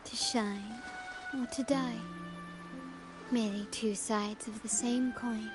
To shine or to die. Merely two sides of the same coin.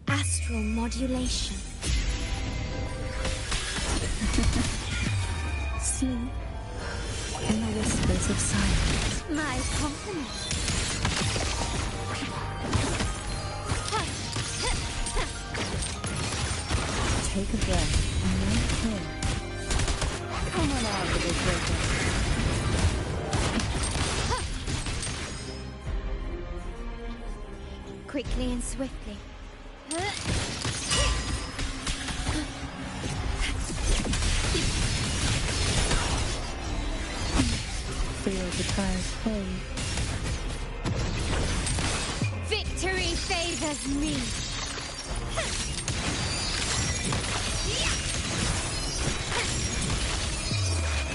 Astral modulation. Sleep in the whispers of silence. My compliment. Take a breath and then here. Come on out, little breaker. Quickly and swiftly. Feel the tired pain. Victory favors me.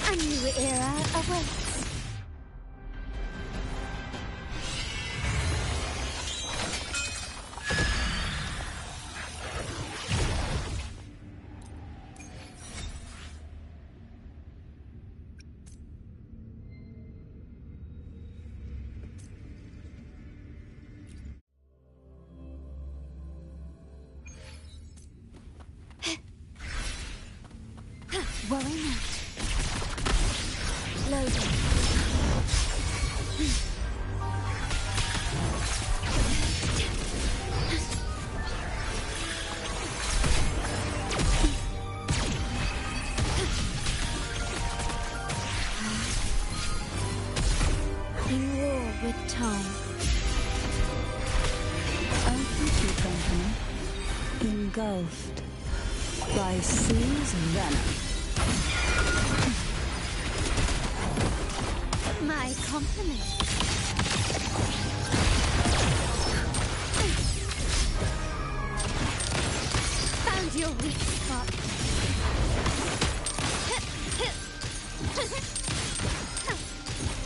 A new era awaits. Worry not. Loading. In war with time. Open to company. Engulfed by sea's venom. My compliment. Found your weak spot.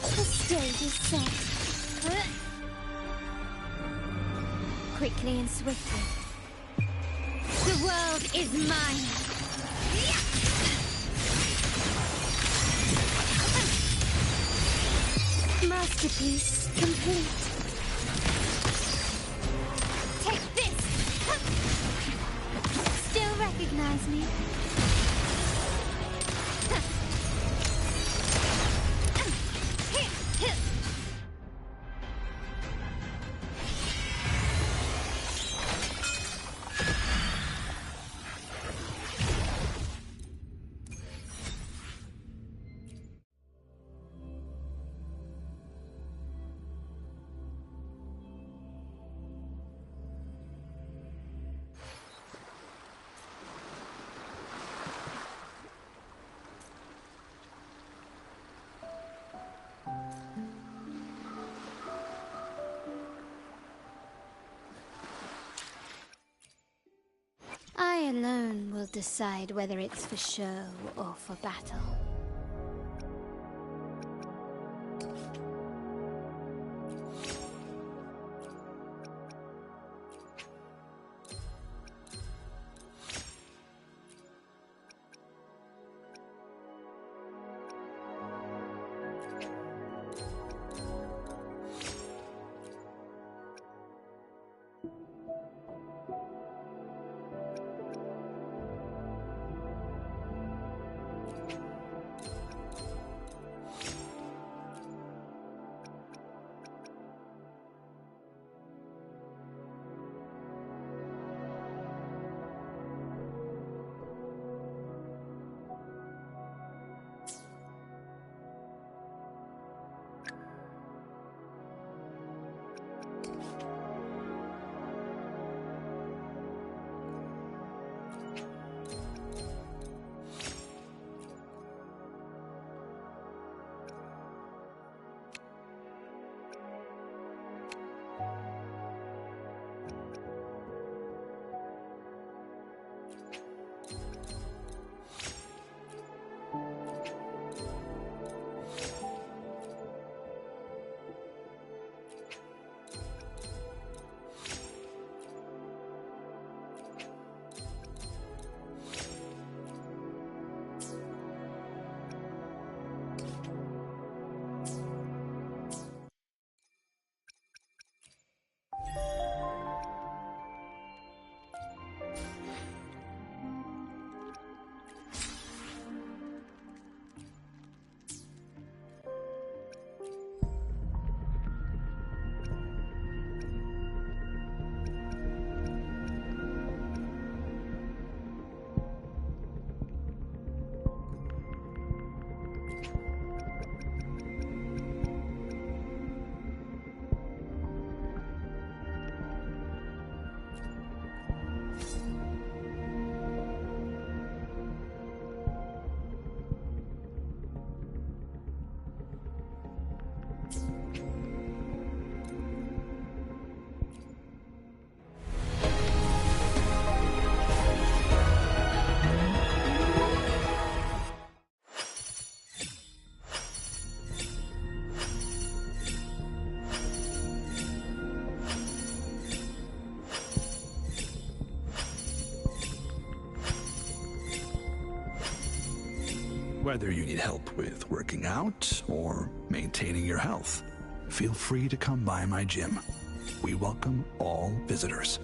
The stage is set. Quickly and swiftly. The world is mine. Masterpiece complete. Take this! Still recognize me? I alone will decide whether it's for show or for battle. Whether you need help with working out or maintaining your health, feel free to come by my gym. We welcome all visitors.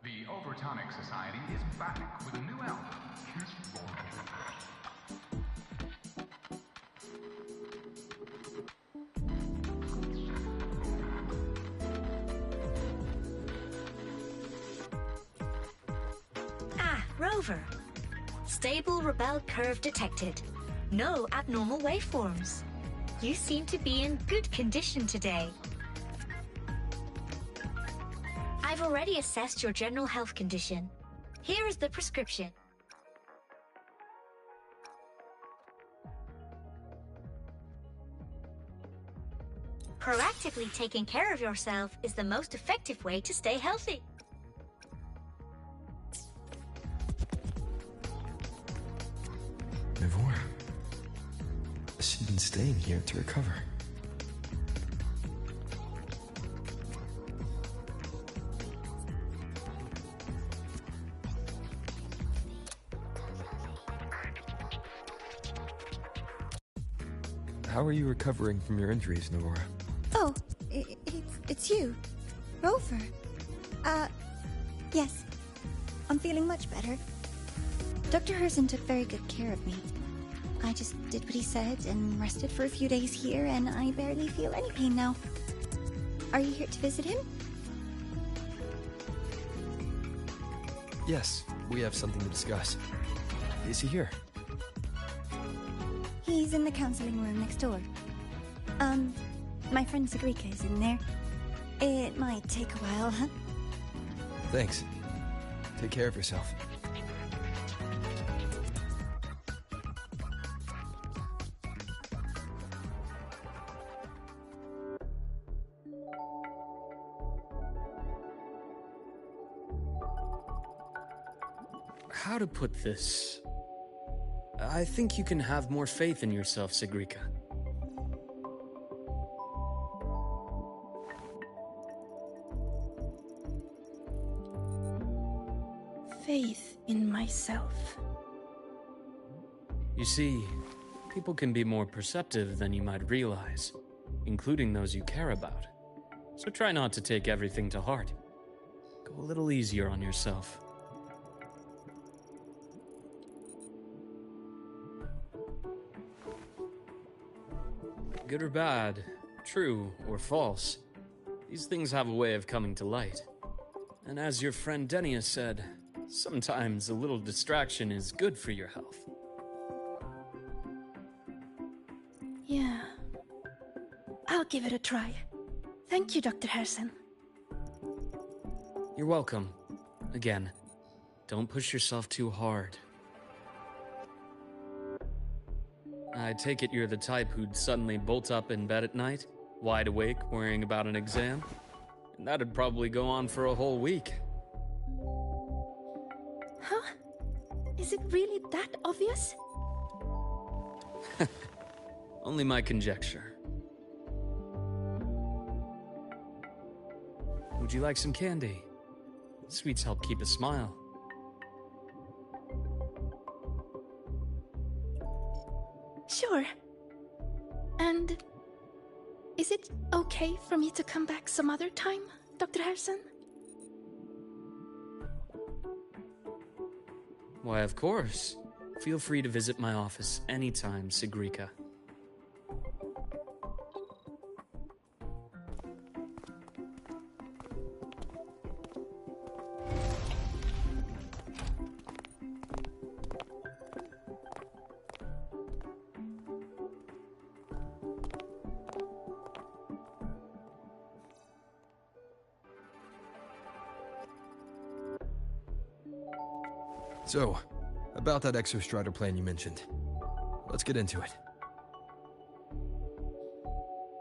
The Overtonic Society is back with a new album, Kiss for Ah, Rover. Stable Rebel curve detected. No abnormal waveforms. You seem to be in good condition today. I've already assessed your general health condition. Here is the prescription. Proactively taking care of yourself is the most effective way to stay healthy. Nivora. She's been staying here to recover. How are you recovering from your injuries, Nivora? Oh, it's you. Rover. Yes. I'm feeling much better. Dr. Herson took very good care of me. I just did what he said and rested for a few days here, and I barely feel any pain now. Are you here to visit him? Yes, we have something to discuss. Is he here? He's in the counseling room next door. My friend Sigrika is in there. It might take a while, huh? Thanks. Take care of yourself. How to put this? I think you can have more faith in yourself, Sigrika. Faith in myself. You see, people can be more perceptive than you might realize, including those you care about. So try not to take everything to heart. Go a little easier on yourself. Good or bad, true or false, these things have a way of coming to light. And as your friend Denia said, sometimes a little distraction is good for your health. Yeah. I'll give it a try. Thank you, Dr. Herson. You're welcome. Again, don't push yourself too hard. I take it you're the type who'd suddenly bolt up in bed at night, wide awake, worrying about an exam? And that'd probably go on for a whole week. Huh? Is it really that obvious? Only my conjecture. Would you like some candy? Sweets help keep a smile. Sure. And is it okay for me to come back some other time, Dr. Herson? Why, of course. Feel free to visit my office anytime, Sigrika. So, about that exostrider plan you mentioned. Let's get into it.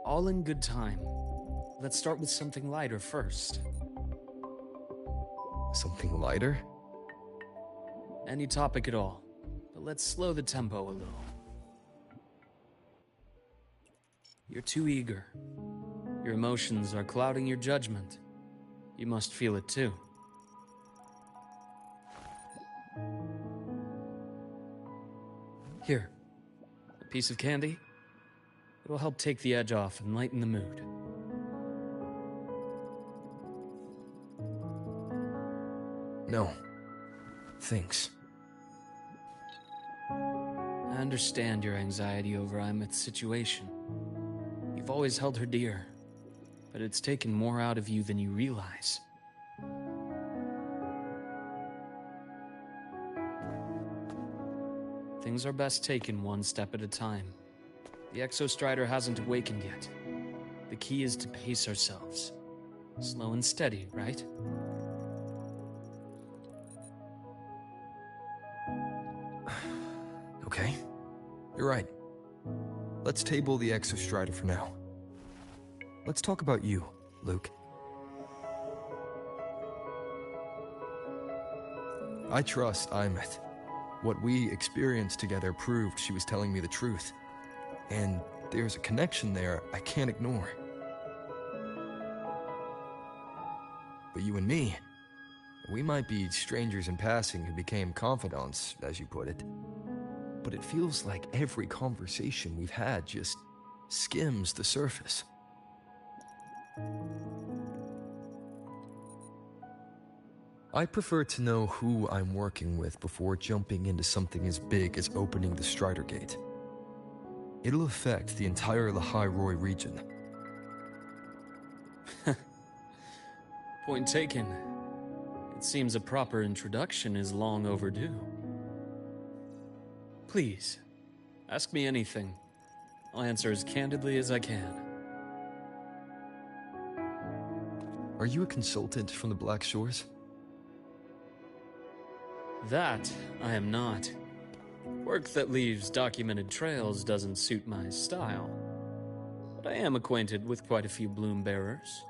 All in good time. Let's start with something lighter first. Something lighter? Any topic at all, but let's slow the tempo a little. You're too eager. Your emotions are clouding your judgment. You must feel it too. Here, a piece of candy. It'll help take the edge off and lighten the mood. No. Thanks. I understand your anxiety over Imeth's situation. You've always held her dear, but it's taken more out of you than you realize. Things are best taken one step at a time. The Exostrider hasn't awakened yet. The key is to pace ourselves. Slow and steady, right? Okay. You're right. Let's table the Exostrider for now. Let's talk about you, Luke. I trust Imeth. What we experienced together proved she was telling me the truth. And there's a connection there I can't ignore. But you and me, we might be strangers in passing who became confidants, as you put it. But it feels like every conversation we've had just skims the surface. I prefer to know who I'm working with before jumping into something as big as opening the Strider Gate. It'll affect the entire Lahairoi region. Point taken. It seems a proper introduction is long overdue. Please, ask me anything. I'll answer as candidly as I can. Are you a consultant from the Black Shores? That I am not. Work that leaves documented trails doesn't suit my style. But I am acquainted with quite a few bloom bearers.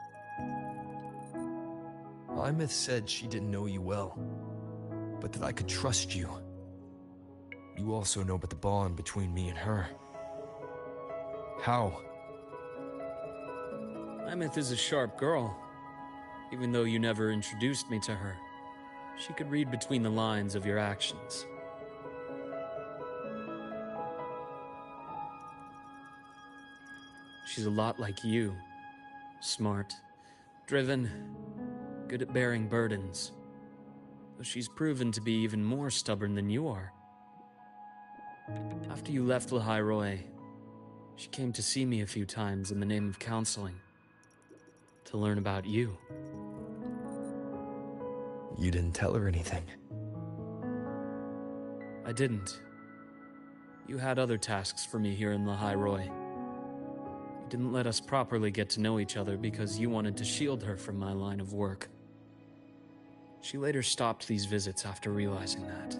Imeth said she didn't know you well, but that I could trust you. You also know about the bond between me and her. How? Imeth is a sharp girl. Even though you never introduced me to her, she could read between the lines of your actions. She's a lot like you. Smart, driven, good at bearing burdens. Though she's proven to be even more stubborn than you are. After you left Lahairoi, she came to see me a few times in the name of counseling. To learn about you. You didn't tell her anything? I didn't. You had other tasks for me here in Lahairoi. You didn't let us properly get to know each other because you wanted to shield her from my line of work. She later stopped these visits after realizing that.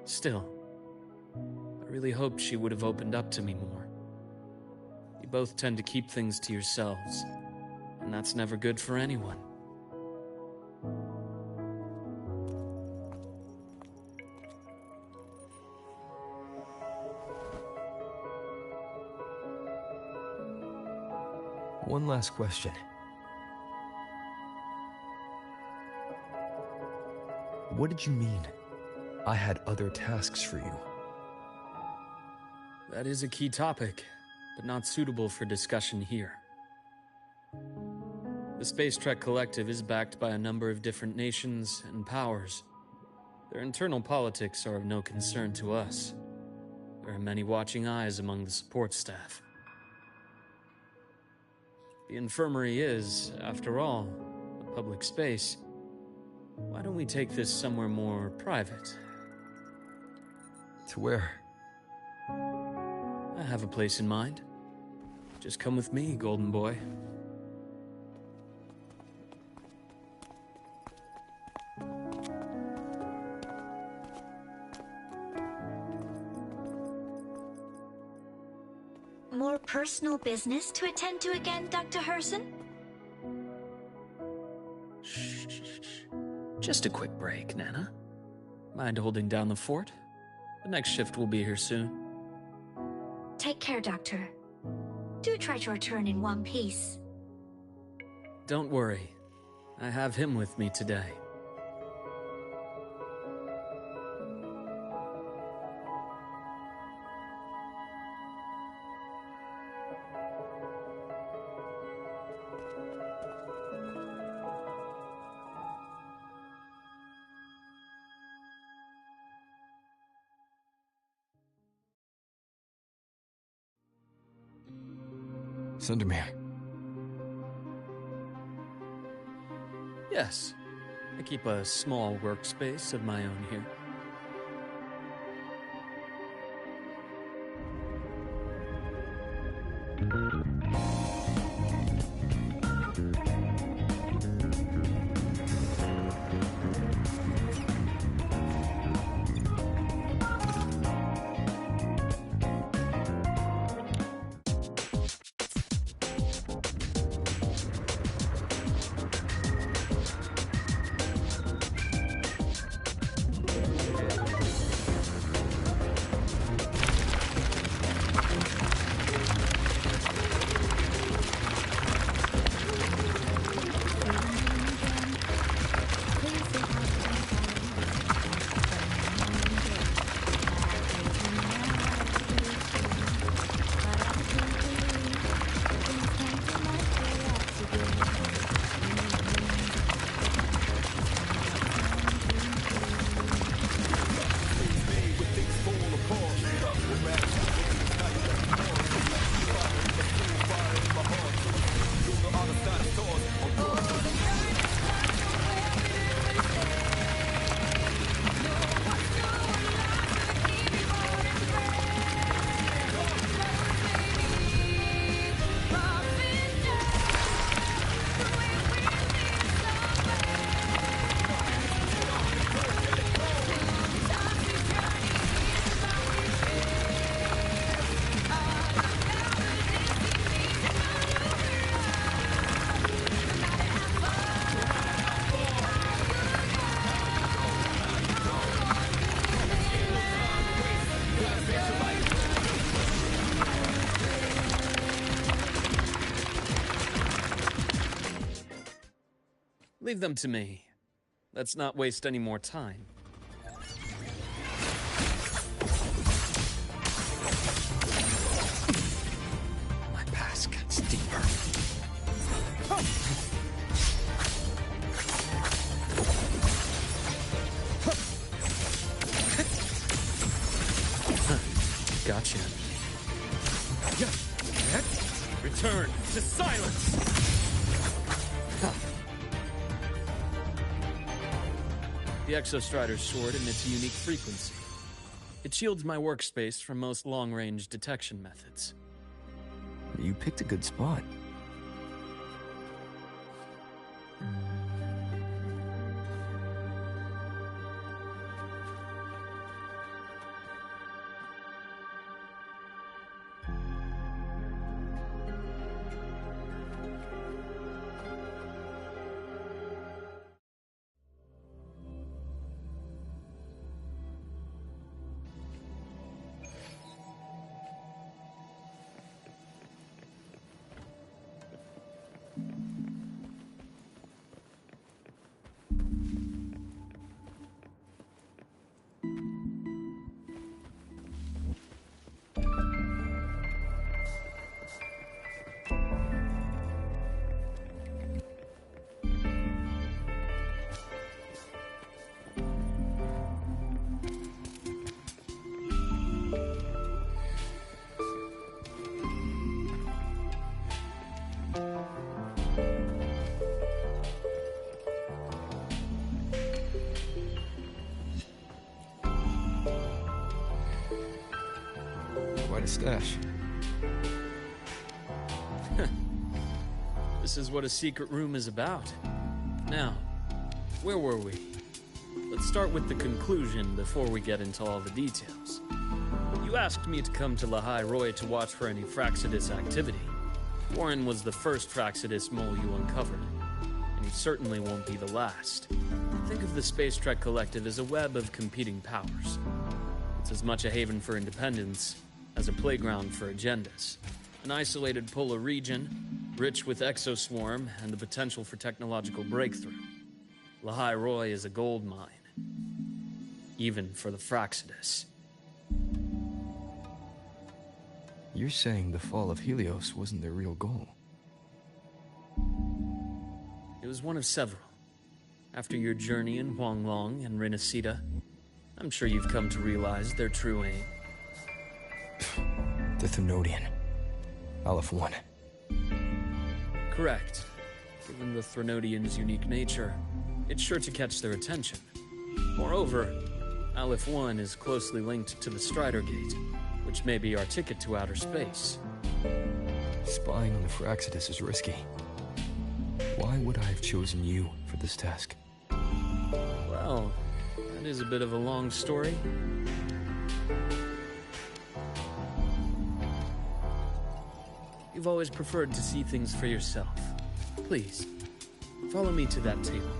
Still, I really hoped she would have opened up to me more. You both tend to keep things to yourselves, and that's never good for anyone. One last question. What did you mean? I had other tasks for you. That is a key topic, but not suitable for discussion here. The Space Trek Collective is backed by a number of different nations and powers. Their internal politics are of no concern to us. There are many watching eyes among the support staff. The infirmary is, after all, a public space. Why don't we take this somewhere more private? To where? I have a place in mind. Just come with me, golden boy. More personal business to attend to again, Dr. Herson? Shh. Just a quick break, Nana. Mind holding down the fort? The next shift will be here soon. Take care, Doctor. Do try to return in one piece. Don't worry. I have him with me today. Sundermere. Yes. I keep a small workspace of my own here. Leave them to me. Let's not waste any more time. My past gets deeper. Gotcha. Return to silence! The Exostrider's sword emits a unique frequency. It shields my workspace from most long-range detection methods. You picked a good spot. Quite a stash. This is what a secret room is about. Now, where were we? Let's start with the conclusion before we get into all the details. You asked me to come to Lahai Roy to watch for any Fraxidus activity. Warren was the first Fraxidus mole you uncovered, and he certainly won't be the last. Think of the Space Trek Collective as a web of competing powers. It's as much a haven for independence as a playground for agendas. An isolated polar region, rich with exoswarm and the potential for technological breakthrough. Lahai Roy is a gold mine, even for the Fraxidus. You're saying the fall of Helios wasn't their real goal? It was one of several. After your journey in Huanglong and Renacida, I'm sure you've come to realize their true aim. The Thenodian. Aleph 1. Correct. Given the Thenodian's unique nature, it's sure to catch their attention. Moreover, Aleph 1 is closely linked to the Strider Gate, which may be our ticket to outer space. Spying on the Fraxidus is risky. Why would I have chosen you for this task? Well, that is a bit of a long story. You've always preferred to see things for yourself. Please, follow me to that table.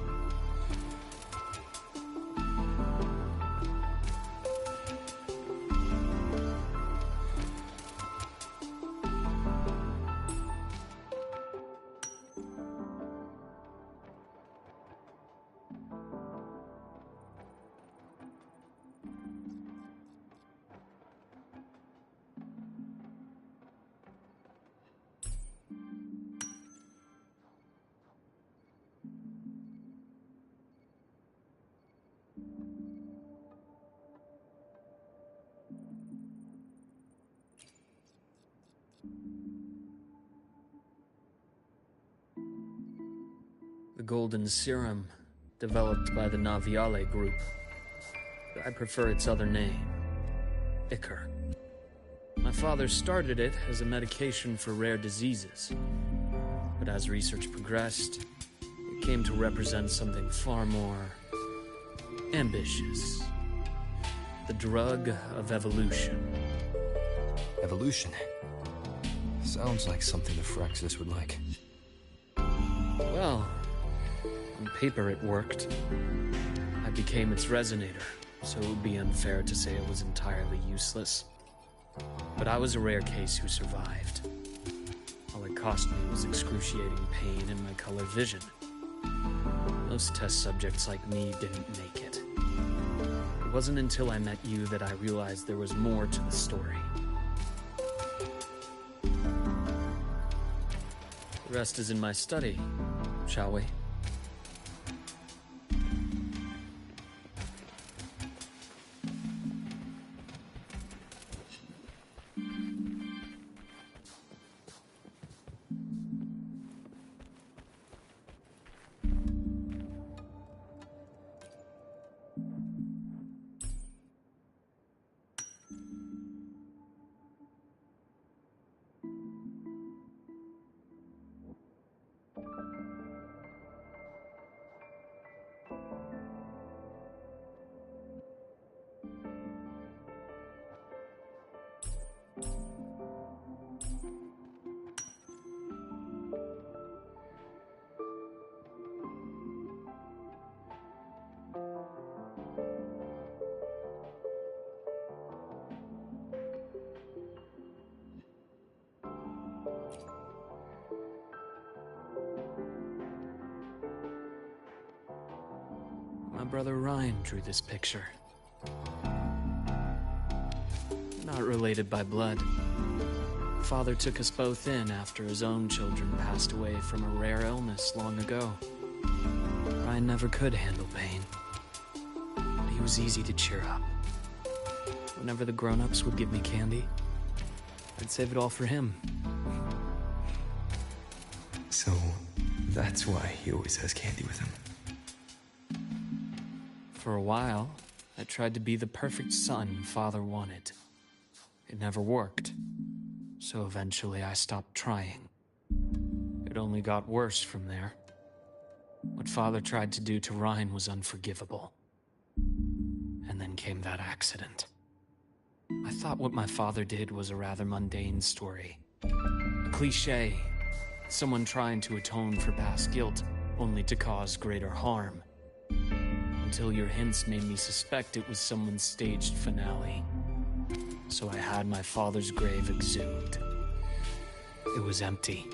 The golden serum, developed by the Naviale group. I prefer its other name, Ichor. My father started it as a medication for rare diseases. But as research progressed, it came to represent something far more ambitious. The drug of evolution. Evolution? Sounds like something the Fraxidus would like. Well, on paper it worked. I became its resonator, so it would be unfair to say it was entirely useless. But I was a rare case who survived. All it cost me was excruciating pain and my color vision. Most test subjects like me didn't make it. It wasn't until I met you that I realized there was more to the story. The rest is in my study, shall we? My brother Ryan drew this picture. Not related by blood. Father took us both in after his own children passed away from a rare illness long ago. Ryan never could handle pain. But he was easy to cheer up. Whenever the grown-ups would give me candy, I'd save it all for him. So, that's why he always has candy with him. For a while, I tried to be the perfect son Father wanted. it never worked. So eventually I stopped trying. It only got worse from there. What Father tried to do to Ryan was unforgivable. And then came that accident. I thought what my father did was a rather mundane story. A cliché. Someone trying to atone for past guilt, only to cause greater harm. Until your hints made me suspect it was someone's staged finale. So I had my father's grave exhumed. It was empty.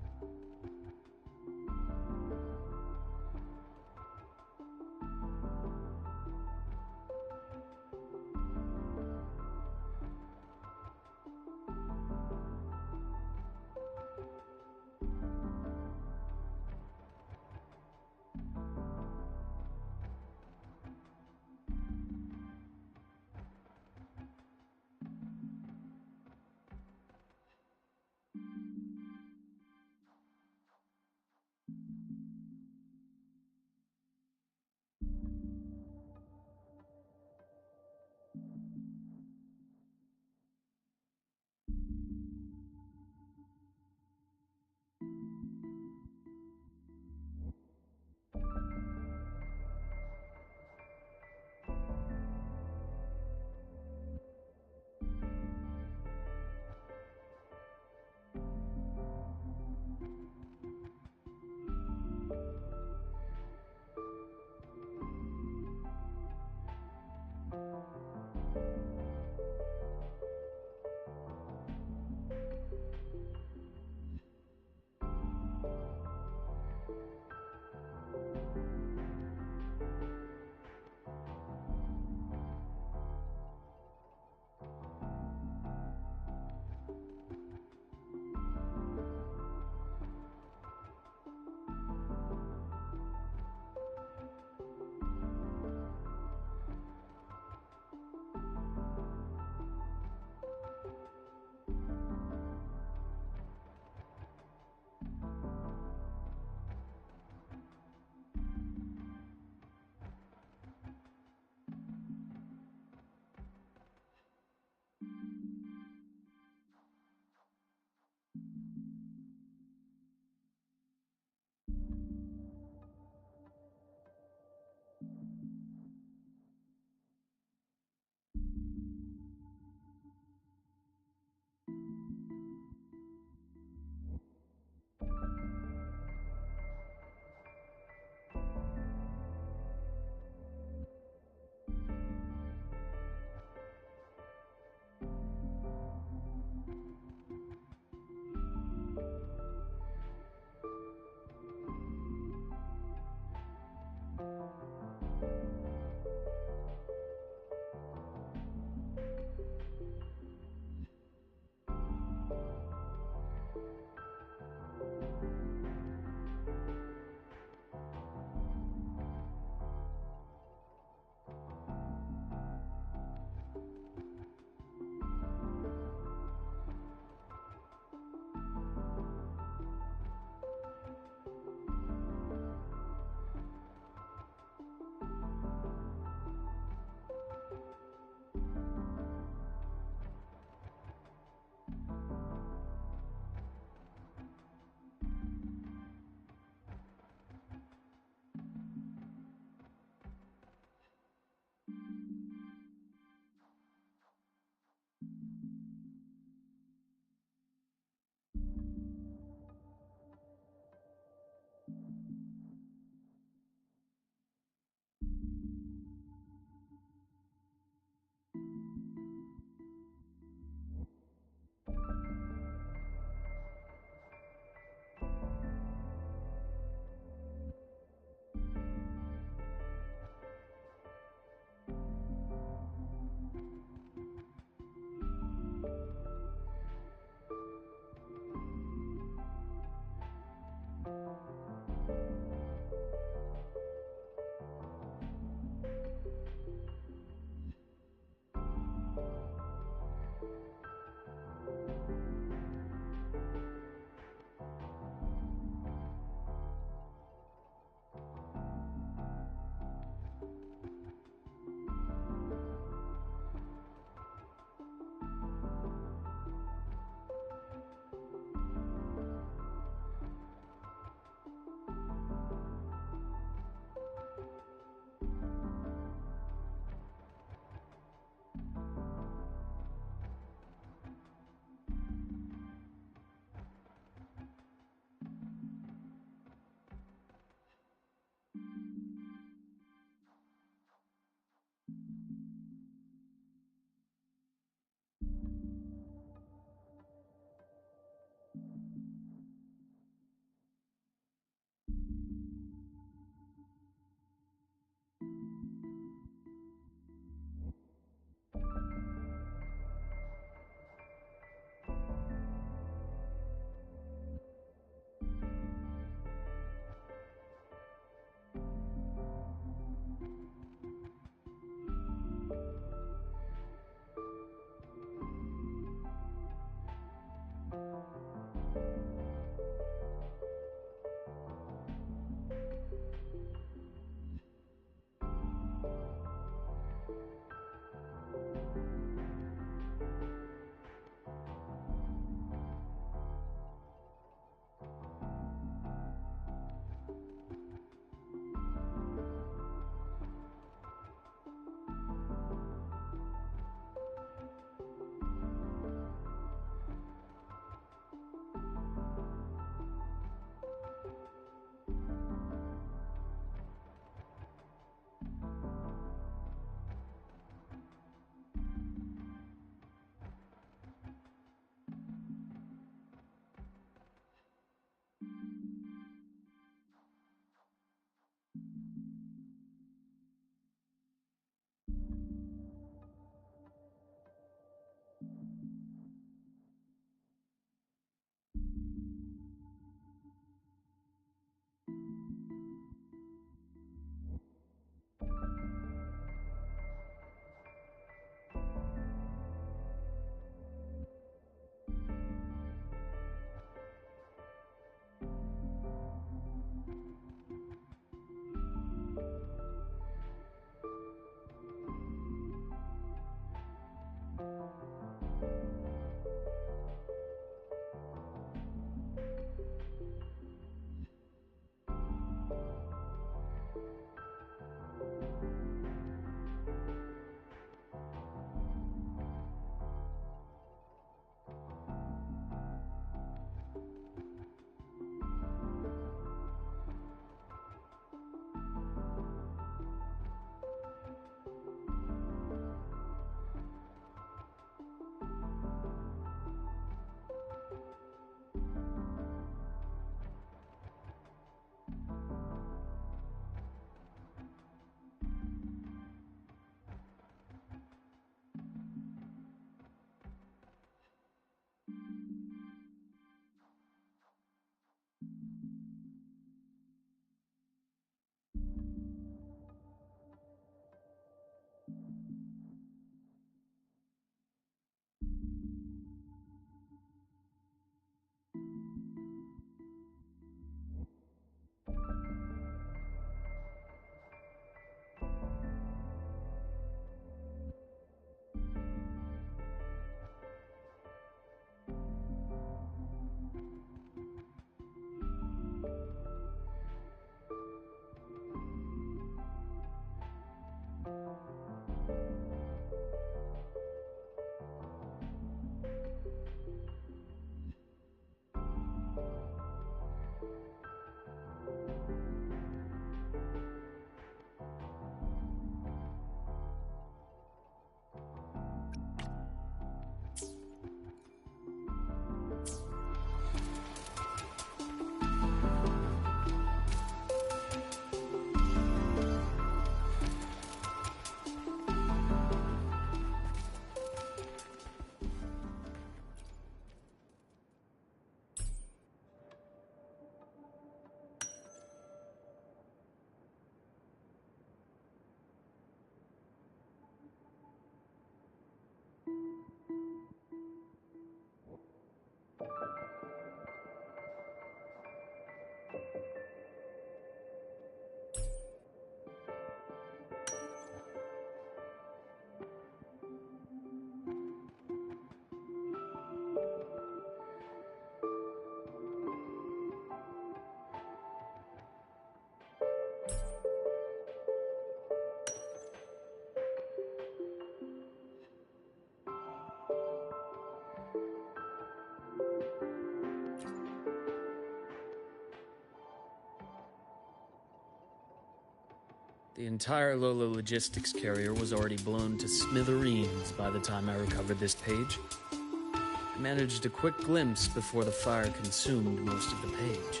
The entire Lola logistics carrier was already blown to smithereens by the time I recovered this page. I managed a quick glimpse before the fire consumed most of the page.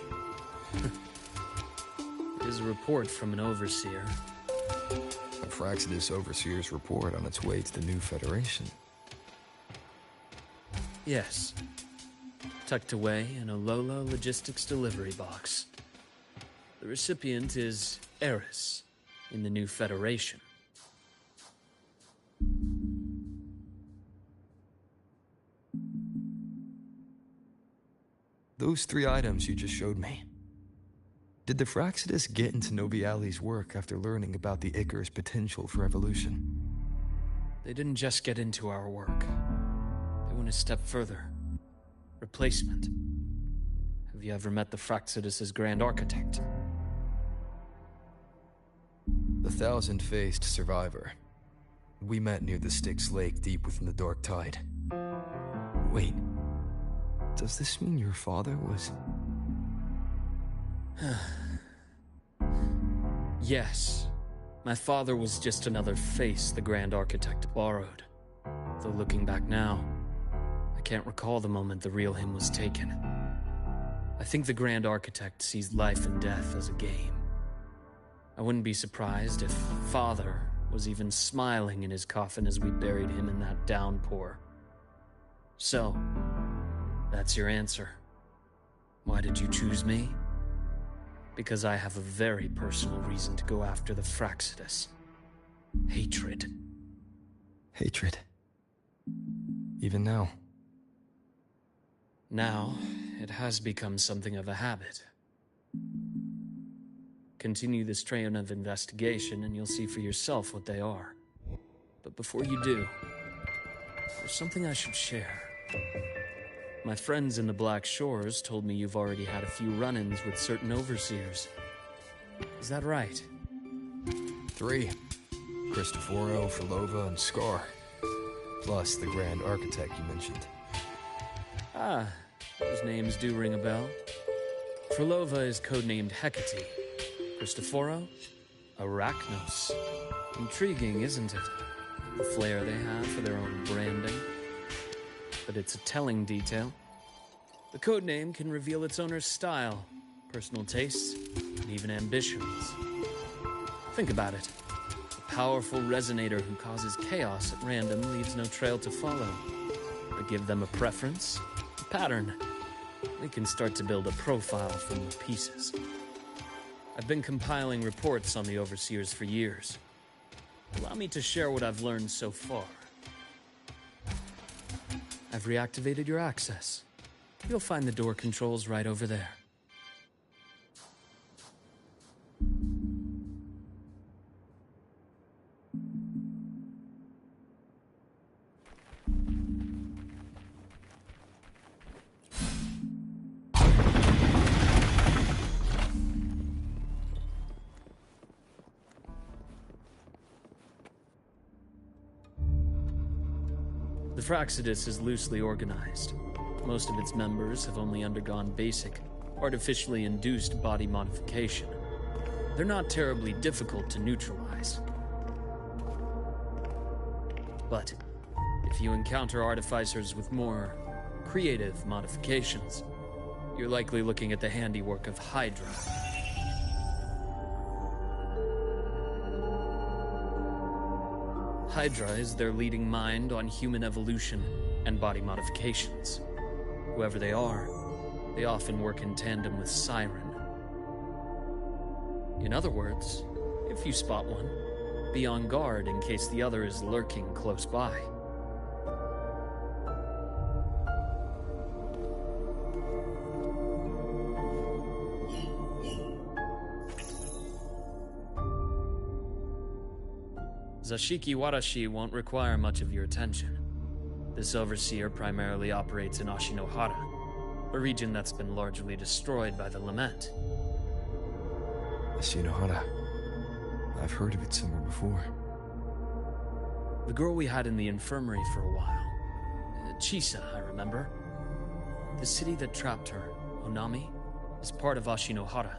It is a report from an overseer. A Fraxidus overseer's report on its way to the new Federation. Yes. Tucked away in a Lola logistics delivery box. The recipient is Eris in the new Federation. Those 3 items you just showed me. Did the Fraxidus get into Noviali's work after learning about the Icar's potential for evolution? They didn't just get into our work. They went a step further. Replacement. Have you ever met the Fraxidus' Grand Architect? The thousand-faced survivor. We met near the Styx Lake deep within the Dark Tide. Wait. Does this mean your father was... Yes. My father was just another face the Grand Architect borrowed. Though looking back now, I can't recall the moment the real him was taken. I think the Grand Architect sees life and death as a game. I wouldn't be surprised if Father was even smiling in his coffin as we buried him in that downpour. So, that's your answer. Why did you choose me? Because I have a very personal reason to go after the Fraxidus. Hatred. Hatred. Even now. Now, it has become something of a habit. Continue this train of investigation and you'll see for yourself what they are. But before you do, there's something I should share. My friends in the Black Shores told me you've already had a few run-ins with certain overseers. Is that right? 3. Cristoforo, Filova, and Scar. Plus the Grand Architect you mentioned. Ah, those names do ring a bell. Filova is codenamed Hecate. Cristoforo? Arachnos. Intriguing, isn't it? The flair they have for their own branding. But it's a telling detail. The codename can reveal its owner's style, personal tastes, and even ambitions. Think about it. A powerful resonator who causes chaos at random leaves no trail to follow. But give them a preference, a pattern. They can start to build a profile from the pieces. I've been compiling reports on the Overseers for years. Allow me to share what I've learned so far. I've reactivated your access. You'll find the door controls right over there. The Fraxidus is loosely organized. Most of its members have only undergone basic, artificially induced body modification. They're not terribly difficult to neutralize. But if you encounter artificers with more creative modifications, you're likely looking at the handiwork of Hydra. Hydra is their leading mind on human evolution and body modifications. Whoever they are, they often work in tandem with Siren. In other words, if you spot one, be on guard in case the other is lurking close by. Zashiki Warashi won't require much of your attention. This overseer primarily operates in Ashinohara, a region that's been largely destroyed by the Lament. Ashinohara. I've heard of it somewhere before. The girl we had in the infirmary for a while. Chisa, I remember. The city that trapped her, Onami, is part of Ashinohara.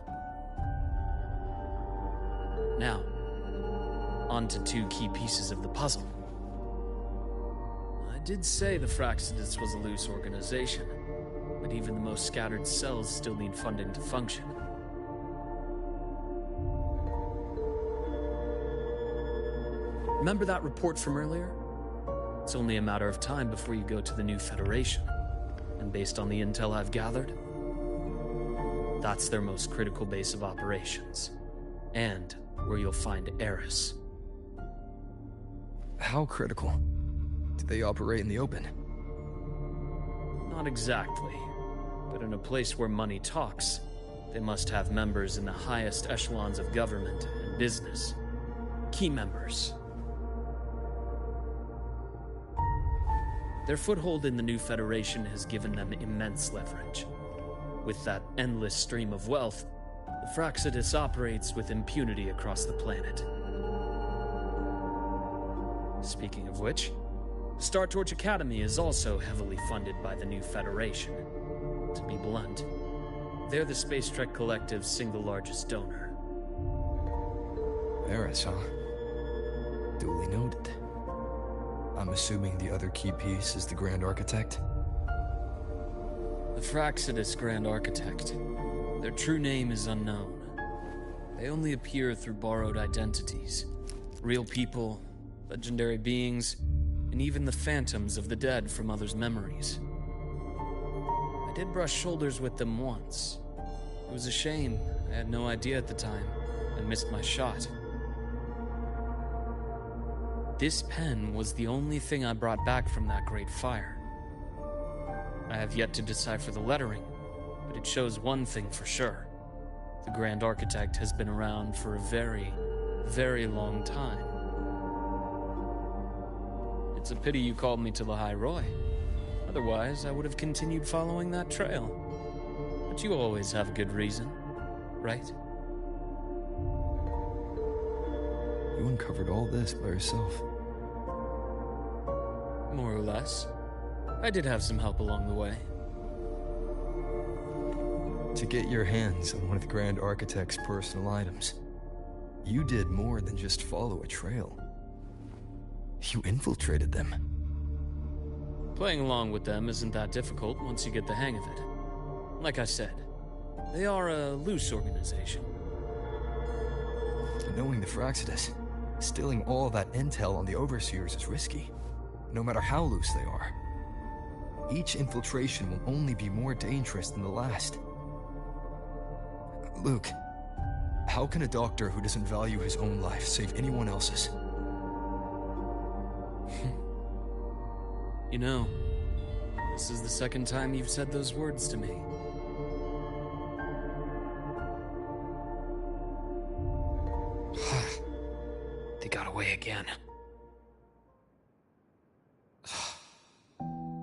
Now, onto two key pieces of the puzzle. I did say the Fraxidus was a loose organization, but even the most scattered cells still need funding to function. Remember that report from earlier? It's only a matter of time before you go to the new Federation. And based on the intel I've gathered, that's their most critical base of operations. And where you'll find Eris. How critical? Do they operate in the open? Not exactly. But in a place where money talks, they must have members in the highest echelons of government and business. Key members. Their foothold in the new Federation has given them immense leverage. With that endless stream of wealth, the Fraxidus operates with impunity across the planet. Speaking of which, Star Torch Academy is also heavily funded by the new Federation. To be blunt, they're the Space Trek Collective's single largest donor. Eris, huh? Duly noted. I'm assuming the other key piece is the Grand Architect? The Fraxidus Grand Architect. Their true name is unknown. They only appear through borrowed identities. Real people, legendary beings, and even the phantoms of the dead from others' memories. I did brush shoulders with them once. It was a shame. I had no idea at the time, and missed my shot. This pen was the only thing I brought back from that great fire. I have yet to decipher the lettering, but it shows one thing for sure. The Grand Architect has been around for a very, very long time. It's a pity you called me to the High Roy. Otherwise, I would have continued following that trail. But you always have a good reason, right? You uncovered all this by yourself. More or less. I did have some help along the way. To get your hands on one of the Grand Architect's personal items, you did more than just follow a trail. You infiltrated them. Playing along with them isn't that difficult once you get the hang of it. Like I said, they are a loose organization. Knowing the Fraxidus, stealing all that intel on the Overseers is risky, no matter how loose they are. Each infiltration will only be more dangerous than the last. Luke, how can a doctor who doesn't value his own life save anyone else's? You know, this is the second time you've said those words to me. They got away again.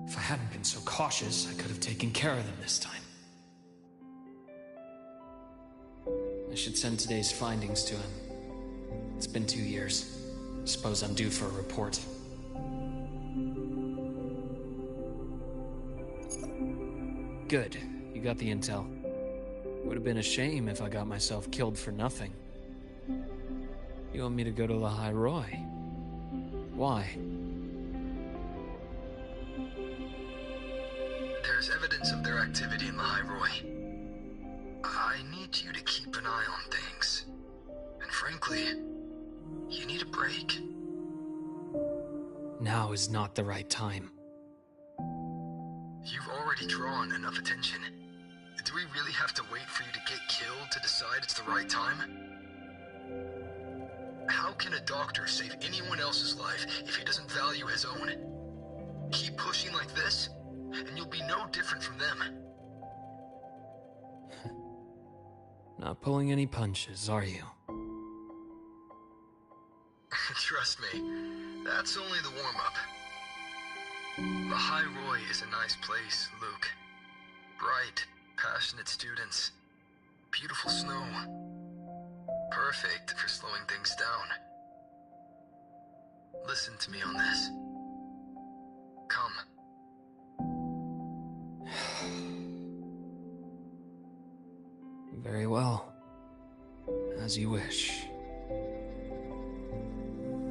If I hadn't been so cautious, I could have taken care of them this time. I should send today's findings to him. It's been 2 years. Suppose I'm due for a report. Good. You got the intel. Would have been a shame if I got myself killed for nothing. You want me to go to the High Roy? Why? There's evidence of their activity in the High Roy. I need you to keep an eye on things. And frankly, you need a break. Now is not the right time. You've already drawn enough attention. Do we really have to wait for you to get killed to decide it's the right time? How can a doctor save anyone else's life if he doesn't value his own? Keep pushing like this, and you'll be no different from them. Not pulling any punches, are you? Trust me, that's only the warm-up. The High Roy is a nice place, Luke. Bright, passionate students. Beautiful snow. Perfect for slowing things down. Listen to me on this. Come. Very well. As you wish.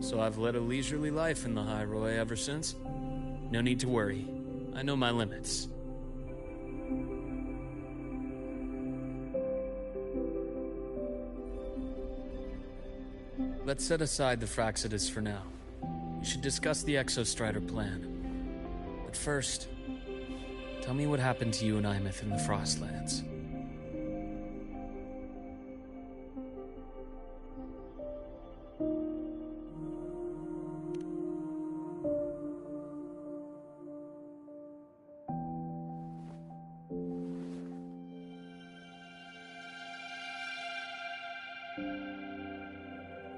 so I've led a leisurely life in the High Roy ever since. No need to worry. I know my limits. Let's set aside the Fraxidus for now. We should discuss the Exostrider plan. But first, tell me what happened to you and Imeth in the Frostlands.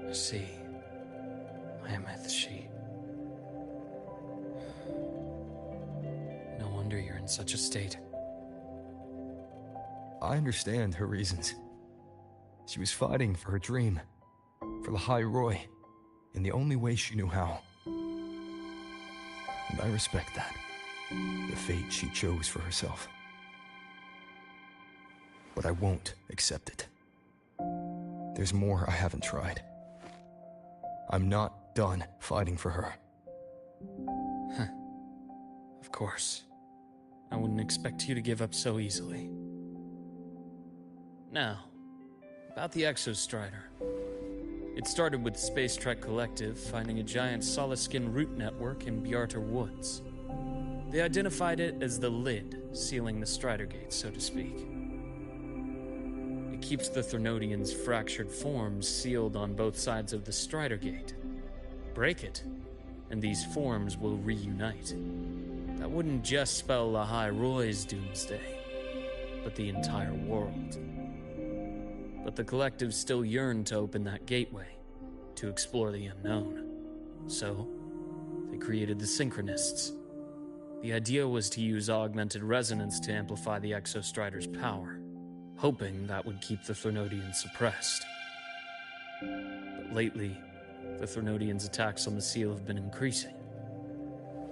I see. Imeth, she... No wonder you're in such a state. I understand her reasons. She was fighting for her dream, for the High Roy, in the only way she knew how. And I respect that, the fate she chose for herself. But I won't accept it. There's more I haven't tried. I'm not done fighting for her. Of course. I wouldn't expect you to give up so easily. Now, about the Exostrider. It started with Space Trek Collective finding a giant solid-skin root network in Bjarter Woods. They identified it as the lid, sealing the Strider Gate, so to speak. It keeps the Threnodians' fractured forms sealed on both sides of the Strider Gate. Break it, and these forms will reunite. That wouldn't just spell the High Roy's doomsday, but the entire world. But the Collective still yearned to open that gateway, to explore the unknown. So, they created the Synchronists. The idea was to use augmented resonance to amplify the Exostrider's power, hoping that would keep the Threnodians suppressed. But lately, the Threnodians' attacks on the seal have been increasing.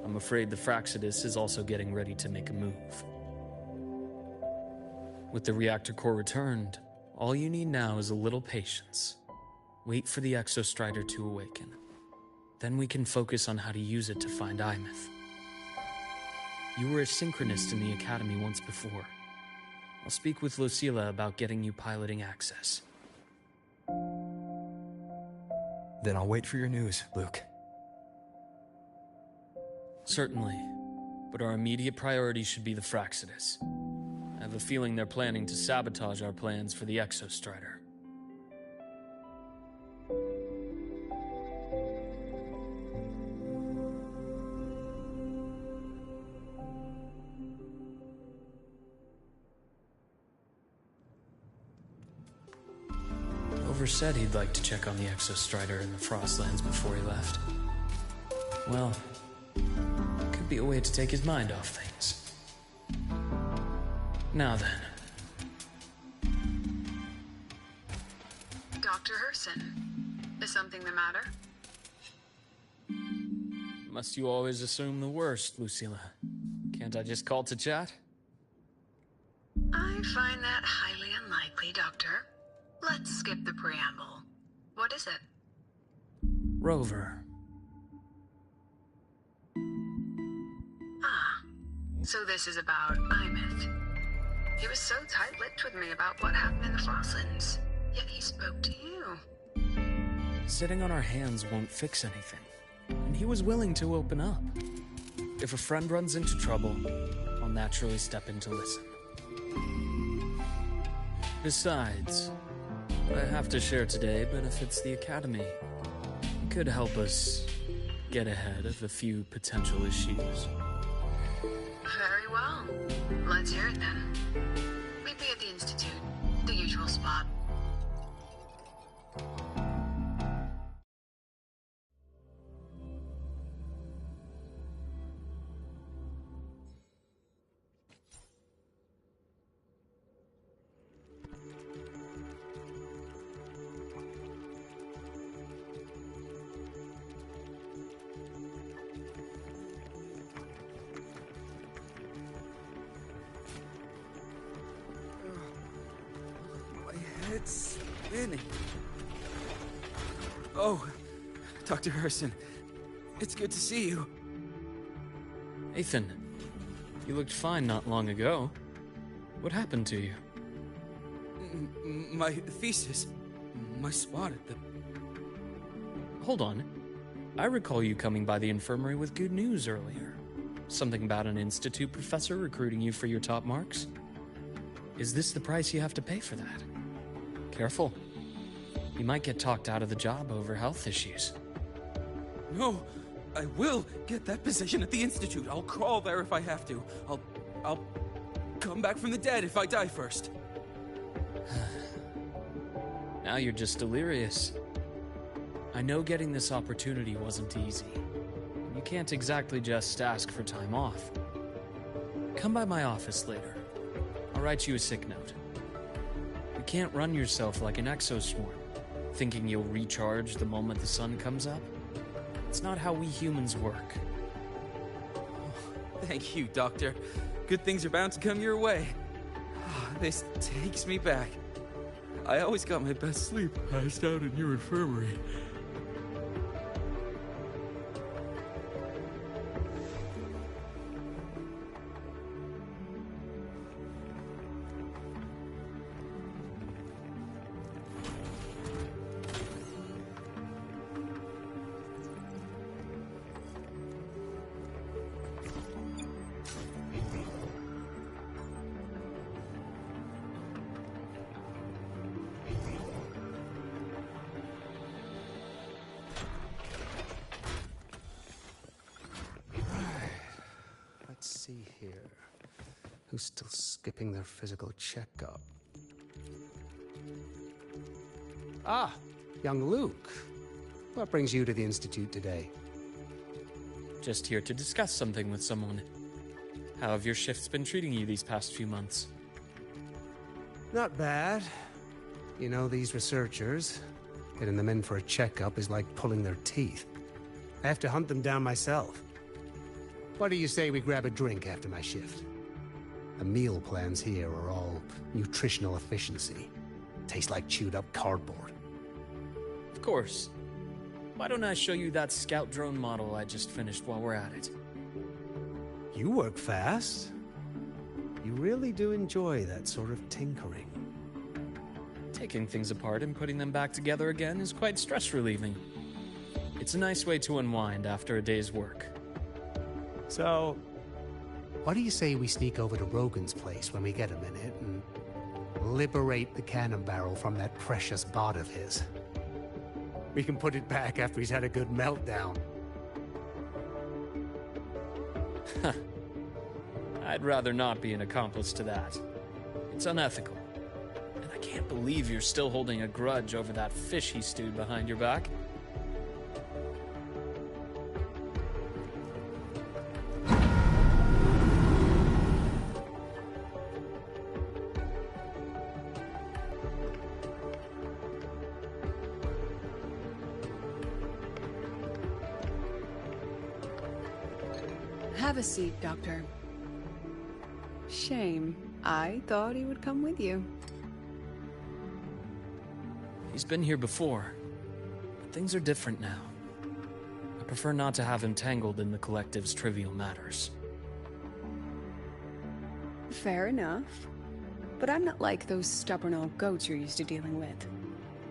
I'm afraid the Fraxidus is also getting ready to make a move. With the reactor core returned, all you need now is a little patience. Wait for the Exostrider to awaken. Then we can focus on how to use it to find Imeth. You were a synchronist in the Academy once before. I'll speak with Lucilla about getting you piloting access. Then I'll wait for your news, Luke. Certainly, but our immediate priority should be the Fraxidus. I have a feeling they're planning to sabotage our plans for the Exostrider. Rover said he'd like to check on the Exostrider in the Frostlands before he left. Well, could be a way to take his mind off things. Now then. Dr. Herson, is something the matter? Must you always assume the worst, Lucilla? Can't I just call to chat? I find that highly unlikely, Doctor. Let's skip the preamble. What is it? Rover. Ah, so this is about Imeth. He was so tight-lipped with me about what happened in the Frostlands, yet he spoke to you. Sitting on our hands won't fix anything, and he was willing to open up. If a friend runs into trouble, I'll naturally step in to listen. Besides, what I have to share today benefits the Academy. It could help us get ahead of a few potential issues. Very well. Let's hear it then. Meet me at the Institute, the usual spot. It's spinning. Oh, Dr. Herson, it's good to see you. Ethan, you looked fine not long ago. What happened to you? My thesis. My spot at the... Hold on. I recall you coming by the infirmary with good news earlier. Something about an institute professor recruiting you for your top marks? Is this the price you have to pay for that? Careful. You might get talked out of the job over health issues. No, I will get that position at the institute. I'll crawl there if I have to. I'll come back from the dead if I die first. Now you're just delirious. I know getting this opportunity wasn't easy. You can't exactly just ask for time off. Come by my office later. I'll write you a sick note. You can't run yourself like an exoswarm, thinking you'll recharge the moment the sun comes up. It's not how we humans work. Oh, thank you, Doctor. Good things are bound to come your way. This takes me back. I always got my best sleep passed out in your infirmary. Let's see here. Who's still skipping their physical checkup? Ah, young Luke. What brings you to the Institute today? Just here to discuss something with someone. How have your shifts been treating you these past few months? Not bad. You know, these researchers, getting them in for a checkup is like pulling their teeth. I have to hunt them down myself. What do you say we grab a drink after my shift? The meal plans here are all nutritional efficiency. Taste like chewed up cardboard. Of course. Why don't I show you that scout drone model I just finished while we're at it? You work fast. You really do enjoy that sort of tinkering. Taking things apart and putting them back together again is quite stress-relieving. It's a nice way to unwind after a day's work. So, what do you say we sneak over to Rogan's place when we get a minute and liberate the cannon barrel from that precious bot of his? We can put it back after he's had a good meltdown. I'd rather not be an accomplice to that. It's unethical. And I can't believe you're still holding a grudge over that fish he stewed behind your back. Have a seat, Doctor. Shame. I thought he would come with you. He's been here before, but things are different now. I prefer not to have him tangled in the collective's trivial matters. Fair enough. But I'm not like those stubborn old goats you're used to dealing with.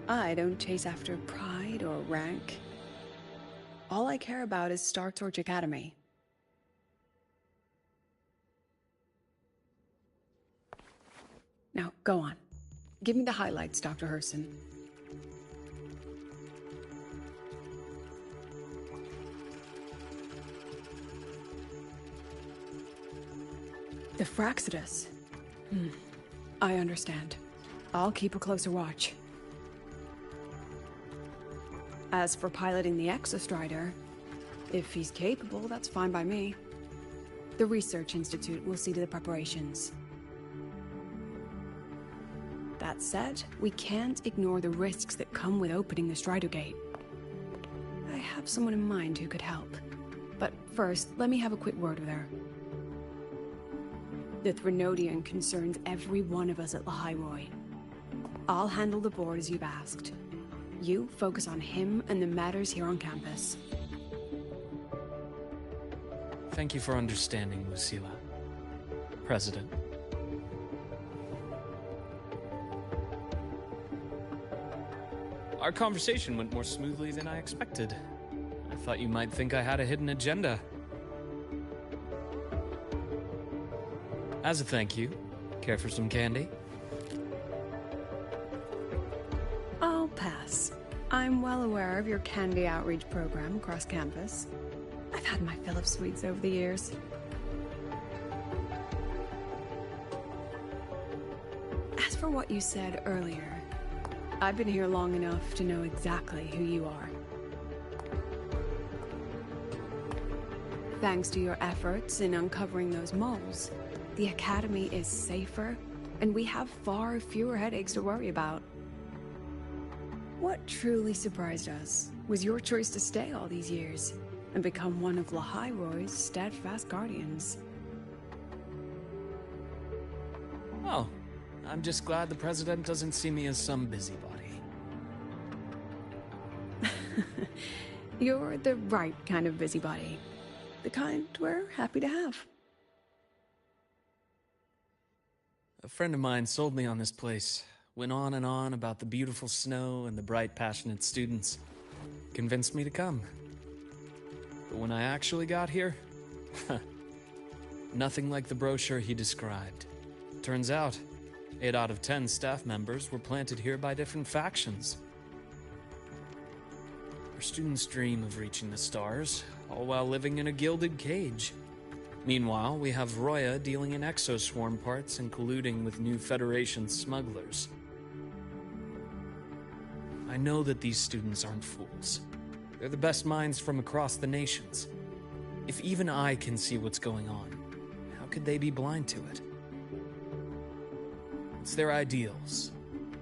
I don't chase after pride or rank. All I care about is Star Torch Academy. Now, go on. Give me the highlights, Dr. Herson. The Fraxidus. I understand. I'll keep a closer watch. As for piloting the Exostrider, if he's capable, that's fine by me. The Research Institute will see to the preparations. That said, we can't ignore the risks that come with opening the Strider Gate. I have someone in mind who could help. But first, let me have a quick word with her. The Threnodian concerns every one of us at Lahairoi. I'll handle the board as you've asked. You focus on him and the matters here on campus. Thank you for understanding, Lucila. President. Our conversation went more smoothly than I expected. I thought you might think I had a hidden agenda. As a thank you, care for some candy? I'll pass. I'm well aware of your candy outreach program across campus. I've had my fill of sweets over the years. As for what you said earlier, I've been here long enough to know exactly who you are. Thanks to your efforts in uncovering those moles, the Academy is safer, and we have far fewer headaches to worry about. What truly surprised us was your choice to stay all these years and become one of Lahai-Roy's steadfast guardians. Oh, I'm just glad the President doesn't see me as some busybody. You're the right kind of busybody. The kind we're happy to have. A friend of mine sold me on this place. Went on and on about the beautiful snow and the bright, passionate students. Convinced me to come. But when I actually got here, nothing like the brochure he described. Turns out, 8 out of 10 staff members were planted here by different factions. Our students dream of reaching the stars, all while living in a gilded cage. Meanwhile, we have Roya dealing in exoswarm parts and colluding with new Federation smugglers. I know that these students aren't fools. They're the best minds from across the nations. If even I can see what's going on, how could they be blind to it? It's their ideals,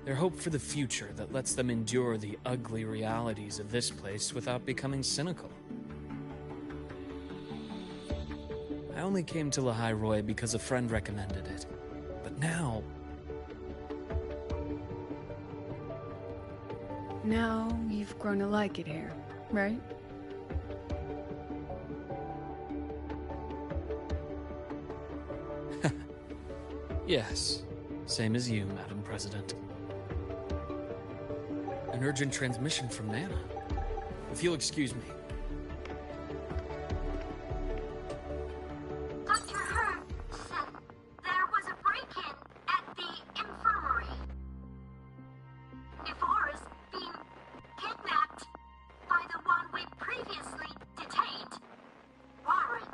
their hope for the future that lets them endure the ugly realities of this place without becoming cynical. I only came to Lahai-Roy because a friend recommended it. But now... Now you've grown to like it here, right? Yes. Same as you, Madam President. An urgent transmission from Nana. If you'll excuse me. Dr. Herb said there was a break-in at the infirmary. Nevora's being kidnapped by the one we previously detained, Warren.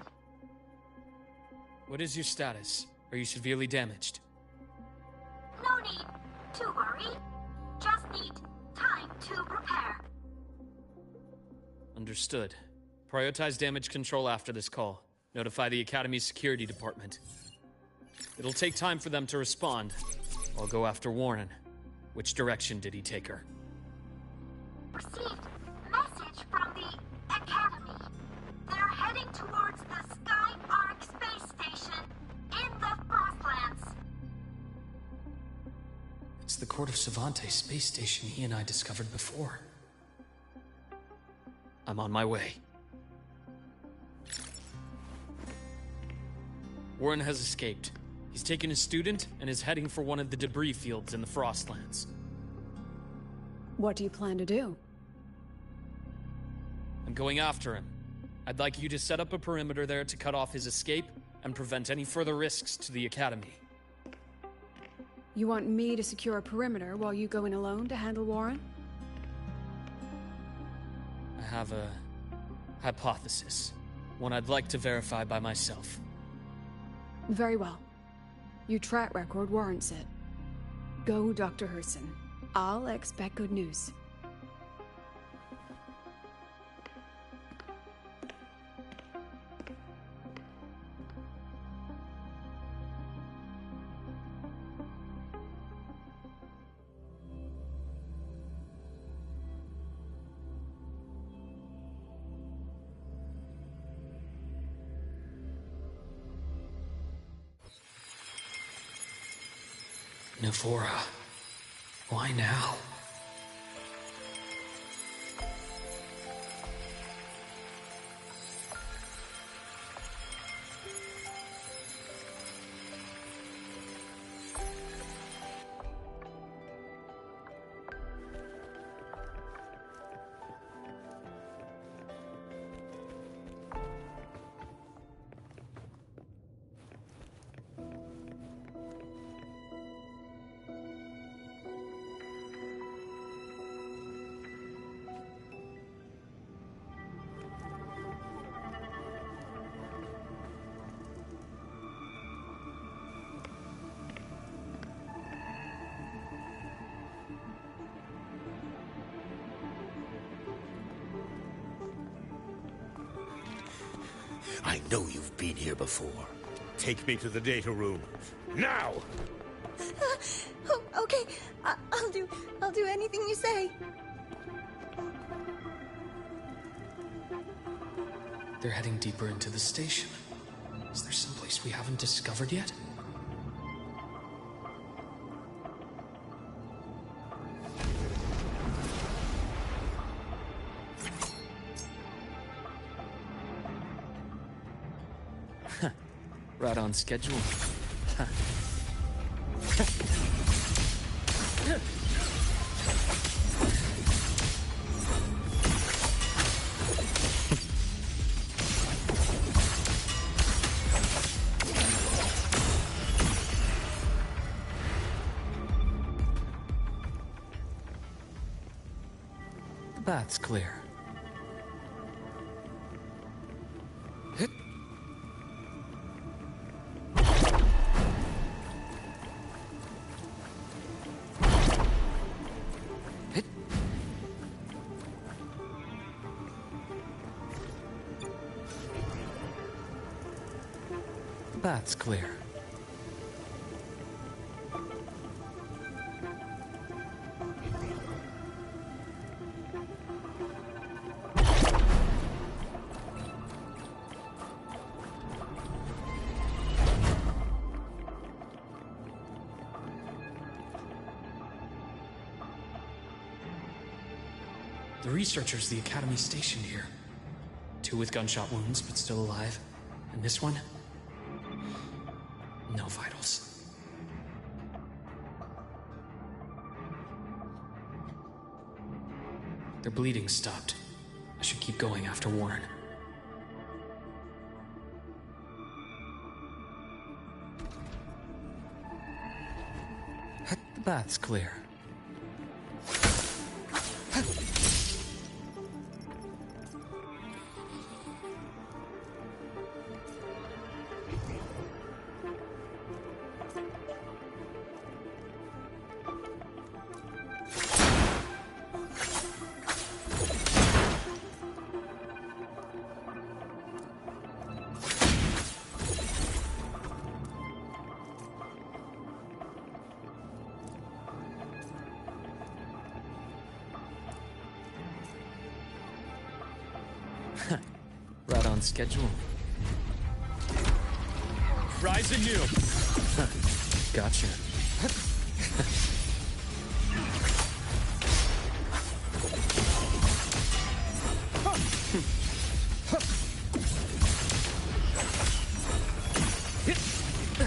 What is your status? Are you severely damaged? No need to worry. Just need time to repair. Understood. Prioritize damage control after this call. Notify the Academy's security department. It'll take time for them to respond. I'll go after Warren. Which direction did he take her? Received message from the Academy. They're heading towards the Sky Arc space station in the Frostlands. It's the Court of Savante space station he and I discovered before. I'm on my way. Warren has escaped. He's taken a student and is heading for one of the debris fields in the Frostlands. What do you plan to do? I'm going after him. I'd like you to set up a perimeter there to cut off his escape and prevent any further risks to the Academy. You want me to secure a perimeter while you go in alone to handle Warren? I have a hypothesis. One I'd like to verify by myself. Very well. Your track record warrants it. Go, Dr. Herson. I'll expect good news. Navora. Why now? I know you've been here before. Take me to the data room. Now! Oh, okay. I'll do anything you say. They're heading deeper into the station. Is there someplace we haven't discovered yet? Right on schedule. The bath's clear. The bath's clear. The researchers the Academy stationed here. 2 with gunshot wounds, but still alive. And this one? No vitals. Their bleeding stopped. I should keep going after Warren. The bath's clear. Right on schedule. Rise anew. Gotcha.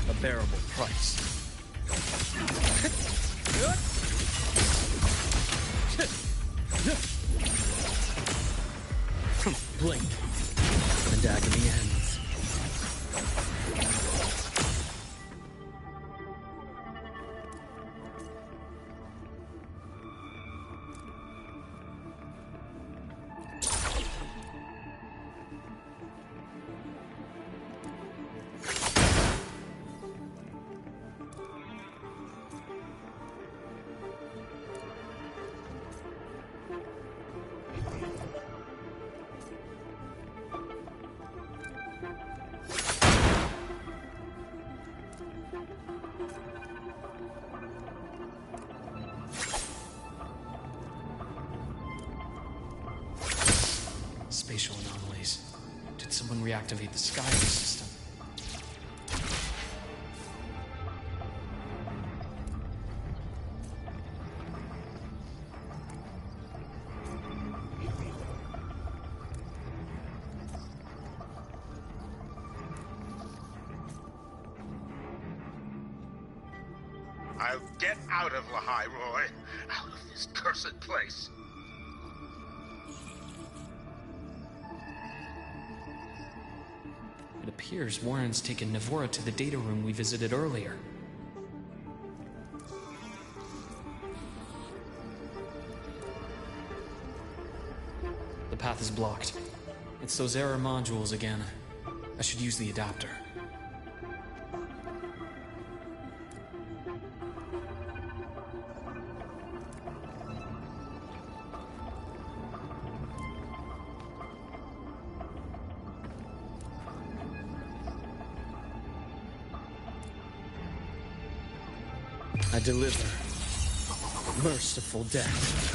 A bearable price. Blink. And agony ends. Spatial anomalies. Did someone reactivate the Skyrim system? I'll get out of Lahai, Roy. Out of this cursed place. It appears Warren's taken Navora to the data room we visited earlier. The path is blocked. It's those error modules again. I should use the adapter. I deliver merciful death.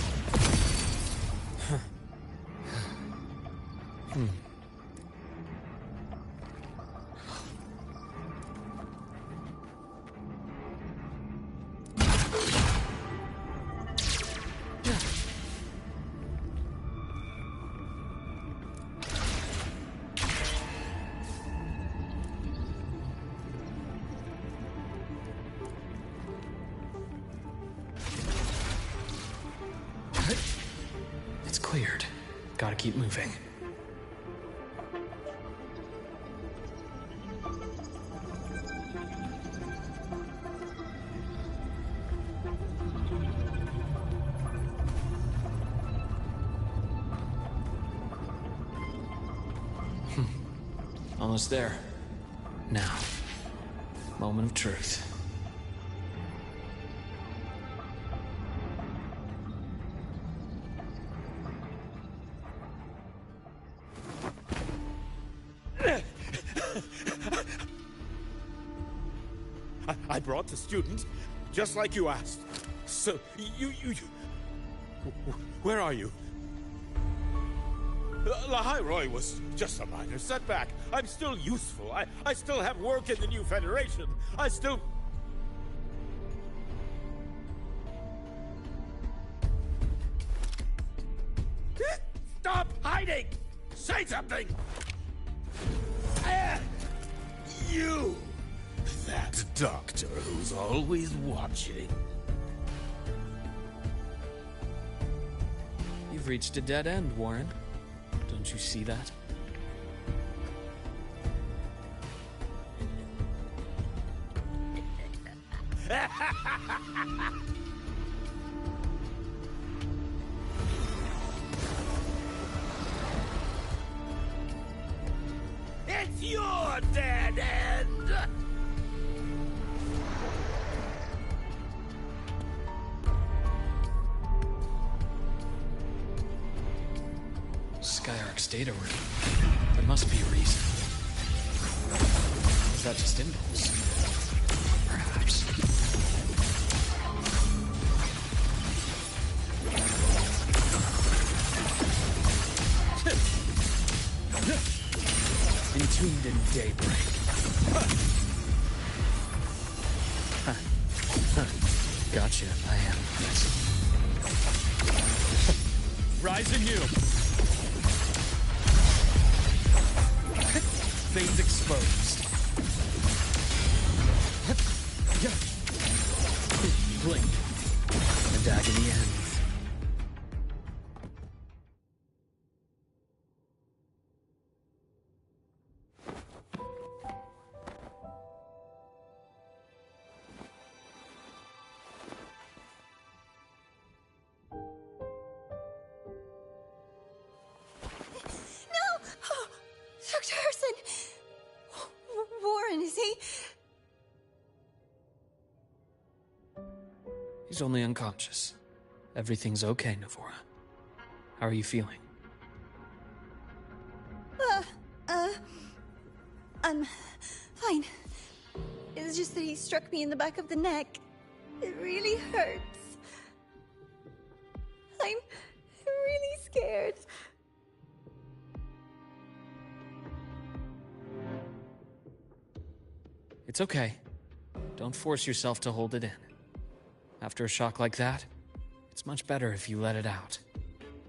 It's cleared. Gotta keep moving. Almost there. Now, moment of truth. I brought the student, just like you asked. So, you... Where are you? Lahai Roy was just a minor setback. I'm still useful. I still have work in the new Federation. I still... Stop hiding! Say something! You! That doctor who's always watching. You've reached a dead end, Warren. Don't you see that? It's your dead end! Skyark's data room. There must be a reason. Is that just impulse? Perhaps. Entombed in daybreak. Gotcha, I am. Rise anew! Veins exposed. Blink. And agony ends. Dr. Herson! Warren, is he? He's only unconscious. Everything's okay, Navora. How are you feeling? I'm fine. It's just that he struck me in the back of the neck. It really hurts. I'm really scared. It's okay. Don't force yourself to hold it in. After a shock like that, it's much better if you let it out.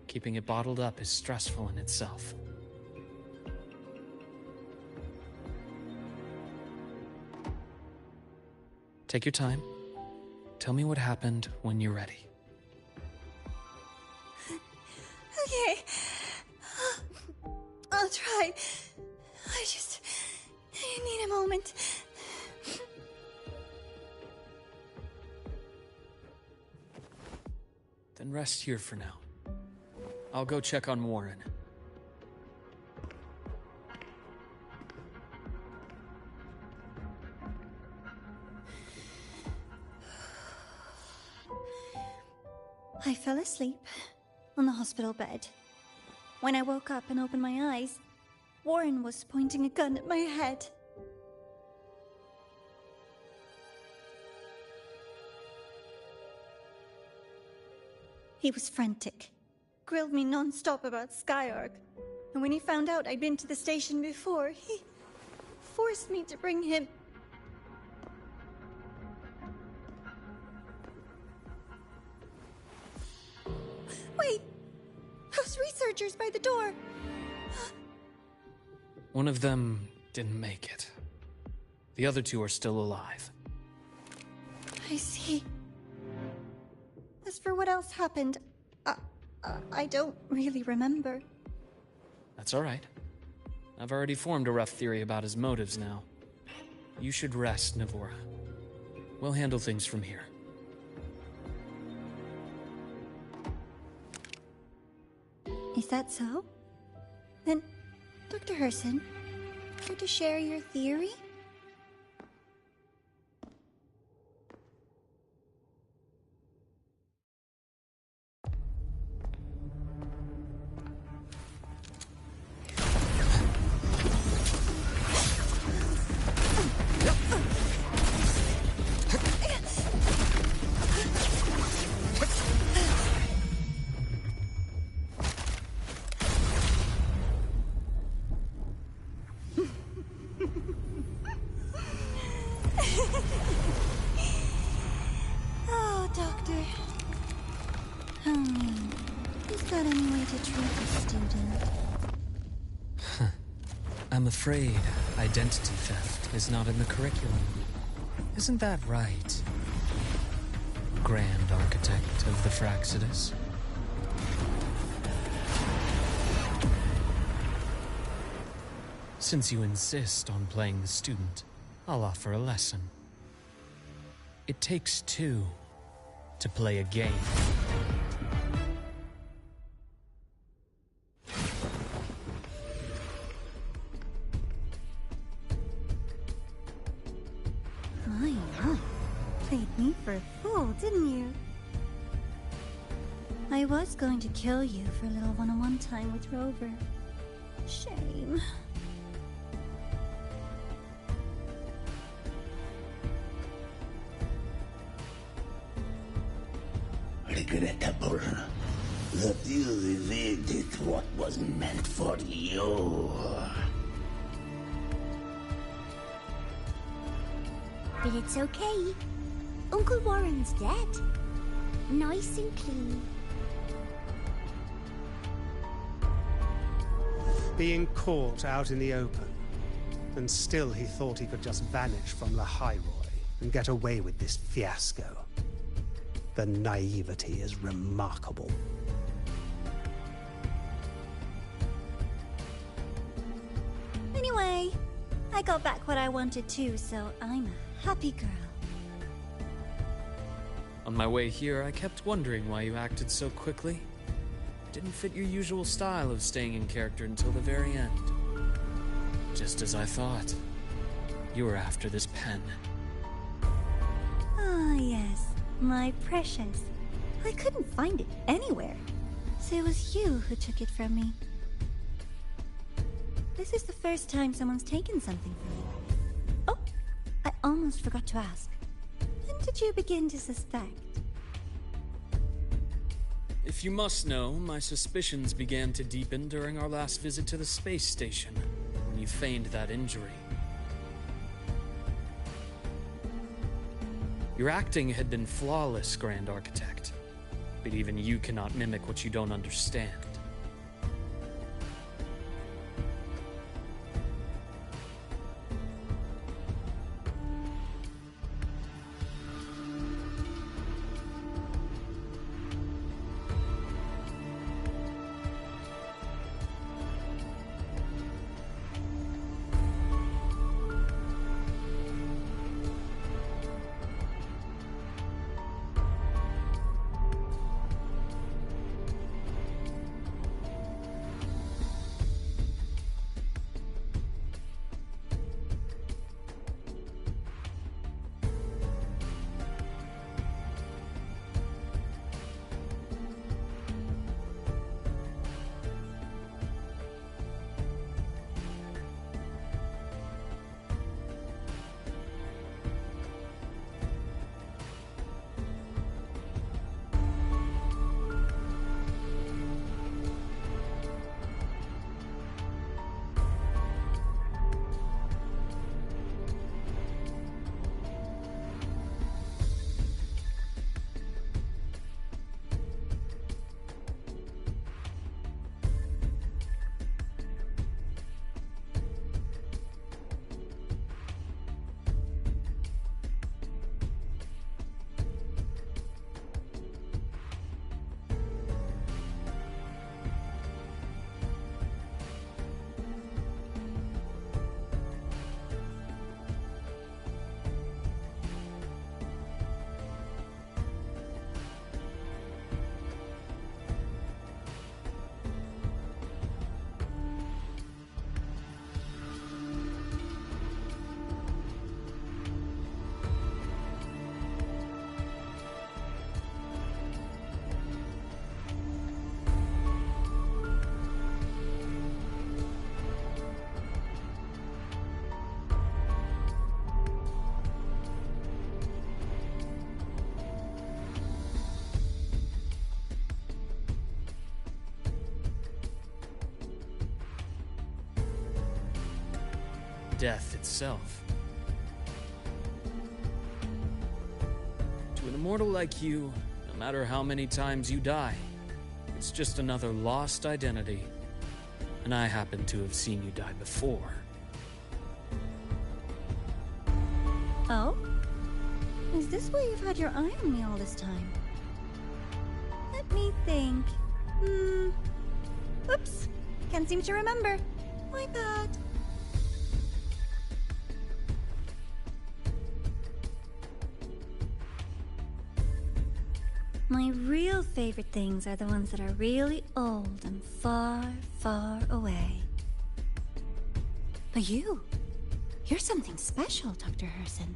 Keeping it bottled up is stressful in itself. Take your time. Tell me what happened when you're ready. Okay. I'll try. I need a moment. Then rest here for now. I'll go check on Warren. I fell asleep on the hospital bed. When I woke up and opened my eyes, Warren was pointing a gun at my head. He was frantic. Grilled me non-stop about Skyark. And when he found out I'd been to the station before, he forced me to bring him... Wait! Those researchers by the door! One of them didn't make it. The other two are still alive. I see. As for what else happened, I don't really remember. That's all right. I've already formed a rough theory about his motives now. You should rest, Navora. We'll handle things from here. Is that so? Then, Dr. Herson, care to share your theory? Oh, Doctor. Is that any way to treat a student? I'm afraid identity theft is not in the curriculum. Isn't that right, Grand Architect of the Fraxidus? Since you insist on playing the student, I'll offer a lesson. It takes two to play a game. My, played me for a fool, didn't you? I was going to kill you for a little one-on-one time with Rover. Shame. Regrettable that you evaded what was meant for you. But it's okay. Uncle Warren's dead. Nice and clean. Being caught out in the open, and still he thought he could just vanish from La Hyroi and get away with this fiasco. The naivety is remarkable. Anyway, I got back what I wanted too, so I'm a happy girl. On my way here, I kept wondering why you acted so quickly. Didn't fit your usual style of staying in character until the very end. Just as I thought. You were after this pen. Ah, yes. My precious. I couldn't find it anywhere. So it was you who took it from me. This is the first time someone's taken something from me. Oh, I almost forgot to ask. When did you begin to suspect? If you must know, my suspicions began to deepen during our last visit to the space station, when you feigned that injury. Your acting had been flawless, Grand Architect, but even you cannot mimic what you don't understand. death itself. To an immortal like you, no matter how many times you die, it's just another lost identity. And I happen to have seen you die before. Oh? Is this why you've had your eye on me all this time? Let me think. Oops. Can't seem to remember. My bad. My real favorite things are the ones that are really old and far, far away. But you're something special, Dr. Herson.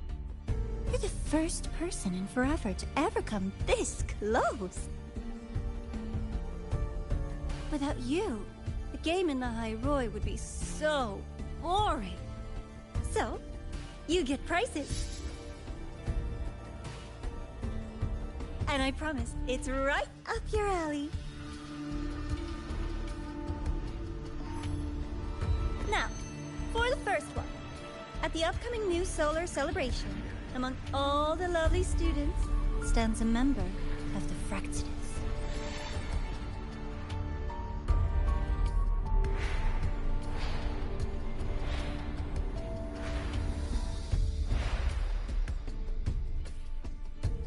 You're the first person in forever to ever come this close. Without you, the game in the High Roy would be so boring. So, you get prizes. And I promise, it's right up your alley. Now, for the first one. At the upcoming new solar celebration, among all the lovely students, stands a member of the Fractsidus.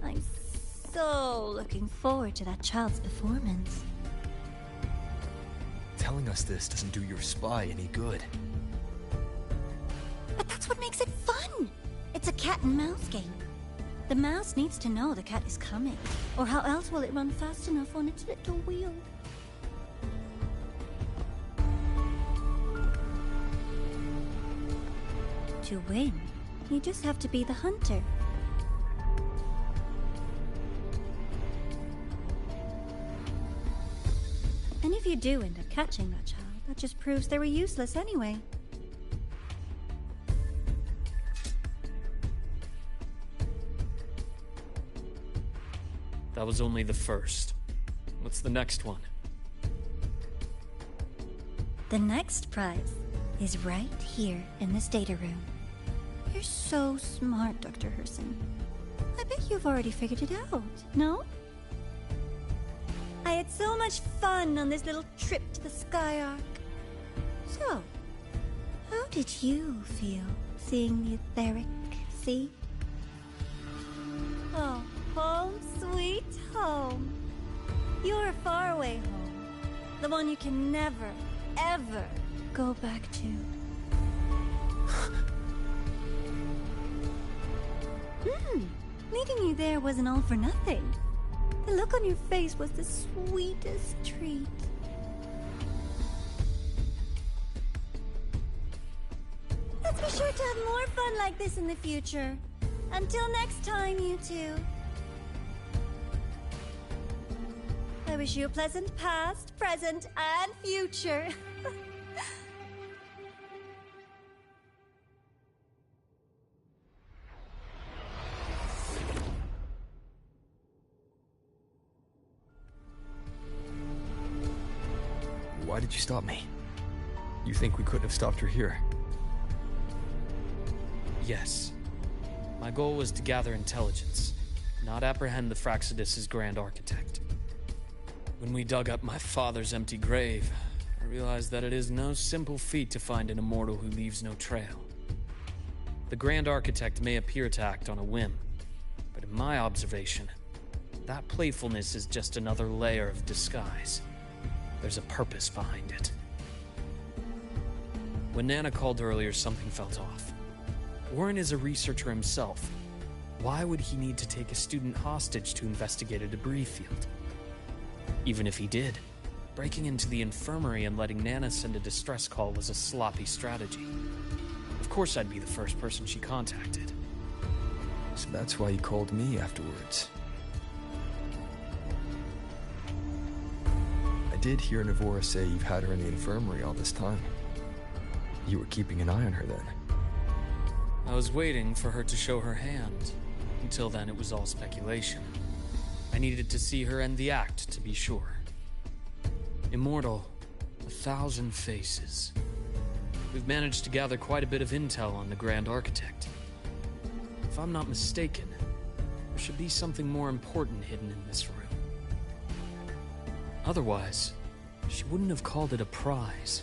I'm so looking forward to that child's performance. Telling us this doesn't do your spy any good. But that's what makes it fun! It's a cat and mouse game. The mouse needs to know the cat is coming, or how else will it run fast enough on its little wheel? To win, you just have to be the hunter. And if you do end up catching that child, that just proves they were useless anyway. That was only the first. What's the next one? The next prize is right here in this data room. You're so smart, Dr. Herson. I bet you've already figured it out, no? I had so much fun on this little trip to the Sky Arc. So, how did you feel seeing the etheric sea? Oh, home sweet home. Your faraway home. The one you can never, ever go back to. Meeting you there wasn't all for nothing. The look on your face was the sweetest treat. Let's be sure to have more fun like this in the future. Until next time, you two. I wish you a pleasant past, present, and future. Why did you stop me? You think we couldn't have stopped her here? Yes. My goal was to gather intelligence, not apprehend the Fractsidus' Grand Architect. When we dug up my father's empty grave, I realized that it is no simple feat to find an immortal who leaves no trail. The Grand Architect may appear to act on a whim, but in my observation, that playfulness is just another layer of disguise. There's a purpose behind it. When Nana called earlier, something felt off. Warren is a researcher himself. Why would he need to take a student hostage to investigate a debris field? Even if he did, breaking into the infirmary and letting Nana send a distress call was a sloppy strategy. Of course I'd be the first person she contacted. So that's why you called me afterwards. I did hear Navora say you've had her in the infirmary all this time. You were keeping an eye on her then. I was waiting for her to show her hand. Until then, it was all speculation. I needed to see her end the act to be sure. Immortal, 1,000 faces. we've managed to gather quite a bit of intel on the Grand Architect. If I'm not mistaken, there should be something more important hidden in this room. Otherwise, she wouldn't have called it a prize.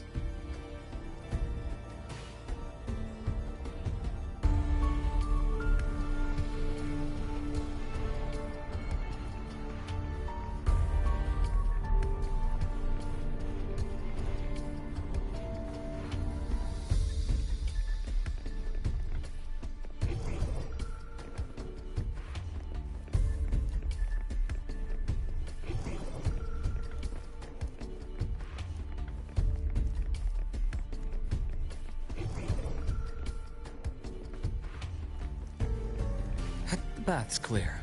The bath's clear.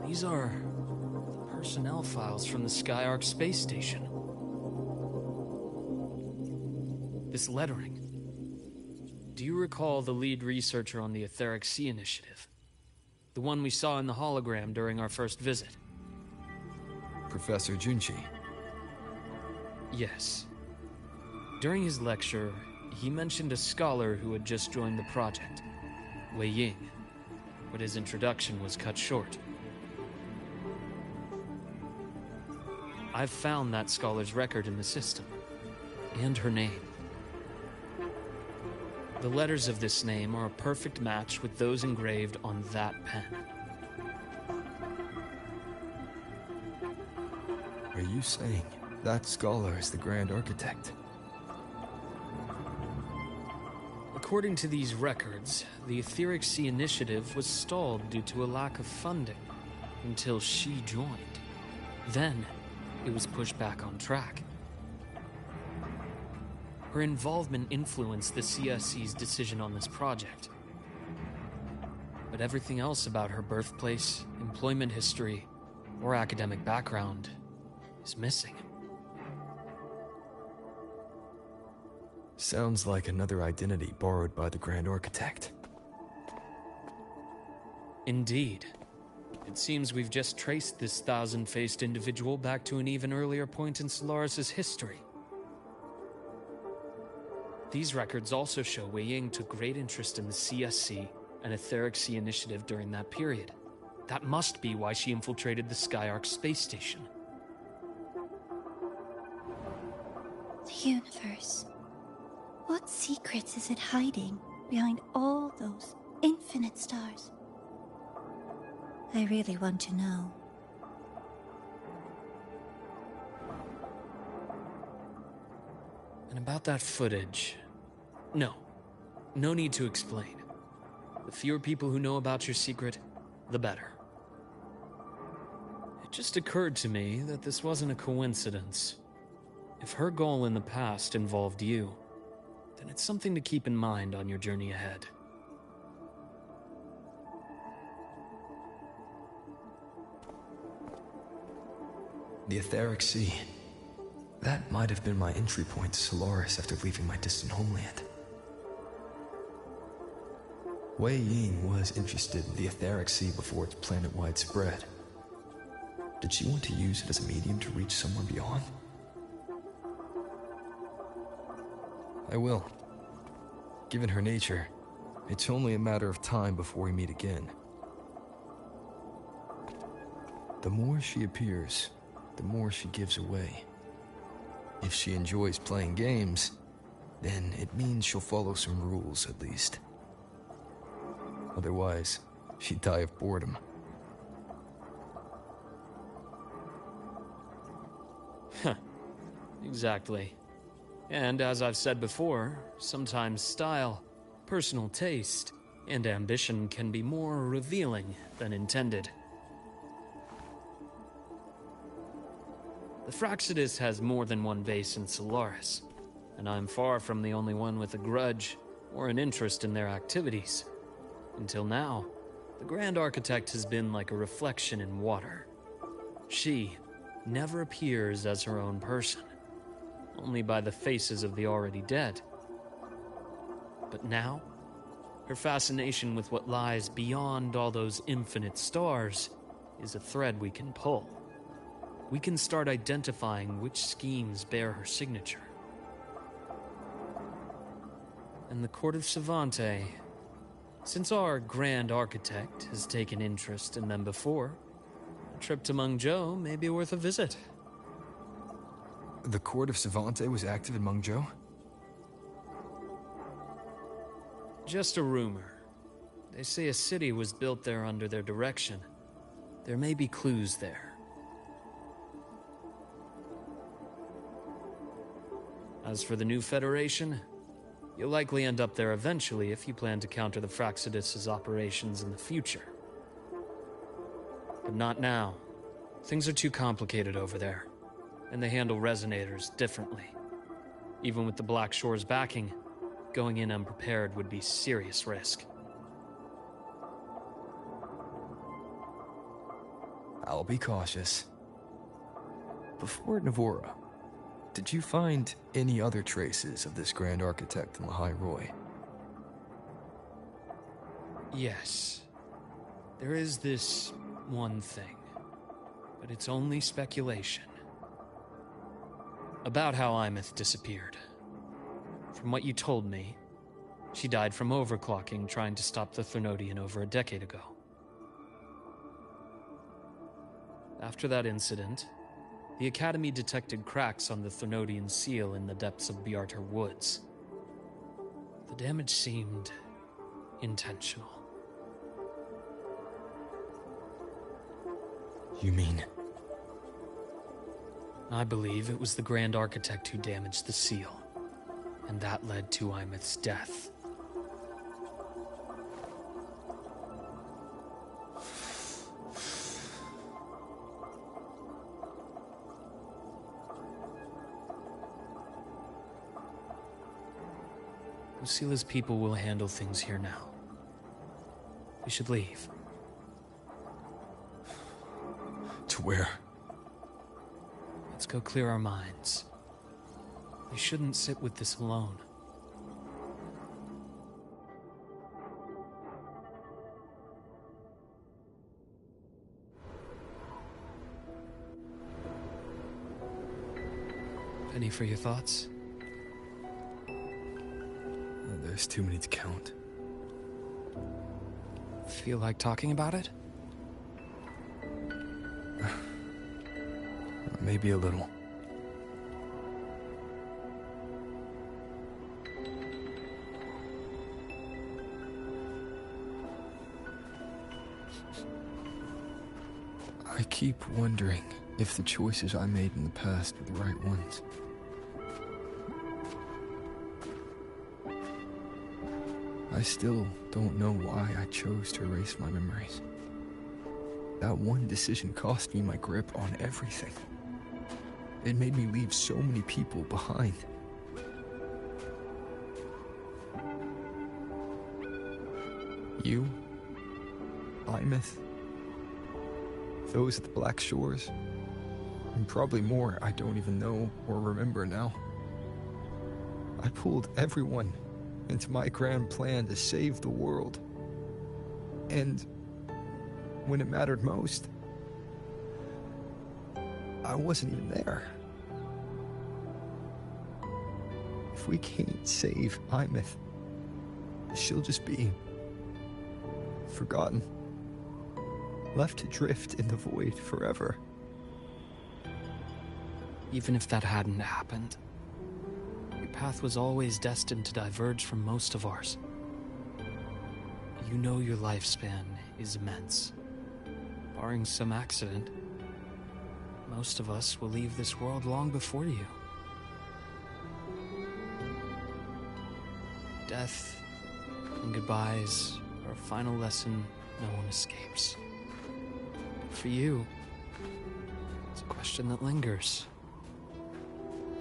These are personnel files from the Skyark space station. This lettering. Do you recall the lead researcher on the Etheric Sea Initiative? The one we saw in the hologram during our first visit? Professor Junchi. Yes. During his lecture, he mentioned a scholar who had just joined the project, Wei Ying, but his introduction was cut short. I've found that scholar's record in the system, and her name. The letters of this name are a perfect match with those engraved on that pen. Are you saying that scholar is the Grand Architect? According to these records, the Etheric Sea Initiative was stalled due to a lack of funding until she joined. Then, it was pushed back on track. Her involvement influenced the CSC's decision on this project. But everything else about her birthplace, employment history, or academic background is missing. Sounds like another identity borrowed by the Grand Architect. Indeed. It seems we've just traced this thousand-faced individual back to an even earlier point in Solaris' history. These records also show Wei Ying took great interest in the CSC and Etheric Sea Initiative during that period. That must be why she infiltrated the Skyark space station. The universe. What secrets is it hiding behind all those infinite stars? I really want to know. And about that footage... No need to explain. The fewer people who know about your secret, the better. It just occurred to me that this wasn't a coincidence. If her goal in the past involved you, then it's something to keep in mind on your journey ahead. The Etheric Sea. That might have been my entry point to Solaris after leaving my distant homeland. Wei Ying was interested in the Etheric Sea before its planet-wide spread. Did she want to use it as a medium to reach somewhere beyond? I will. Given her nature, it's only a matter of time before we meet again. The more she appears, the more she gives away. If she enjoys playing games, then it means she'll follow some rules at least. Otherwise, she'd die of boredom. Huh. Exactly. And as I've said before, sometimes style, personal taste, and ambition can be more revealing than intended. The Fraxidus has more than one base in Solaris, and I'm far from the only one with a grudge or an interest in their activities. Until now, the Grand Architect has been like a reflection in water. She never appears as her own person, only by the faces of the already dead. But now, her fascination with what lies beyond all those infinite stars is a thread we can pull. We can start identifying which schemes bear her signature. And the Court of Savante, since our Grand Architect has taken interest in them before, a trip to Mengzhou may be worth a visit. The Court of Savante was active in Mengzhou? Just a rumor. They say a city was built there under their direction. There may be clues there. As for the new Federation, you'll likely end up there eventually if you plan to counter the Fraxidus' operations in the future. But not now. Things are too complicated over there, and they handle resonators differently. Even with the Black Shore's backing, going in unprepared would be serious risk. I'll be cautious. Before Navora, did you find any other traces of this Grand Architect in the High Roy? Yes. There is this one thing, but it's only speculation. About how Imeth disappeared. From what you told me, she died from overclocking trying to stop the Thermodian over a decade ago. After that incident, the Academy detected cracks on the Thermodian seal in the depths of Biarter Woods. The damage seemed intentional. You mean? I believe it was the Grand Architect who damaged the seal, and that led to Imeth's death. Lucila's people will handle things here now. We should leave. To where? Let's go clear our minds. We shouldn't sit with this alone. Penny for your thoughts? There's too many to count. Feel like talking about it? Maybe a little. I keep wondering if the choices I made in the past were the right ones. I still don't know why I chose to erase my memories. That one decision cost me my grip on everything. It made me leave so many people behind. You, Imeth, those at the Black Shores, and probably more I don't even know or remember now. I pulled everyone into my grand plan to save the world. And when it mattered most, I wasn't even there. If we can't save Imeth, she'll just be forgotten, left to drift in the void forever. Even if that hadn't happened, your path was always destined to diverge from most of ours. You know your lifespan is immense. Barring some accident, most of us will leave this world long before you. Death and goodbyes are a final lesson no one escapes. But for you, it's a question that lingers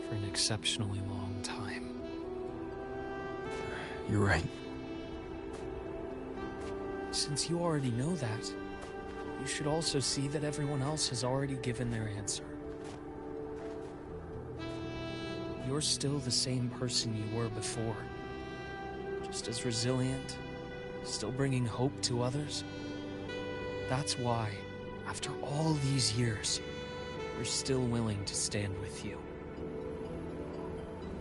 for an exceptionally long time. You're right. Since you already know that, you should also see that everyone else has already given their answer. You're still the same person you were before. Just as resilient, still bringing hope to others. That's why, after all these years, we're still willing to stand with you.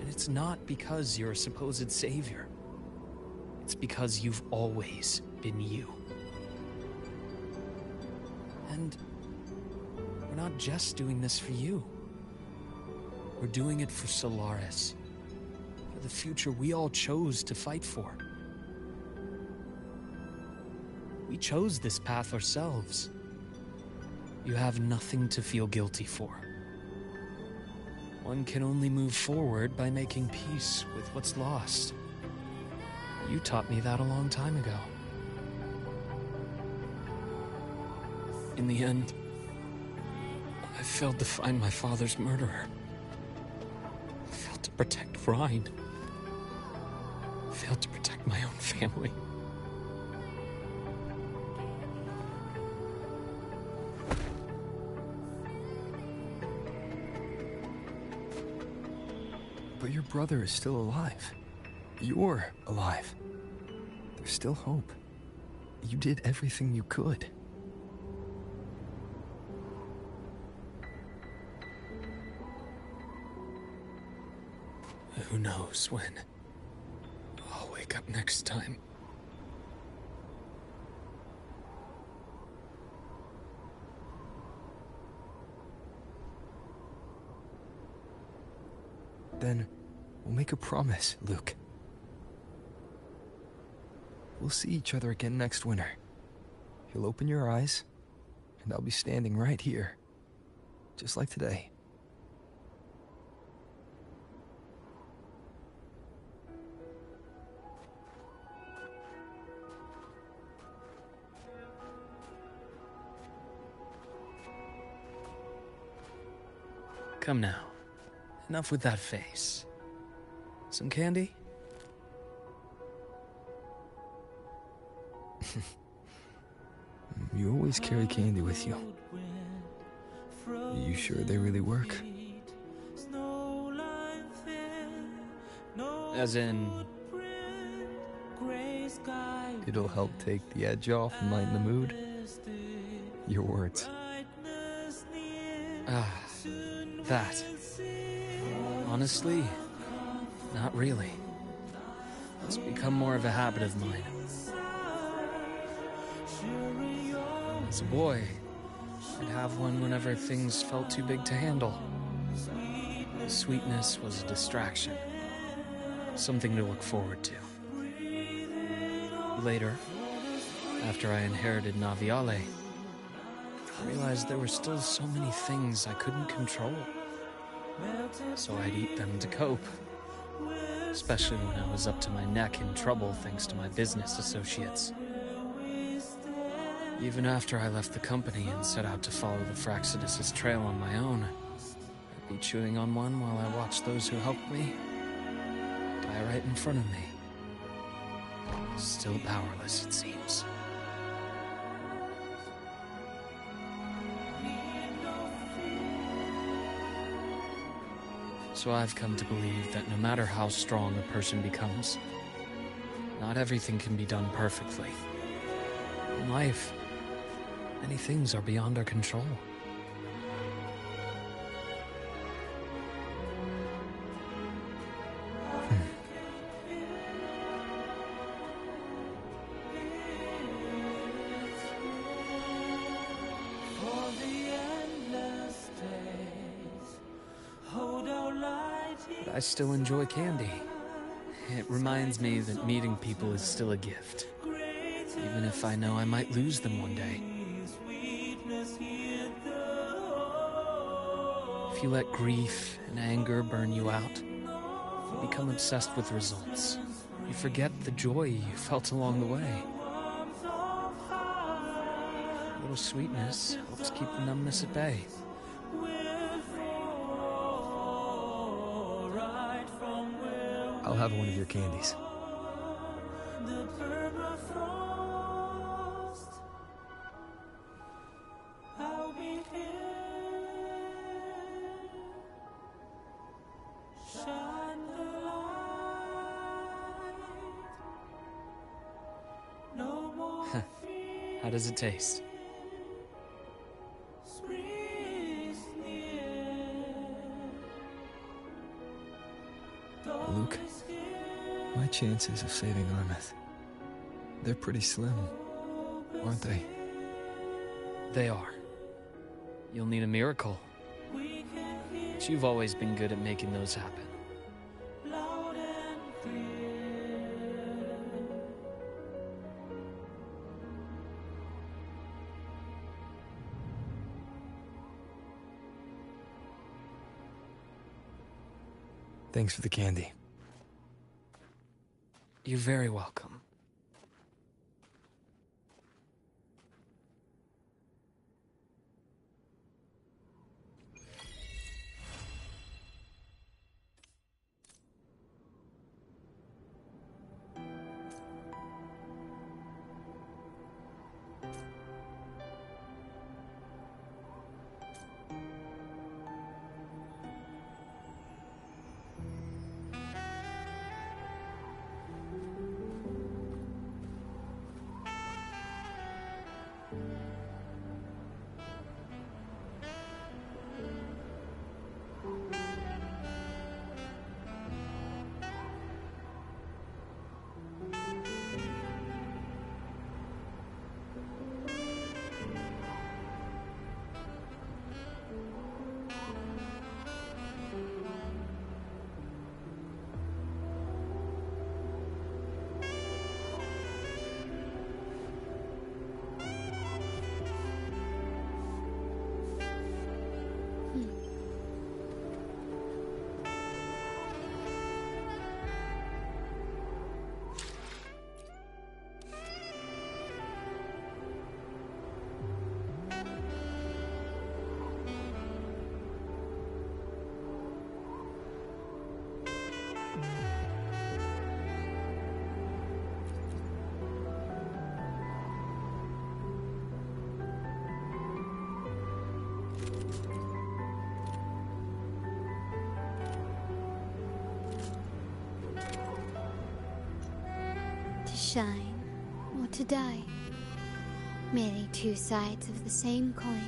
And it's not because you're a supposed savior. It's because you've always been you. And we're not just doing this for you. We're doing it for Solaris. For the future we all chose to fight for. We chose this path ourselves. You have nothing to feel guilty for. One can only move forward by making peace with what's lost. You taught me that a long time ago. In the end, I failed to find my father's murderer. I failed to protect Rhine. I failed to protect my own family. But your brother is still alive. You're alive. There's still hope. You did everything you could. Who knows when I'll wake up next time. Then we'll make a promise, Luke. We'll see each other again next winter. You'll open your eyes, and I'll be standing right here, just like today. Come now. Enough with that face. Some candy? You always carry candy with you. You sure they really work? As in... It'll help take the edge off and lighten the mood? Your words. Ah, that. Honestly, not really. It's become more of a habit of mine. As a boy, I'd have one whenever things felt too big to handle. The sweetness was a distraction. Something to look forward to. Later, after I inherited Naviale, I realized there were still so many things I couldn't control. So I'd eat them to cope. Especially when I was up to my neck in trouble thanks to my business associates. Even after I left the company and set out to follow the Fraxidus' trail on my own, I'd be chewing on one while I watched those who helped me die right in front of me. Still powerless, it seems. So I've come to believe that no matter how strong a person becomes, not everything can be done perfectly. In life, many things are beyond our control. I still enjoy candy. It reminds me that meeting people is still a gift, even if I know I might lose them one day. If you let grief and anger burn you out, you become obsessed with results. You forget the joy you felt along the way. A little sweetness helps keep the numbness at bay. I'll have one of your candies. How does it taste? Luke, my chances of saving Armeth, they're pretty slim, aren't they? They are. You'll need a miracle. But you've always been good at making those happen. Thanks for the candy. You're very welcome. To shine or to die. Merely two sides of the same coin.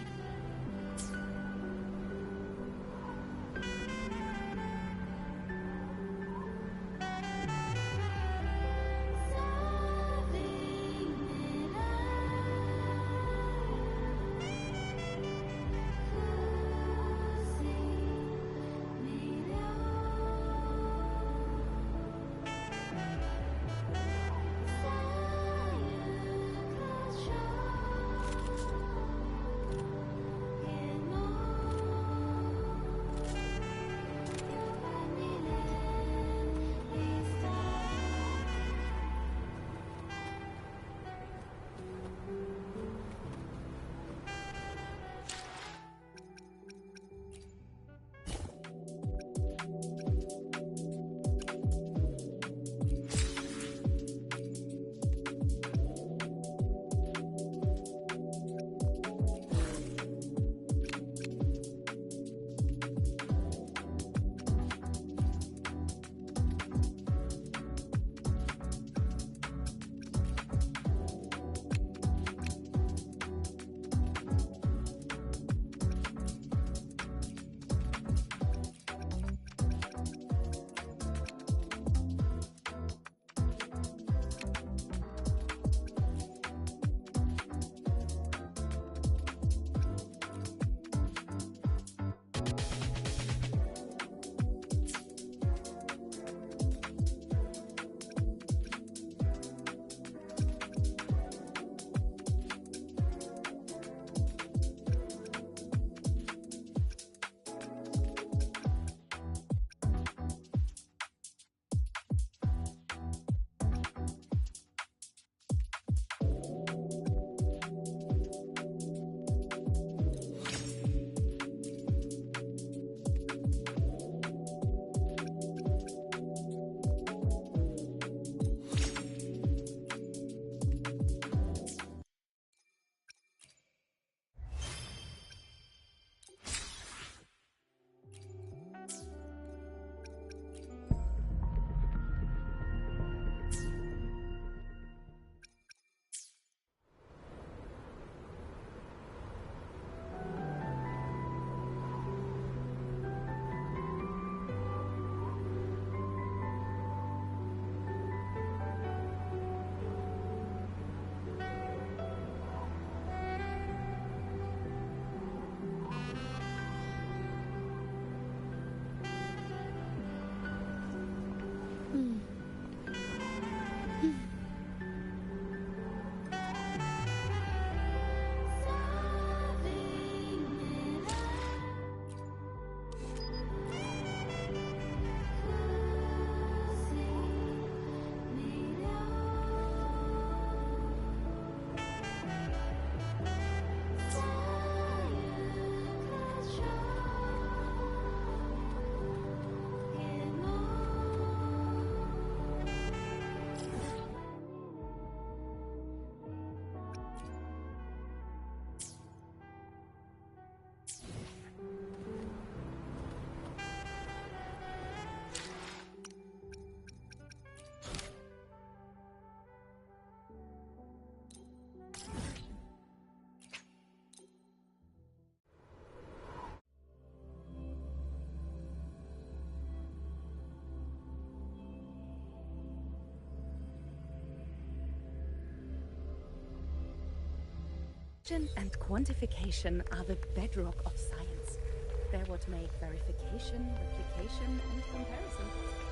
Detection and quantification are the bedrock of science. They're what make verification, replication, and comparison possible.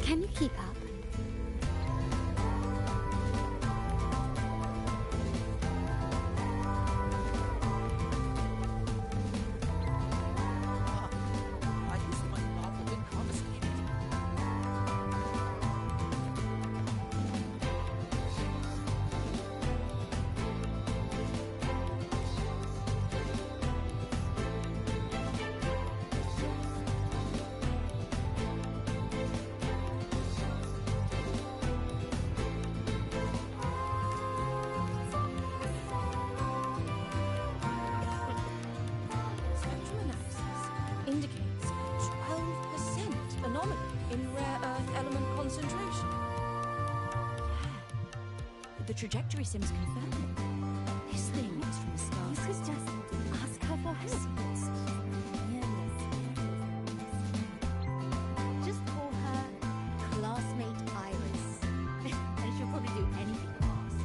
Can you keep up? Spectrum analysis indicates a 12% anomaly in rare earth element concentration. Yeah, the trajectory sims confirm it. This thing is from a star. You could just ask her for help. Just call her classmate Iris. And she'll probably do anything you ask.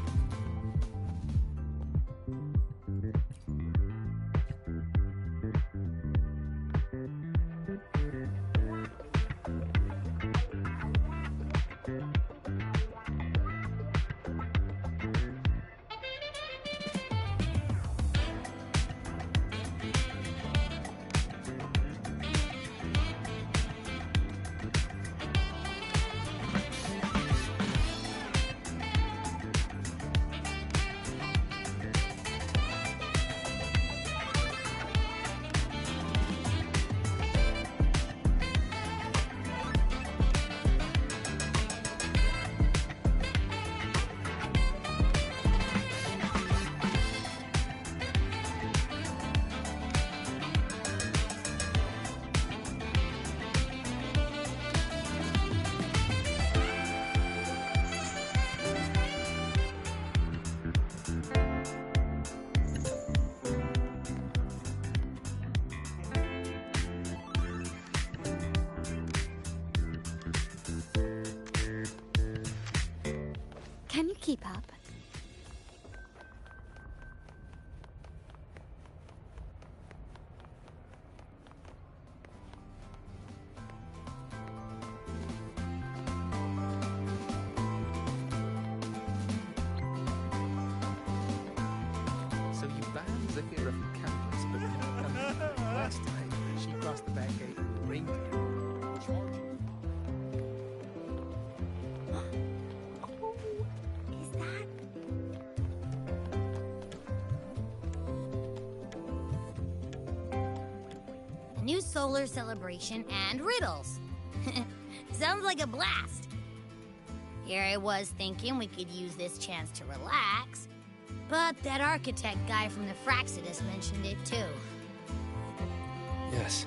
Can you keep up? So you banned Zahira from campus, but last time she crossed the back gate with reindeer. Is that... A new solar celebration and riddles. Sounds like a blast. Here I was thinking we could use this chance to relax, but that architect guy from the Fraxidus mentioned it too. Yes.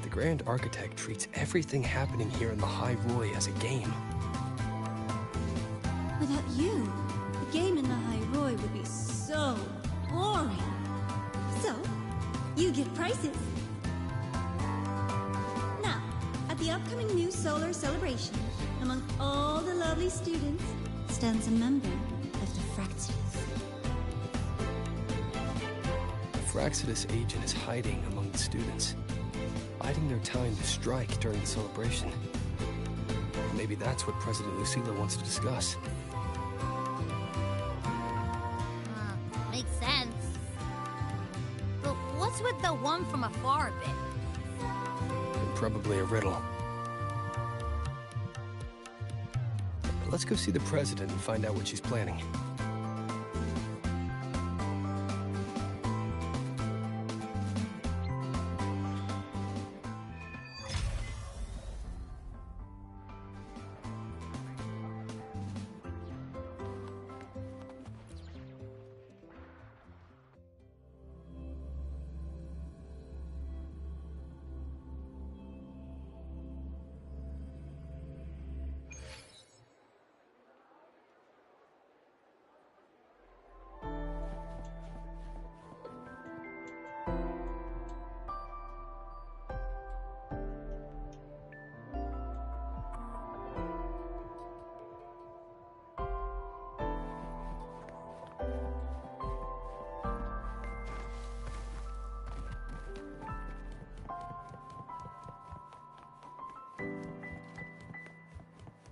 The Grand Architect treats everything happening here in the High Roy as a game. Without you, the game in the High Roy would be so boring. So, you get prizes. Now, at the upcoming new solar celebration, among all the lovely students, stands a member of the Fraxidus. The Fraxidus agent is hiding among the students, biding their time to strike during the celebration. Maybe that's what President Lucilla wants to discuss. Makes sense. But what's with the one from afar bit? And probably a riddle. Let's go see the president and find out what she's planning.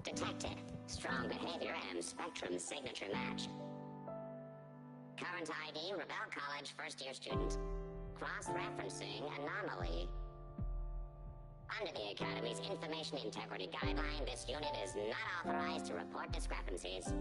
Detected. Strong behavior and spectrum signature match. Current ID, Rebel College first-year student. Cross-referencing anomaly. Under the Academy's Information Integrity Guideline, this unit is not authorized to report discrepancies.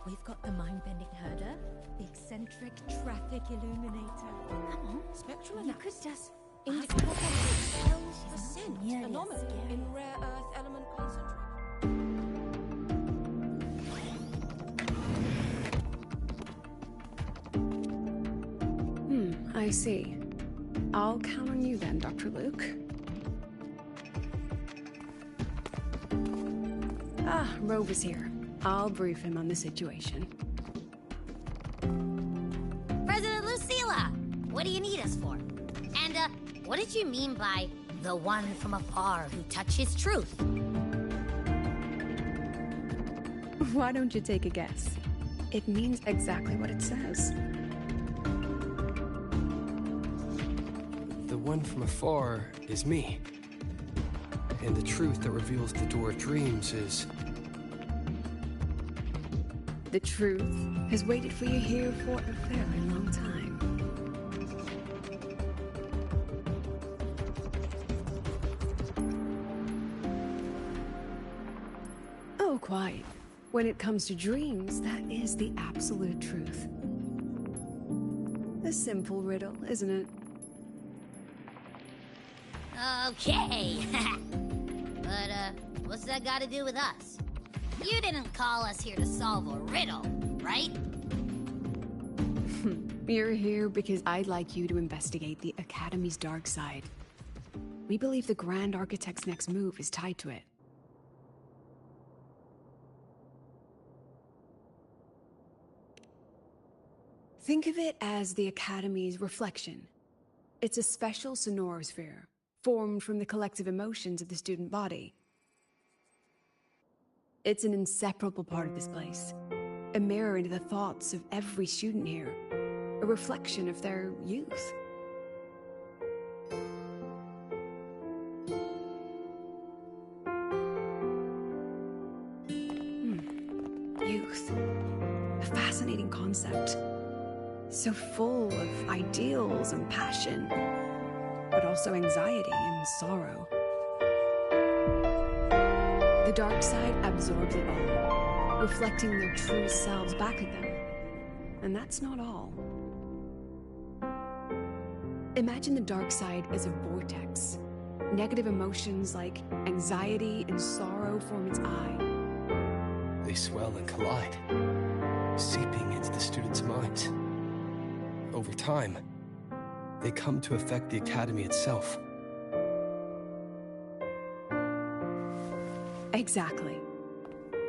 We've got the mind-bending herder, the eccentric traffic illuminator. Come on, spectrum analysis. You could just indicate 12% anomaly in rare earth element concentration. I see. I'll count on you then, Dr. Luke. Rover's here. I'll brief him on the situation. President Lucilla, what do you need us for? And, what did you mean by the one from afar who touches truth? Why don't you take a guess? It means exactly what it says. The one from afar is me. And the truth that reveals the door of dreams is... The truth has waited for you here for a very long time. Oh, quite. When it comes to dreams, that is the absolute truth. A simple riddle, isn't it? Okay. But, what's that got to do with us? You didn't call us here to solve a riddle, right? You're here because I'd like you to investigate the Academy's dark side. We believe the Grand Architect's next move is tied to it. Think of it as the Academy's reflection. It's a special sonorosphere, formed from the collective emotions of the student body. It's an inseparable part of this place, a mirror into the thoughts of every student here, a reflection of their youth. Youth. A fascinating concept. So full of ideals and passion, but also anxiety and sorrow. The dark side absorbs it all, reflecting their true selves back at them. And that's not all. Imagine the dark side as a vortex. Negative emotions like anxiety and sorrow form its eye. They swell and collide, seeping into the students' minds. Over time, they come to affect the Academy itself. Exactly.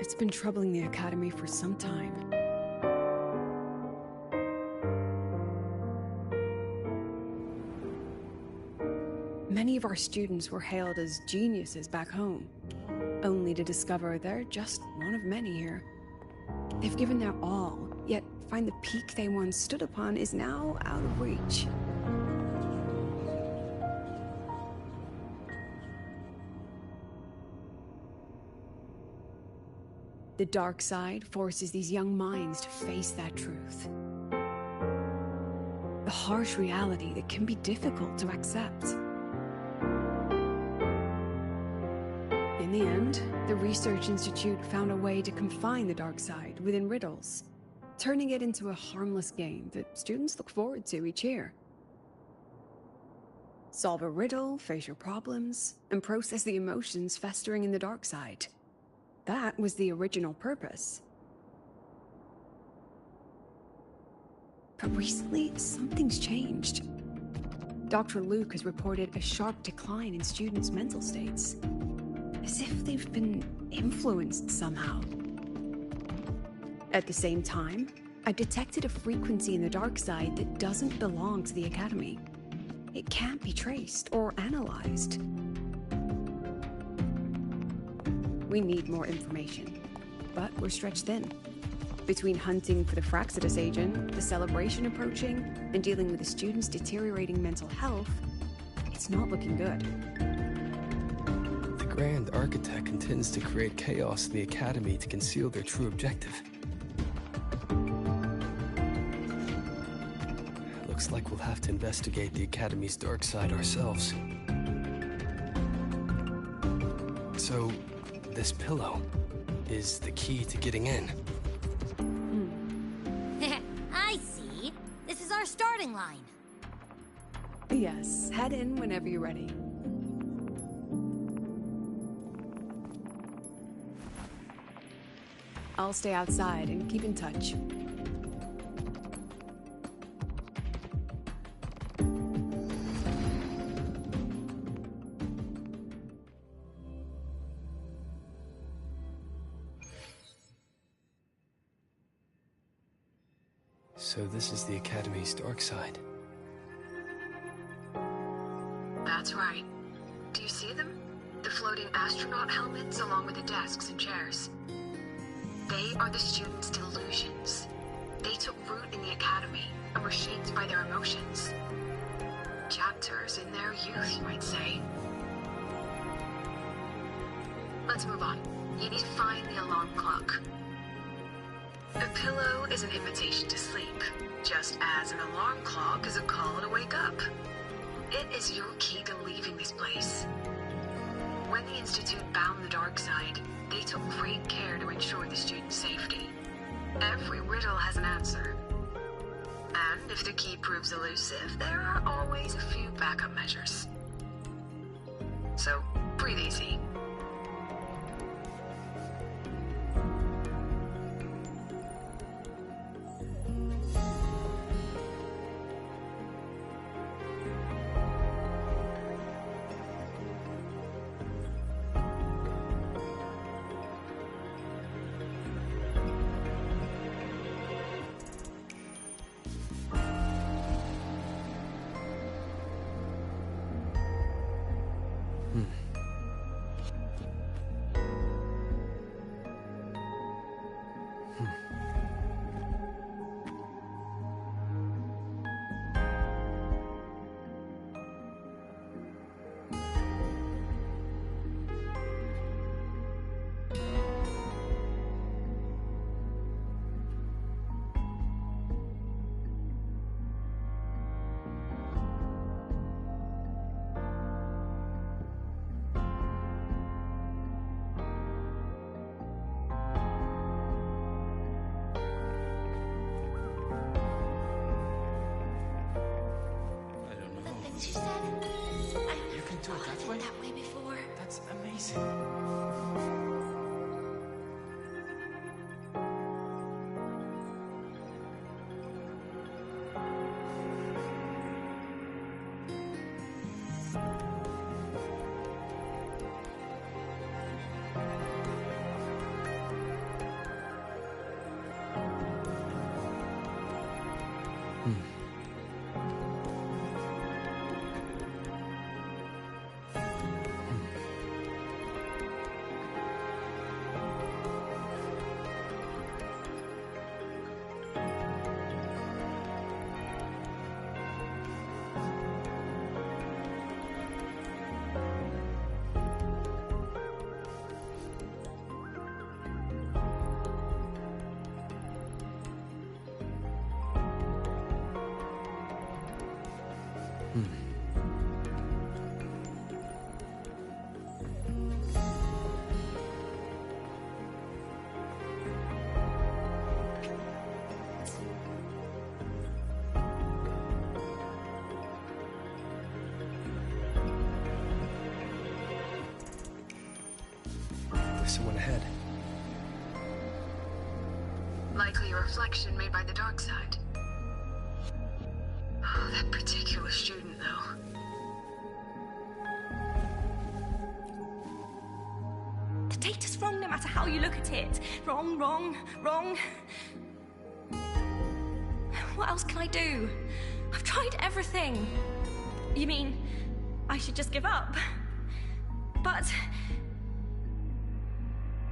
It's been troubling the Academy for some time. Many of our students were hailed as geniuses back home, only to discover they're just one of many here. They've given their all, yet find the peak they once stood upon is now out of reach. The dark side forces these young minds to face that truth. The harsh reality that can be difficult to accept. In the end, the Research Institute found a way to confine the dark side within riddles, turning it into a harmless game that students look forward to each year. Solve a riddle, face your problems, and process the emotions festering in the dark side. That was the original purpose. But recently, something's changed. Dr. Luke has reported a sharp decline in students' mental states, as if they've been influenced somehow. At the same time, I detected a frequency in the dark side that doesn't belong to the Academy. It can't be traced or analyzed. We need more information. but we're stretched thin. Between hunting for the Fraxidus agent, the celebration approaching, and dealing with the students' deteriorating mental health, it's not looking good. The Grand Architect intends to create chaos in the Academy to conceal their true objective. Looks like we'll have to investigate the Academy's dark side ourselves. So, this pillow is the key to getting in. I see. This is our starting line. Yes, head in whenever you're ready. I'll stay outside and keep in touch. So this is the Academy's dark side. That's right. Do you see them? The floating astronaut helmets along with the desks and chairs. They are the students' delusions. They took root in the Academy and were shaped by their emotions. Chapters in their youth, you might say. Let's move on. You need to find the alarm clock. A pillow is an invitation to sleep, just as an alarm clock is a call to wake up. It is your key to leaving this place. When the Institute bound the dark side, they took great care to ensure the students' safety. Every riddle has an answer. And if the key proves elusive, there are always a few backup measures. So, breathe easy. She said, You can do it that way? that way before. That's amazing. There's someone ahead. Likely a reflection made by the dark side. Oh, that particular student, though. The data's wrong no matter how you look at it. Wrong, wrong, wrong. What else can I do? I've tried everything. You mean I should just give up? But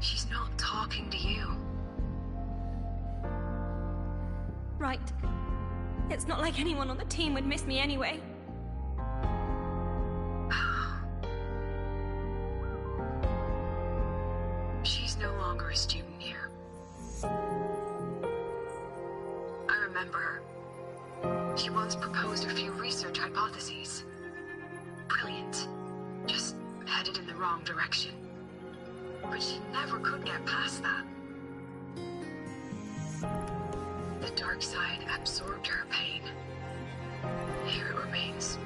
She's not talking to you. Right. It's not like anyone on the team would miss me anyway. She's no longer a student here. I remember her. She once proposed a few research hypotheses. Brilliant. Just headed in the wrong direction. But she never could get past that. The dark side absorbed her pain. Here it remains.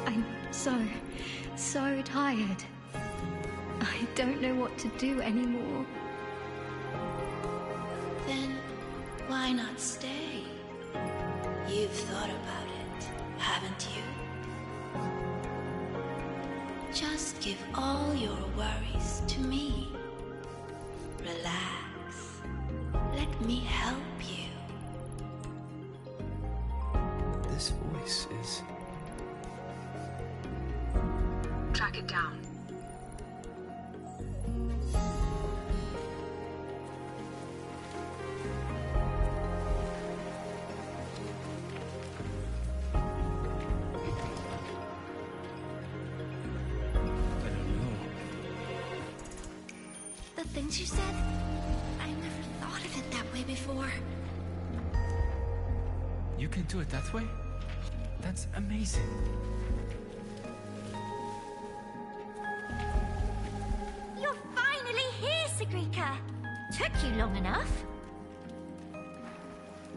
I'm so tired. I don't know what to do anymore. Then why not stay? You've thought about it, haven't you? Just give all your worries to me. Relax. Let me help you. This voice is... Track it down. The things you said, I never thought of it that way before. You can do it that way? That's amazing. You're finally here, Sigrika! Took you long enough.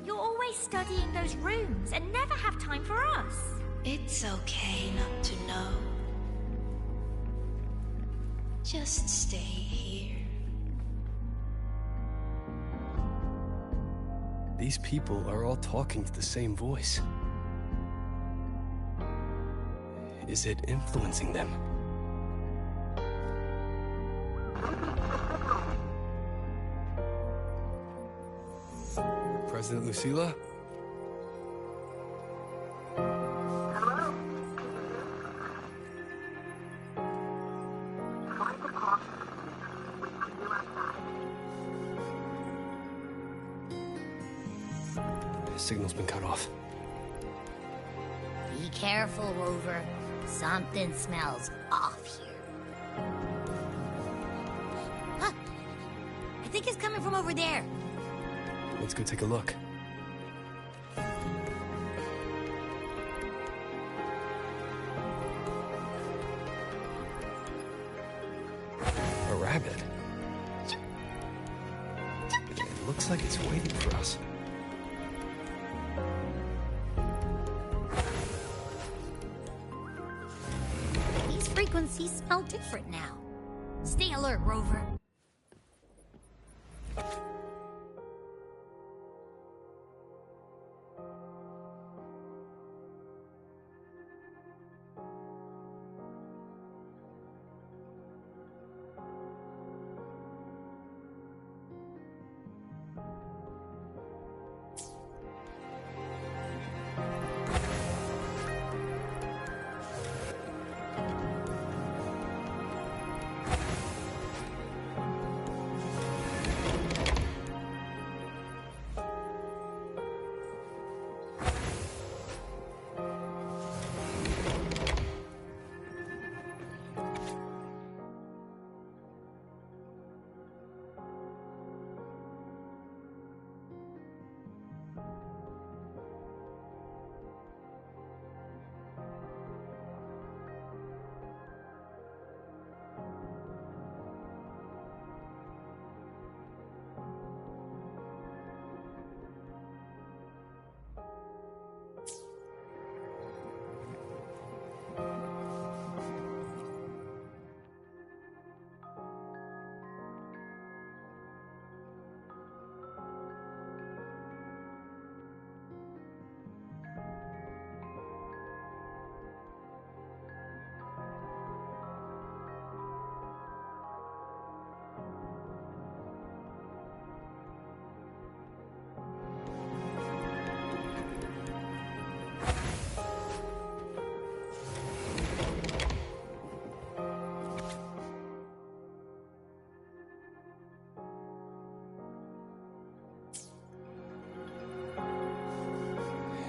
You're always studying those rooms and never have time for us. It's okay not to know. Just stay here. These people are all talking to the same voice. Is it influencing them? President Lucilla? Signal's been cut off. Be careful, Rover. Something smells off here. Huh. I think it's coming from over there. Let's go take a look. A rabbit. It looks like it's waiting for us. These frequencies smell different now. Stay alert, Rover.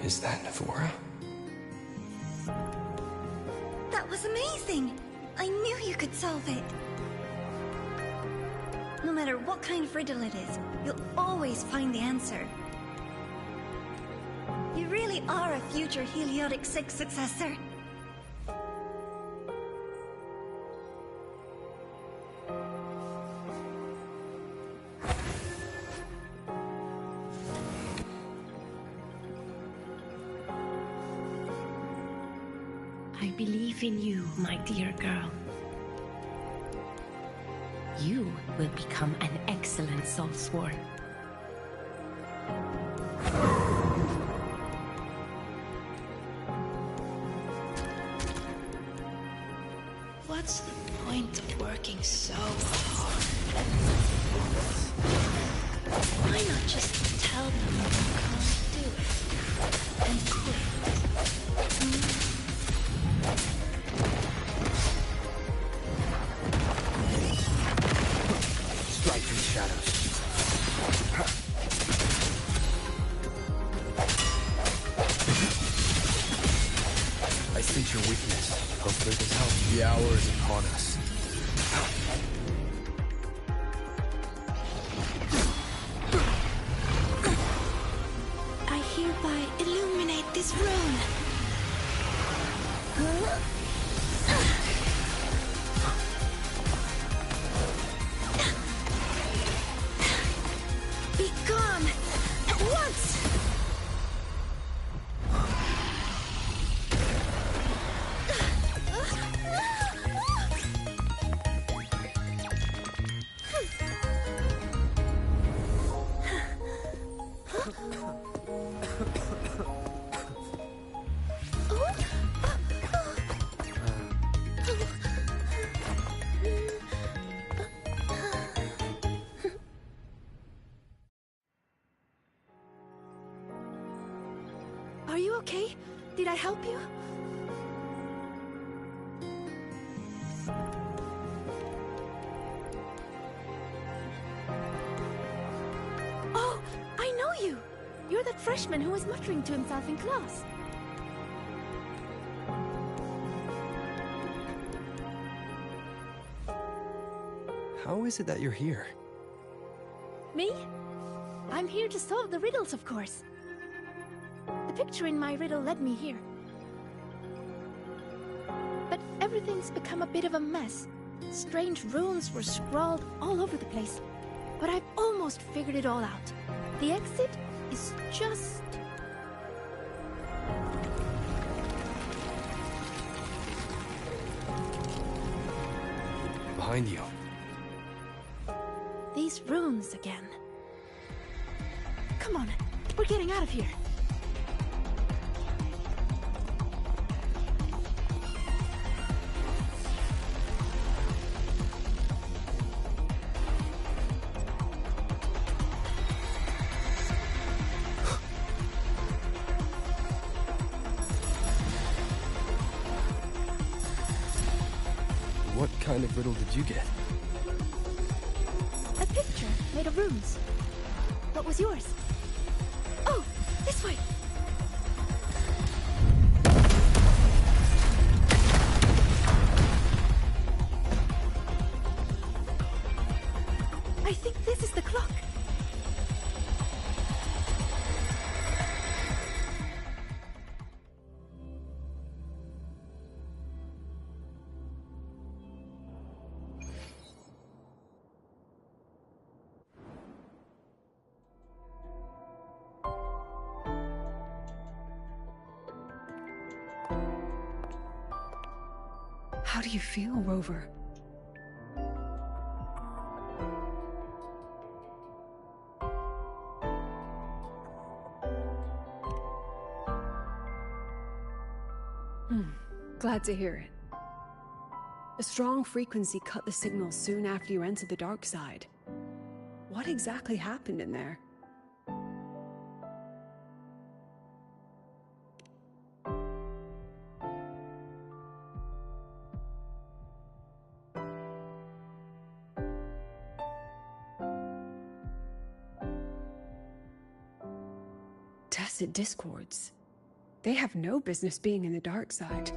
Is that Navora? That was amazing! I knew you could solve it. No matter what kind of riddle it is, you'll always find the answer. You really are a future Heliotic 6 successor. I believe in you, my dear girl. You will become an excellent soulsworn. What's the point of working so hard? Why not just tell them you can't do it and quit? Strike through the shadows. I sense your weakness. Hopefully this helps. The hour is upon us. I hereby illuminate this rune. Be gone at once! Are you okay? Did I help you? Oh, I know you! You're that freshman who was muttering to himself in class. How is it that you're here? Me? I'm here to solve the riddles, of course. The picture in my riddle led me here. But everything's become a bit of a mess. Strange runes were scrawled all over the place. But I've almost figured it all out. The exit is just... Behind you. these runes again. Come on, we're getting out of here. What kind of riddle did you get? A picture made of runes. What was yours? Oh, this way! I think this is the clock. How do you feel, Rover? Glad to hear it. A strong frequency cut the signal soon after you entered the dark side. What exactly happened in there? Tacit discords. They have no business being in the dark side.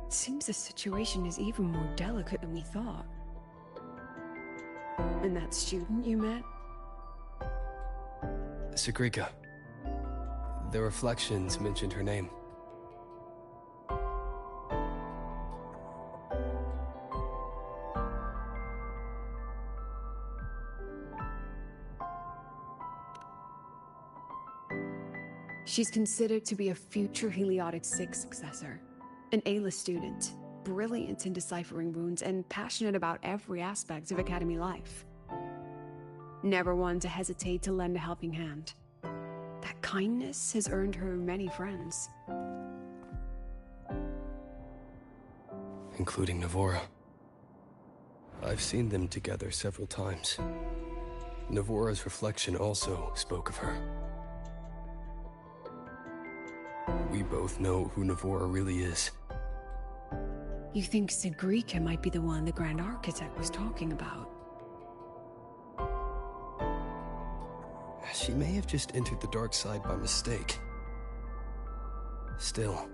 It seems the situation is even more delicate than we thought. And that student you met? Sigrika. The reflections mentioned her name. She's considered to be a future Heliotic 6 successor. An A-list student, brilliant in deciphering runes and passionate about every aspect of Academy life. Never one to hesitate to lend a helping hand. That kindness has earned her many friends. Including Navora. I've seen them together several times. Navora's reflection also spoke of her. We both know who Navora really is. You think Sigrika might be the one the Grand Architect was talking about? She may have just entered the dark side by mistake. Still,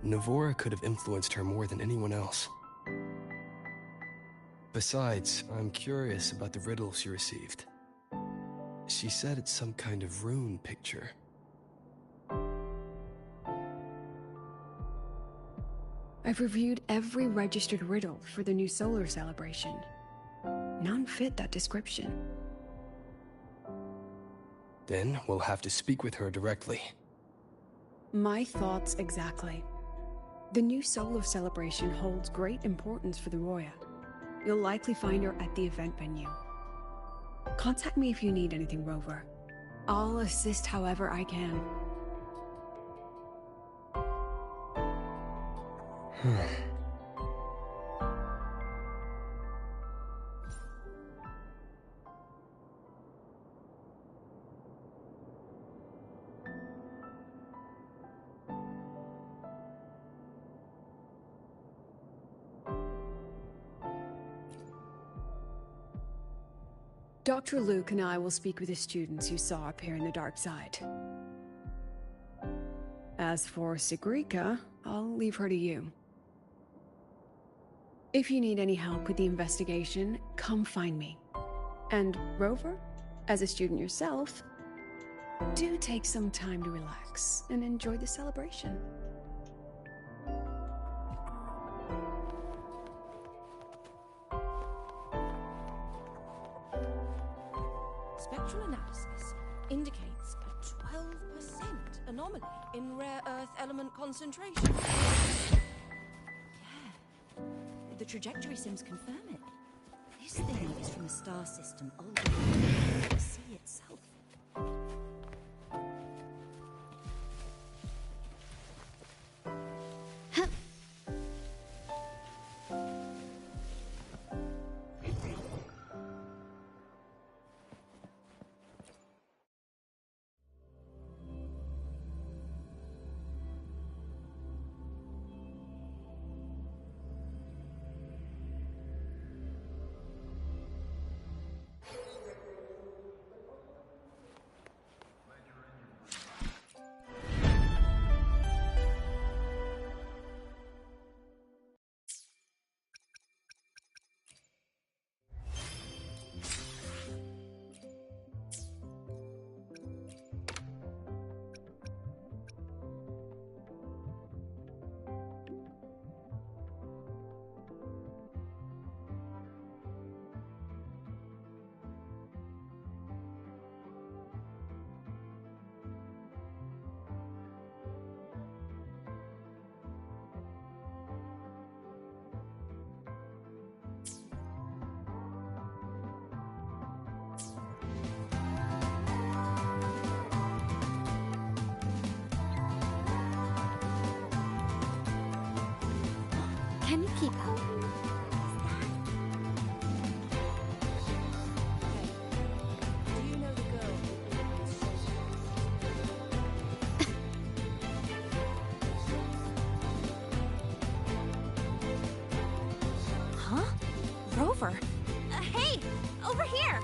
Navora could have influenced her more than anyone else. Besides, I'm curious about the riddle she received. She said it's some kind of rune picture. I've reviewed every registered riddle for the new solar celebration. None fit that description. Then we'll have to speak with her directly. My thoughts exactly. The new solar celebration holds great importance for the Roya. You'll likely find her at the event venue. Contact me if you need anything, Rover. I'll assist however I can. Dr. Luuk and I will speak with the students you saw appear in the dark side. As for Sigrika, I'll leave her to you. If you need any help with the investigation, come find me. And Rover, as a student yourself, do take some time to relax and enjoy the celebration. Spectral analysis indicates a 12% anomaly in rare earth element concentration. Yeah, the trajectory sims confirm it. This thing is from a star system older than the sea itself. Can you keep up? Do you know the girl Huh? Rover? Hey! Over here!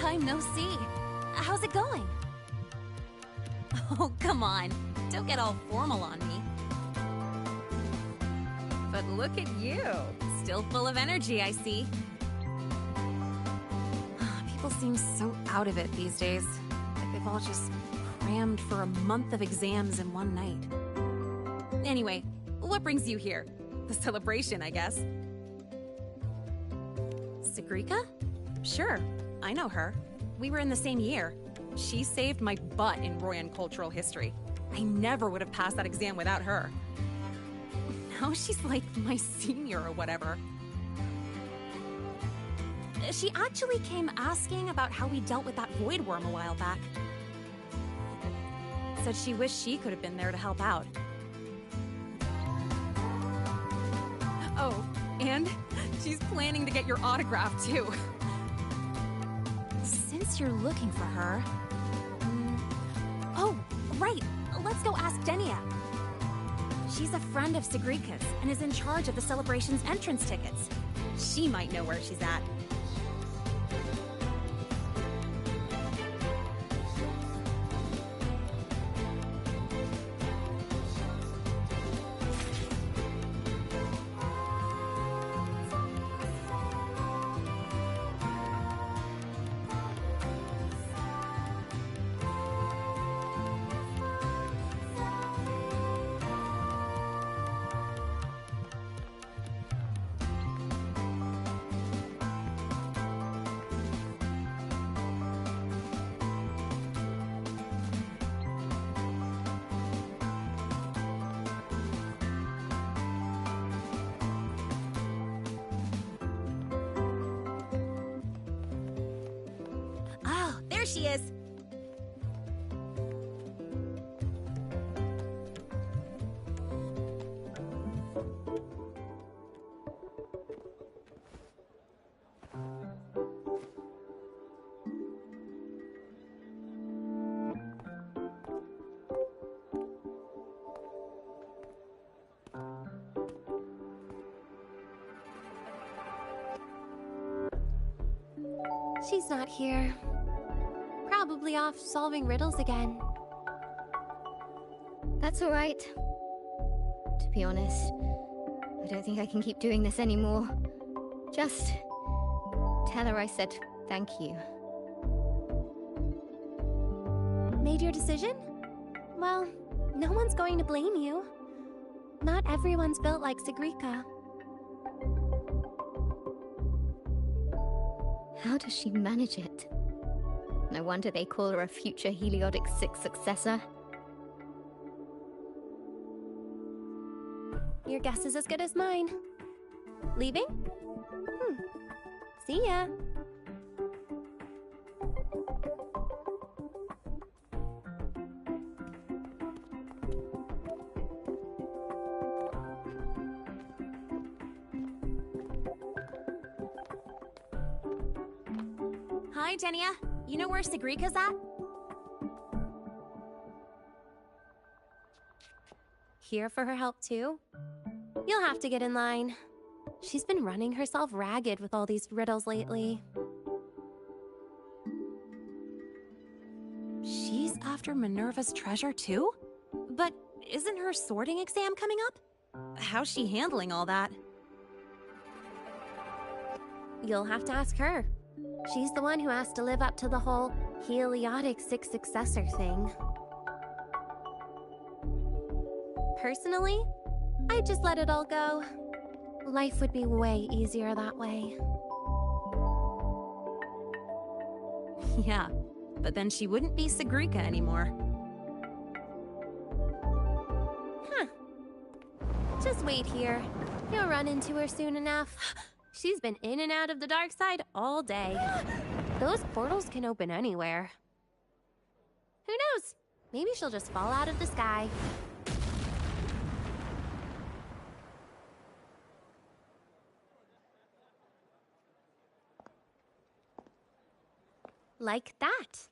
time no see. How's it going? Oh, come on. Don't get all formal on me. But look at you. Still full of energy, I see. People seem so out of it these days. Like they've all just crammed for a month of exams in one night. Anyway, what brings you here? The celebration, I guess. Sigrika? Sure, I know her. We were in the same year. She saved my butt in Royan cultural history. I never would have passed that exam without her. Now she's like my senior or whatever. She actually came asking about how we dealt with that void worm a while back. Said she wished she could have been there to help out. Oh, and she's planning to get your autograph too. Since you're looking for her... Oh, right! Let's go ask Denia. She's a friend of Sigrika's and is in charge of the celebration's entrance tickets. She might know where she's at. There she is! She's not here. Probably off solving riddles again. That's alright. To be honest, I don't think I can keep doing this anymore. Just tell her I said thank you. Made your decision? Well, no one's going to blame you. Not everyone's built like Sigrika. How does she manage it? No wonder they call her a future Heliotic 6 successor. Your guess is as good as mine. Leaving? See ya. Hi, Denia. You know where Sigrika's at? Here for her help too? You'll have to get in line. She's been running herself ragged with all these riddles lately. She's after Minerva's treasure too? But isn't her sorting exam coming up? How's she handling all that? You'll have to ask her. She's the one who has to live up to the whole Heliotic 6 successor thing. Personally, I'd just let it all go. Life would be way easier that way. Yeah, but then she wouldn't be Sigrika anymore. Huh. Just wait here. You'll run into her soon enough. She's been in and out of the dark side all day. Those portals can open anywhere. Who knows? Maybe she'll just fall out of the sky. Like that.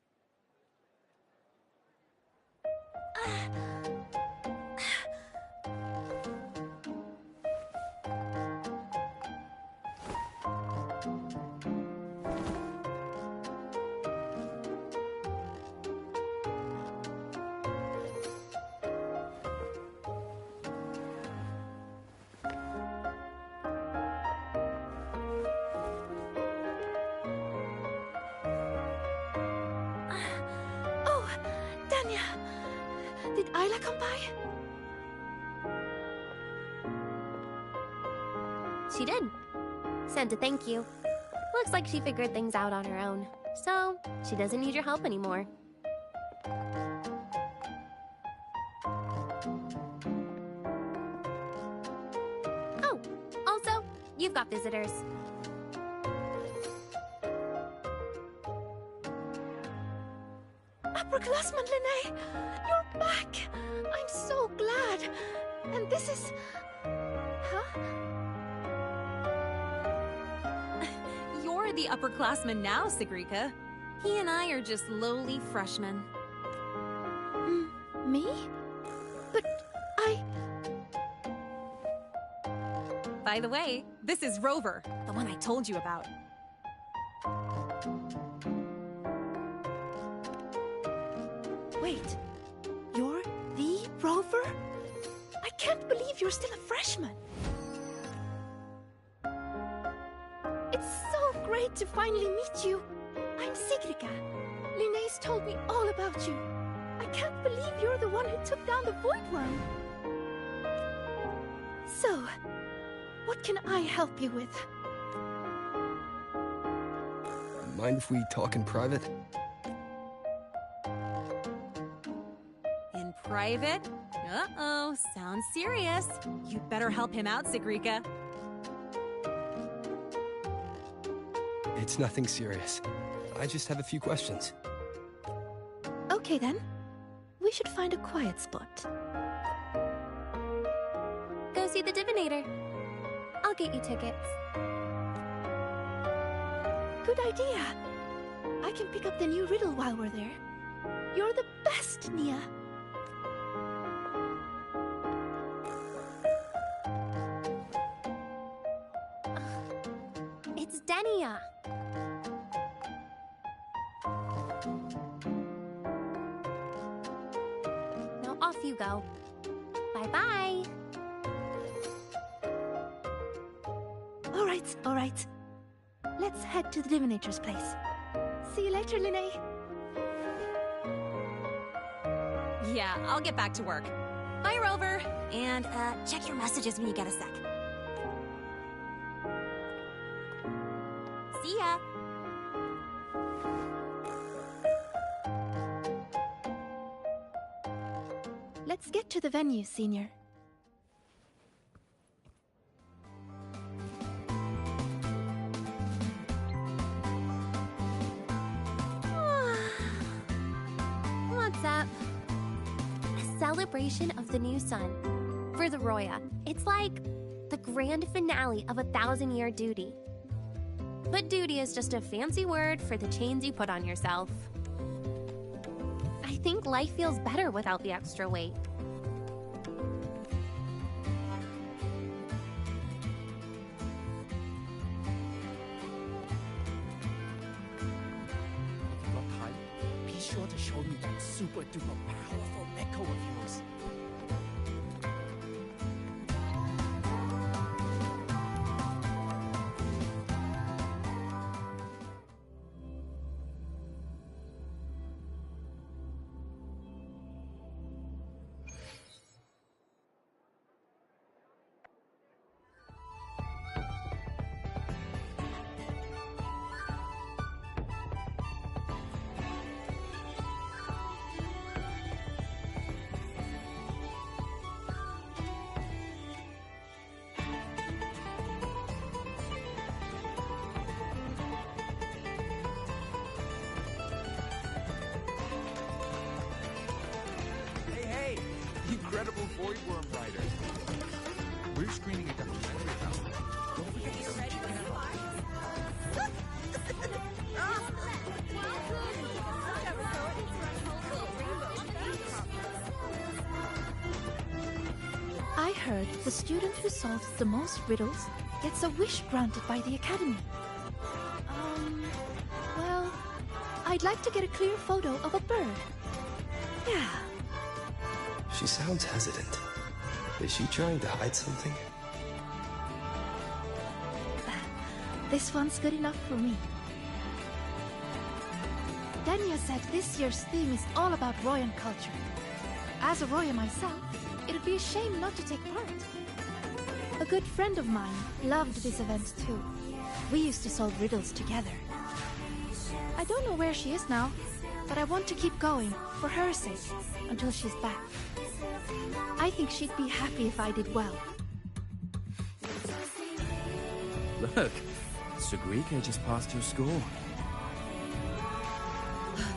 Anya, did Isla come by? She did. Sent a thank you. Looks like she figured things out on her own, so she doesn't need your help anymore. Oh, also, you've got visitors. Upperclassman Linné, you're back! I'm so glad. And this is... Huh? You're the upperclassman now, Sigrika. He and I are just lowly freshmen. Me? But I... By the way, this is Rover, the one I told you about. Wait, you're the Rover? I can't believe you're still a freshman. It's so great to finally meet you. I'm Sigrika. Linné's told me all about you. I can't believe you're the one who took down the Void Worm. So, what can I help you with? Mind if we talk in private? In private? Uh-oh, sounds serious. You'd better help him out, Sigrika. It's nothing serious. I just have a few questions. Okay then. We should find a quiet spot. Go see the Divinator. I'll get you tickets. Good idea. I can pick up the new riddle while we're there. You're the best, Nia. It's Denia. Now off you go. Bye-bye. All right. Let's head to the Divinator's place. See you later, Linné. Yeah, I'll get back to work. Bye, Rover. And, check your messages when you get a sec. See ya. Let's get to the venue, Senior. What's up? A celebration of the new sun. For the Roya, it's like the grand finale of a 1,000-year duty. But duty is just a fancy word for the chains you put on yourself. I think life feels better without the extra weight. If you got time, be sure to show me that super duper powerful echo of yours. Hey, incredible Void Worm writer. We're screening a documentary about it. Don't forget to check it I heard the student who solves the most riddles gets a wish granted by the Academy. Well, I'd like to get a clear photo of a bird. Yeah. She sounds hesitant. Is she trying to hide something? This one's good enough for me. Denya said this year's theme is all about Royan culture. As a Roya myself, it'd be a shame not to take part. A good friend of mine loved this event too. We used to solve riddles together. I don't know where she is now, but I want to keep going, for her sake, until she's back. I think she'd be happy if I did well. Look, Sigrika just passed your score.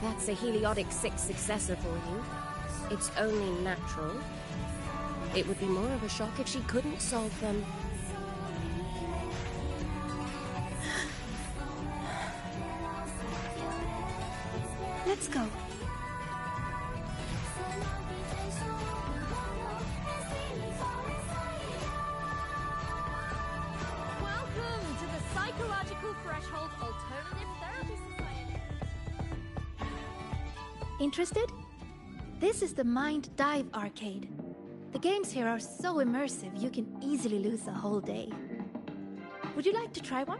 That's a Heliotic 6 successor for you. It's only natural. It would be more of a shock if she couldn't solve them. Let's go. Welcome to the Psychological Threshold Alternative Therapy Society. Interested? This is the Mind Dive Arcade. The games here are so immersive you can easily lose a whole day. Would you like to try one?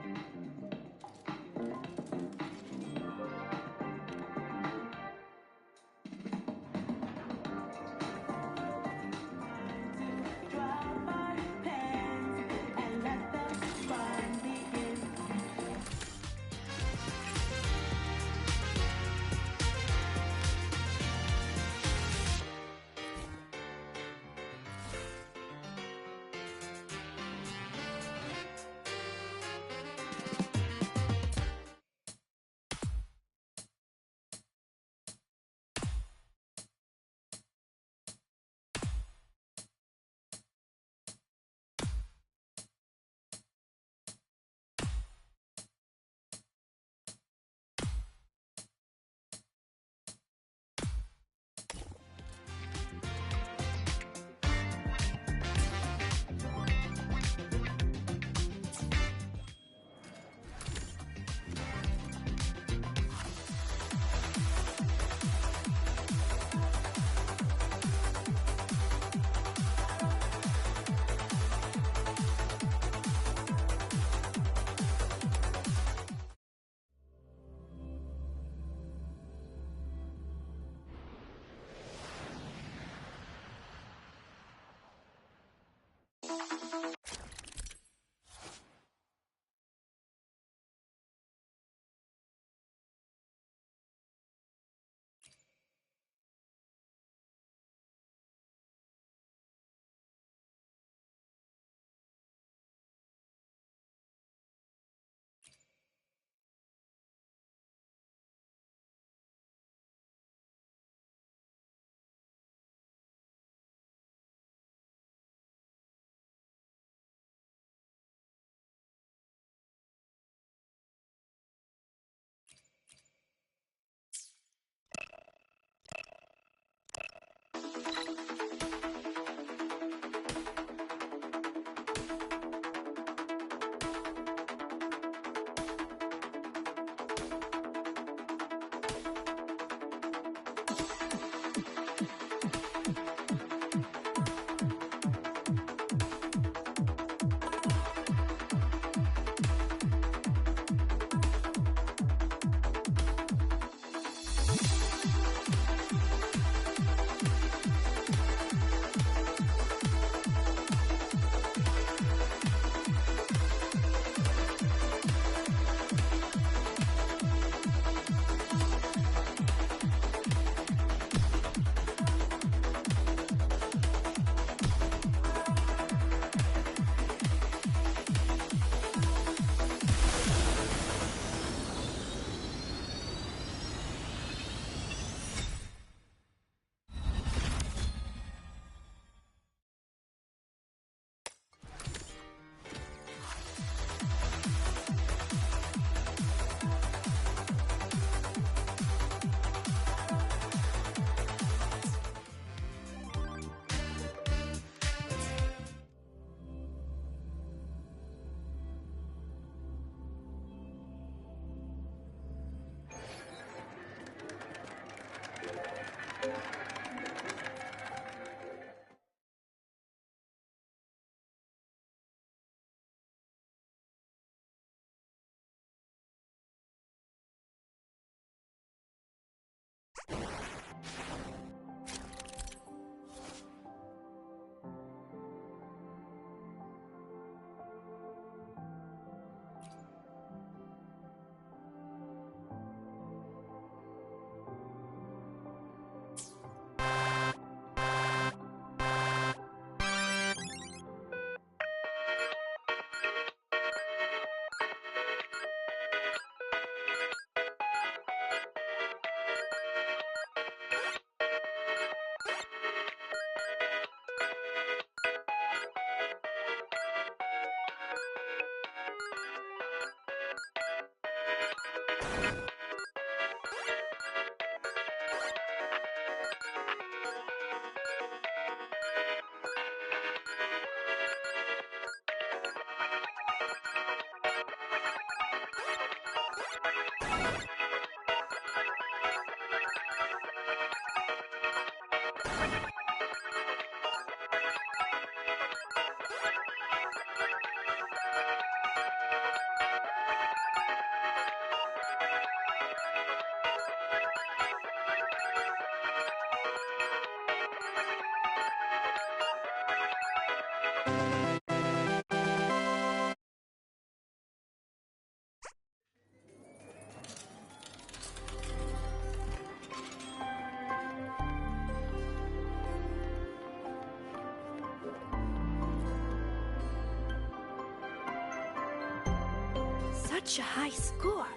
such a high score.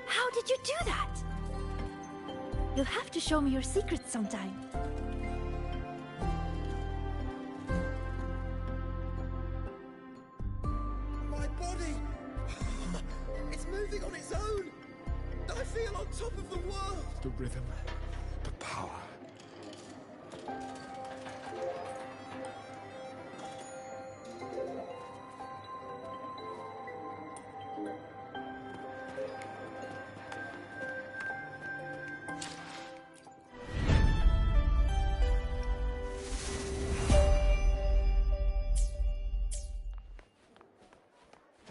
How did you do that? You'll have to show me your secrets sometime. My body! It's moving on its own! I feel on top of the world! The rhythm, the power.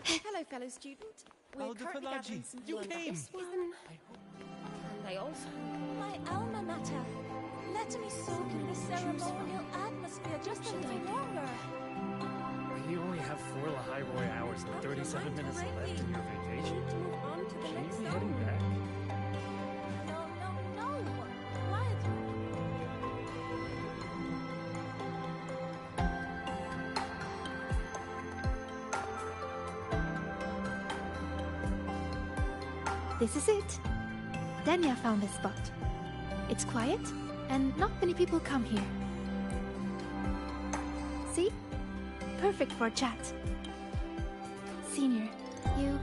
Hello, fellow student. We're currently gathering some you blood. came! And I also... My alma mater. Let me soak in the ceremonial atmosphere just a little longer. You only have 4 Lahairoi hours and 37 minutes left in your vacation. Move on to the Can next you be zone. heading back? No. Quietly. This is it. Denya found this spot. It's quiet, and not many people come here. See? Perfect for a chat. Senior, you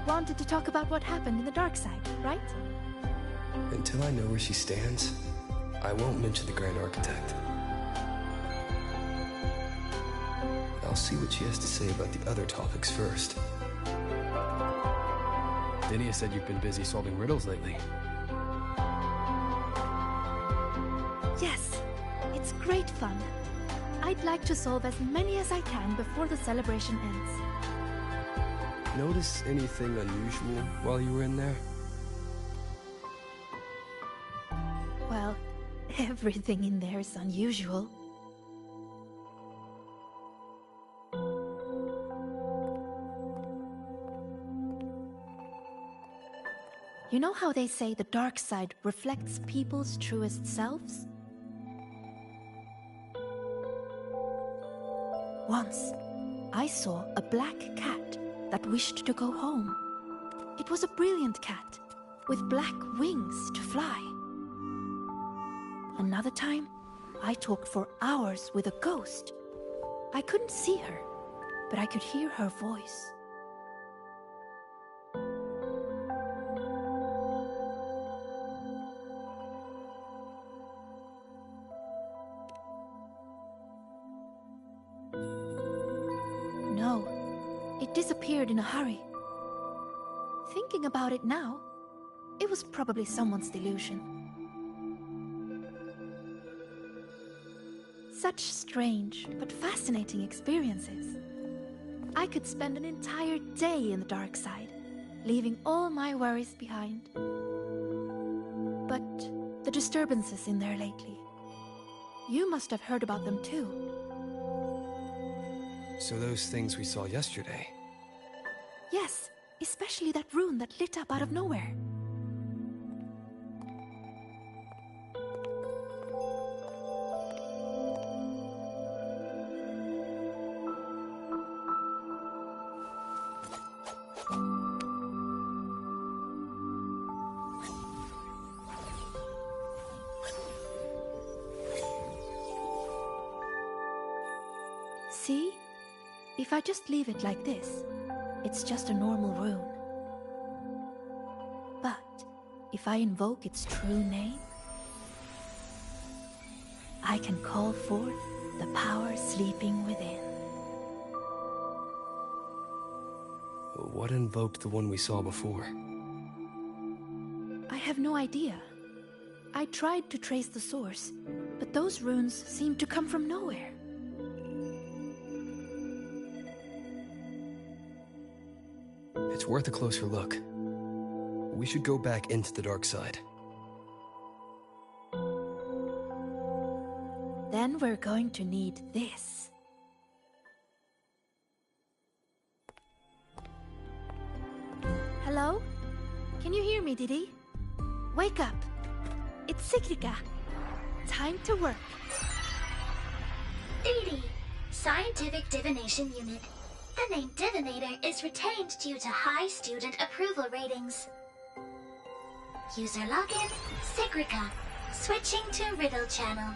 wanted to talk about what happened in the dark side, right? Until I know where she stands, I won't mention the Grand Architect. I'll see what she has to say about the other topics first. Denia said you've been busy solving riddles lately. Yes, it's great fun. I'd like to solve as many as I can before the celebration ends. Notice anything unusual while you were in there? Well, everything in there is unusual. You know how they say the dark side reflects people's truest selves? Once, I saw a black cat that wished to go home. It was a brilliant cat, with black wings to fly. Another time, I talked for hours with a ghost. I couldn't see her, but I could hear her voice. No, it disappeared in a hurry. Thinking about it now, it was probably someone's delusion. Such strange but fascinating experiences. I could spend an entire day in the dark side, leaving all my worries behind. But the disturbances in there lately, you must have heard about them too. So those things we saw yesterday. Yes, especially that rune that lit up out of nowhere. See? If I just leave it like this, it's just a normal rune. But if I invoke its true name, I can call forth the power sleeping within. What invoked the one we saw before? I have no idea. I tried to trace the source, but those runes seemed to come from nowhere. It's worth a closer look. We should go back into the dark side. Then we're going to need this. Hello? Can you hear me, Didi? Wake up! It's Sigrika. Time to work. Didi, Scientific Divination Unit. The name Divinator is retained due to high student approval ratings. User login, Sigrika. Switching to Riddle channel.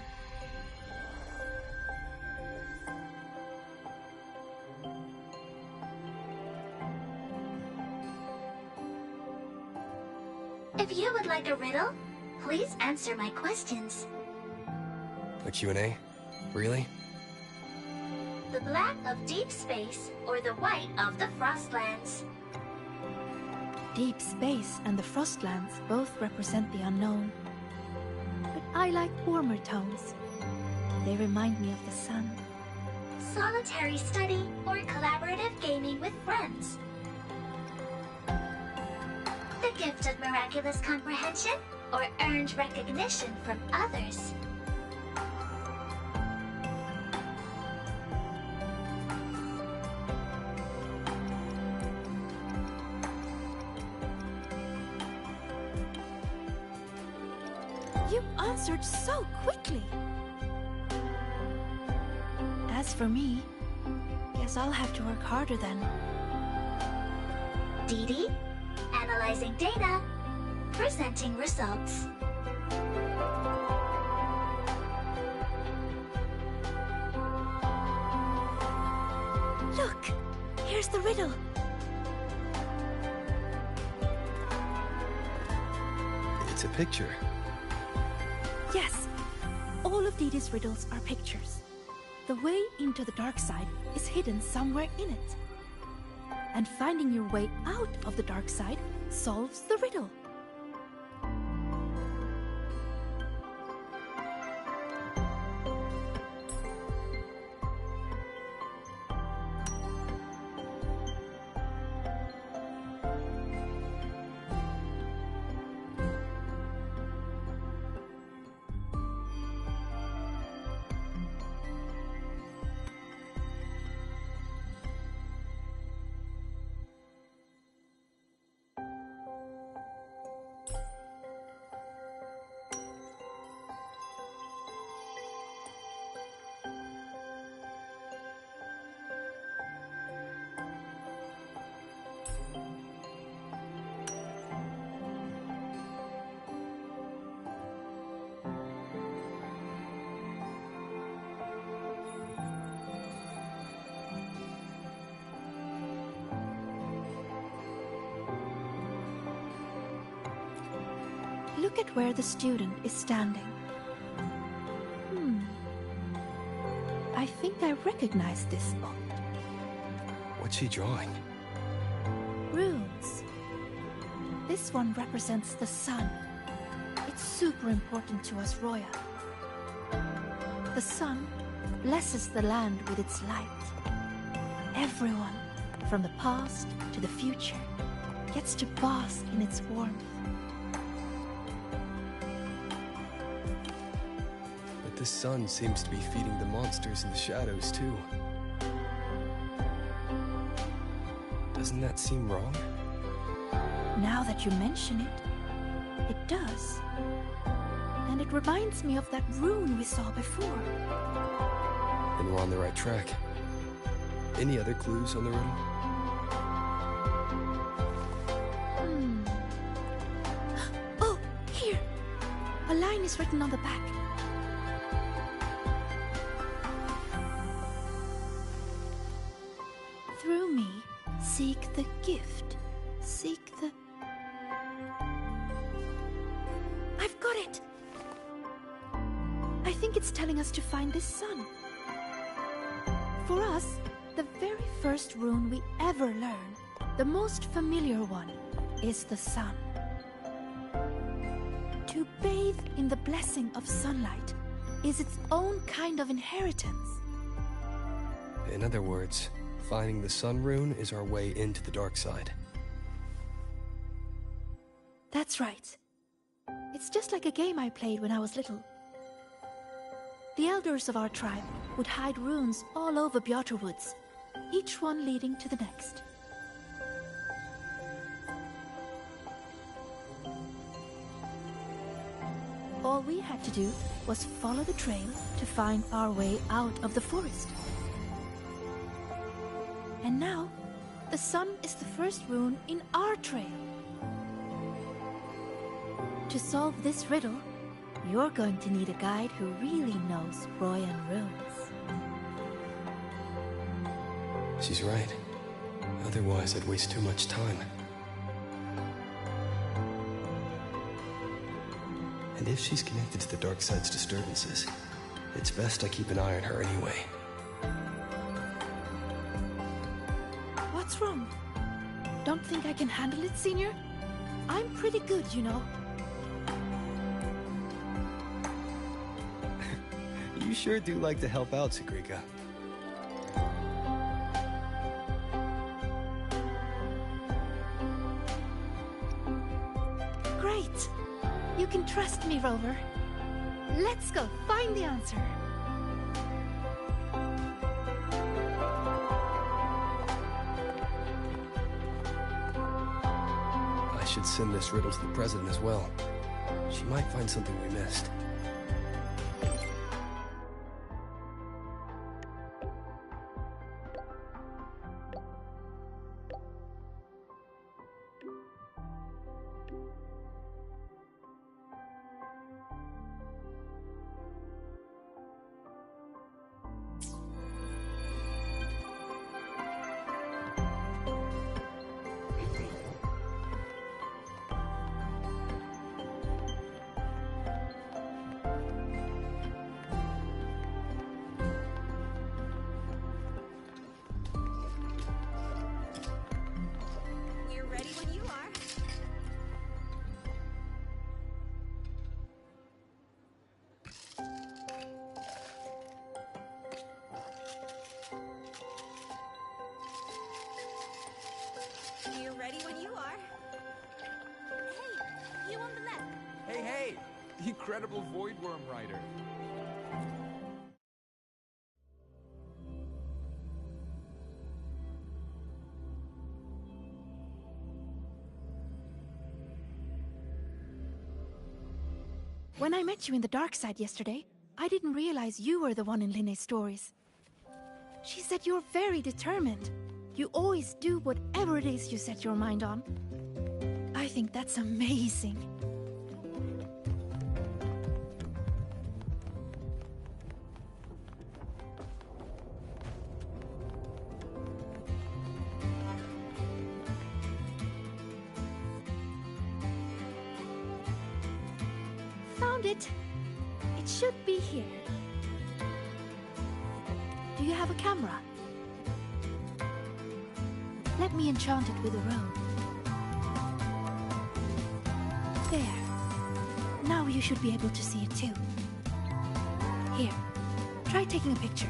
If you would like a riddle, please answer my questions. A Q&A? Really? The black of deep space or the white of the Frostlands? Deep space and the Frostlands both represent the unknown. But I like warmer tones. They remind me of the sun. Solitary study or collaborative gaming with friends? The gift of miraculous comprehension or earned recognition from others? You answered so quickly. As for me, guess I'll have to work harder then. Dee Dee, analyzing data, presenting results. Look, here's the riddle. It's a picture. Yes, all of Dee Dee's riddles are pictures. The way into the dark side is hidden somewhere in it. And finding your way out of the dark side solves the riddle. Look at where the student is standing. I think I recognize this spot. What's she drawing? Runes. This one represents the sun. It's super important to us, Roya. The sun blesses the land with its light. Everyone, from the past to the future, gets to bask in its warmth. But the sun seems to be feeding the monsters in the shadows, too. Doesn't that seem wrong? Now that you mention it, it does. And it reminds me of that rune we saw before. Then we're on the right track. Any other clues on the riddle? Oh, here! A line is written on the back. Through me, seek the gift. Seek the... I've got it! I think it's telling us to find this sun. For us, the very first rune we ever learn, the most familiar one, is the sun. To bathe in the blessing of sunlight is its own kind of inheritance. In other words, finding the sun rune is our way into the dark side. That's right. It's just like a game I played when I was little. The elders of our tribe would hide runes all over Bjorter Woods, each one leading to the next. All we had to do was follow the trail to find our way out of the forest. And now, the sun is the first rune in our trail. To solve this riddle, you're going to need a guide who really knows Royan runes. She's right. Otherwise, I'd waste too much time. And if she's connected to the dark side's disturbances, it's best I keep an eye on her anyway. What's wrong? Don't think I can handle it, Senior? I'm pretty good, you know. You sure do like to help out, Sigrika. Great! You can trust me, Rover. Let's go find the answer. I should send this riddle to the President as well. She might find something we missed. We're ready when you are. We're ready when you are. Hey, you on the left. Hey, hey! The incredible Voidworm Rider. When I met you in the dark side yesterday, I didn't realize you were the one in Linne's stories. She said you're very determined. You always do whatever it is you set your mind on. I think that's amazing. Found it. It should be here. Do you have a camera? Let me enchant it with a rune. There. Now you should be able to see it too. Here, try taking a picture.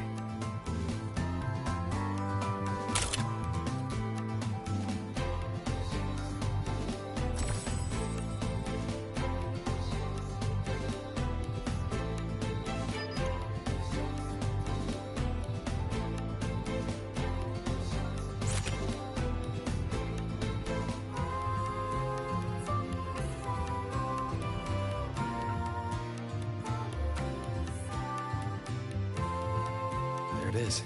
There it is.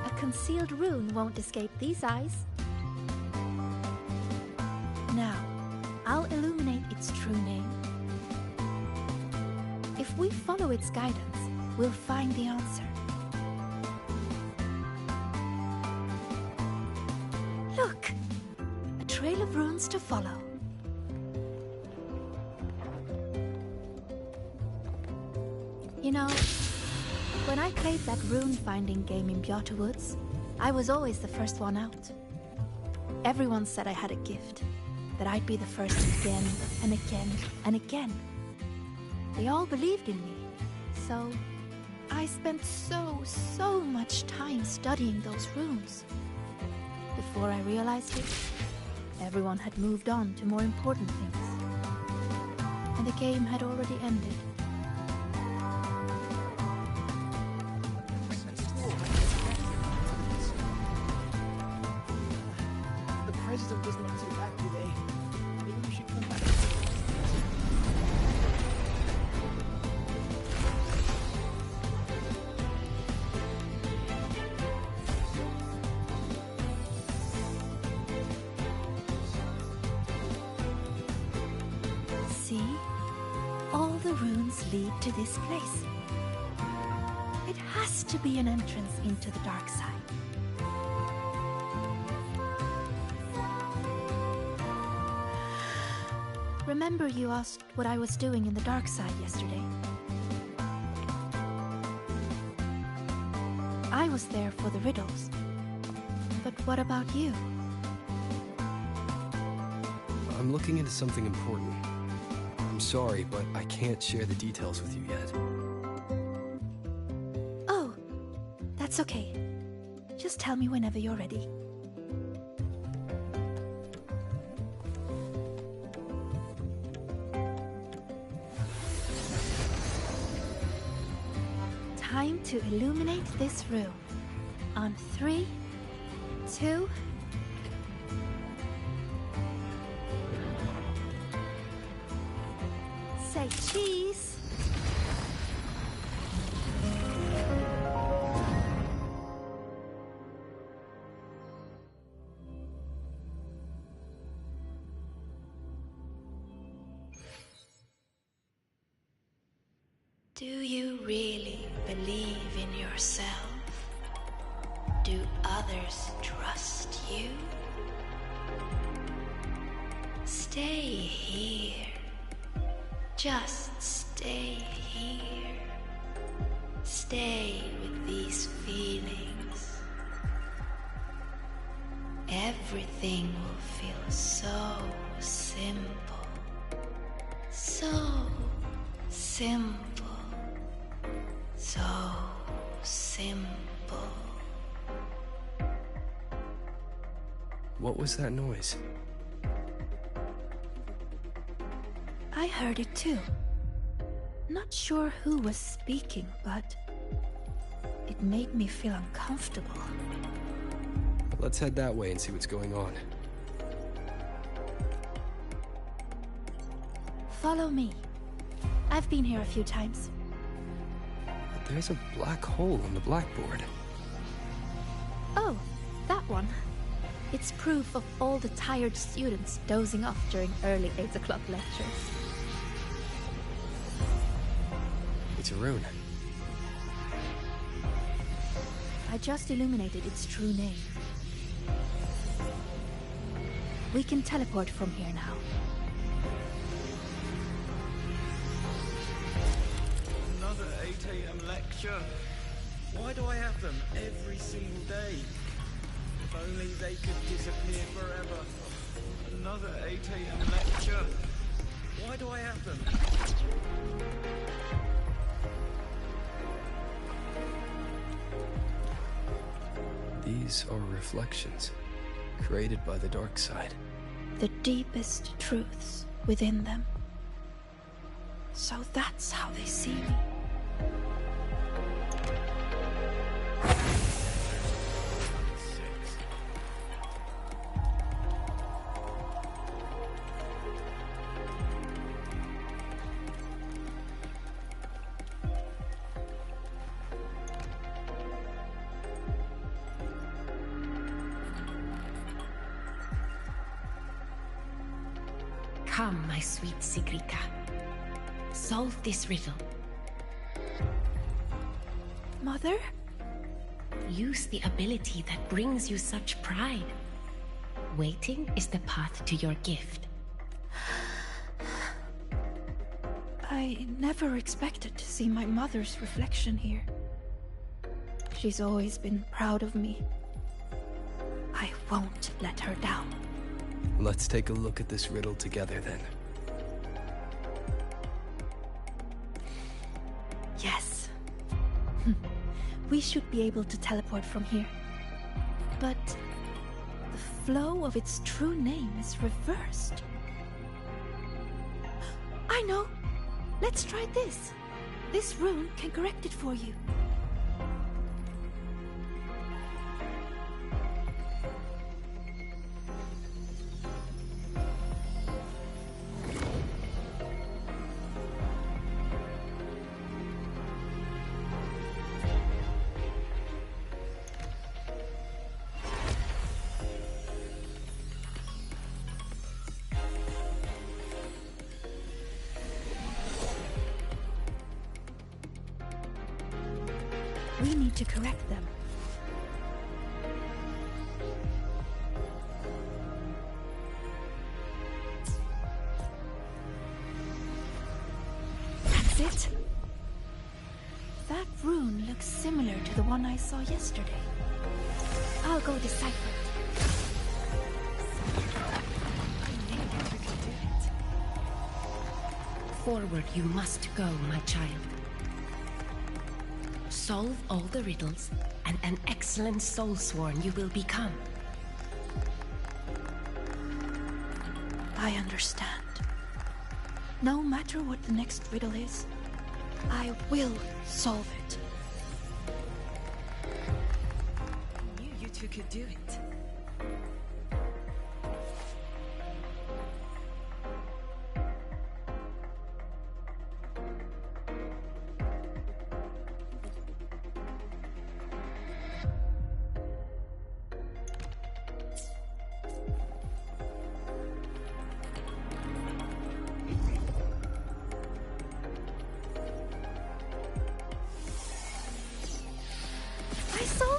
A concealed rune won't escape these eyes. Now, I'll illuminate its true name. If we follow its guidance, we'll find the answer. Look! A trail of runes to follow. You know, when I played that rune-finding game in Bjata Woods, I was always the first one out. Everyone said I had a gift, that I'd be the first again and again and again. They all believed in me, so I spent so much time studying those runes. Before I realized it, everyone had moved on to more important things. And the game had already ended. The president doesn't look too happy today. Maybe we should come back. lead to this place. It has to be an entrance into the dark side. Remember you asked what I was doing in the dark side yesterday? I was there for the riddles. But what about you? I'm looking into something important. I'm sorry, but I can't share the details with you yet. Oh, that's okay. Just tell me whenever you're ready. Time to illuminate this room. On 3, 2... Say cheese! Do you really believe in yourself? Do others trust you? Stay here. Just stay here. Stay with these feelings. Everything will feel so simple. So simple. So simple. What was that noise? I heard it too. Not sure who was speaking, but it made me feel uncomfortable. Let's head that way and see what's going on. Follow me. I've been here a few times. But there's a black hole on the blackboard. Oh, that one. It's proof of all the tired students dozing off during early 8 o'clock lectures. It's a rune. I just illuminated its true name. We can teleport from here now. Another 8 AM lecture. Why do I have them every single day? If only they could disappear forever. Another 8 AM lecture. Why do I have them? These are reflections, created by the dark side. The deepest truths within them. So that's how they see me. Come, my sweet Sigrika. Solve this riddle. Mother? Use the ability that brings you such pride. Waiting is the path to your gift. I never expected to see my mother's reflection here. She's always been proud of me. I won't let her down. Let's take a look at this riddle together, then. Yes. We should be able to teleport from here. But the flow of its true name is reversed. I know! Let's try this. This rune can correct it for you. We need to correct them. That's it. That rune looks similar to the one I saw yesterday. I'll go decipher it. Forward you must go, my child. Solve all the riddles, and an excellent soulsworn you will become. I understand. No matter what the next riddle is, I will solve it. I knew you two could do it.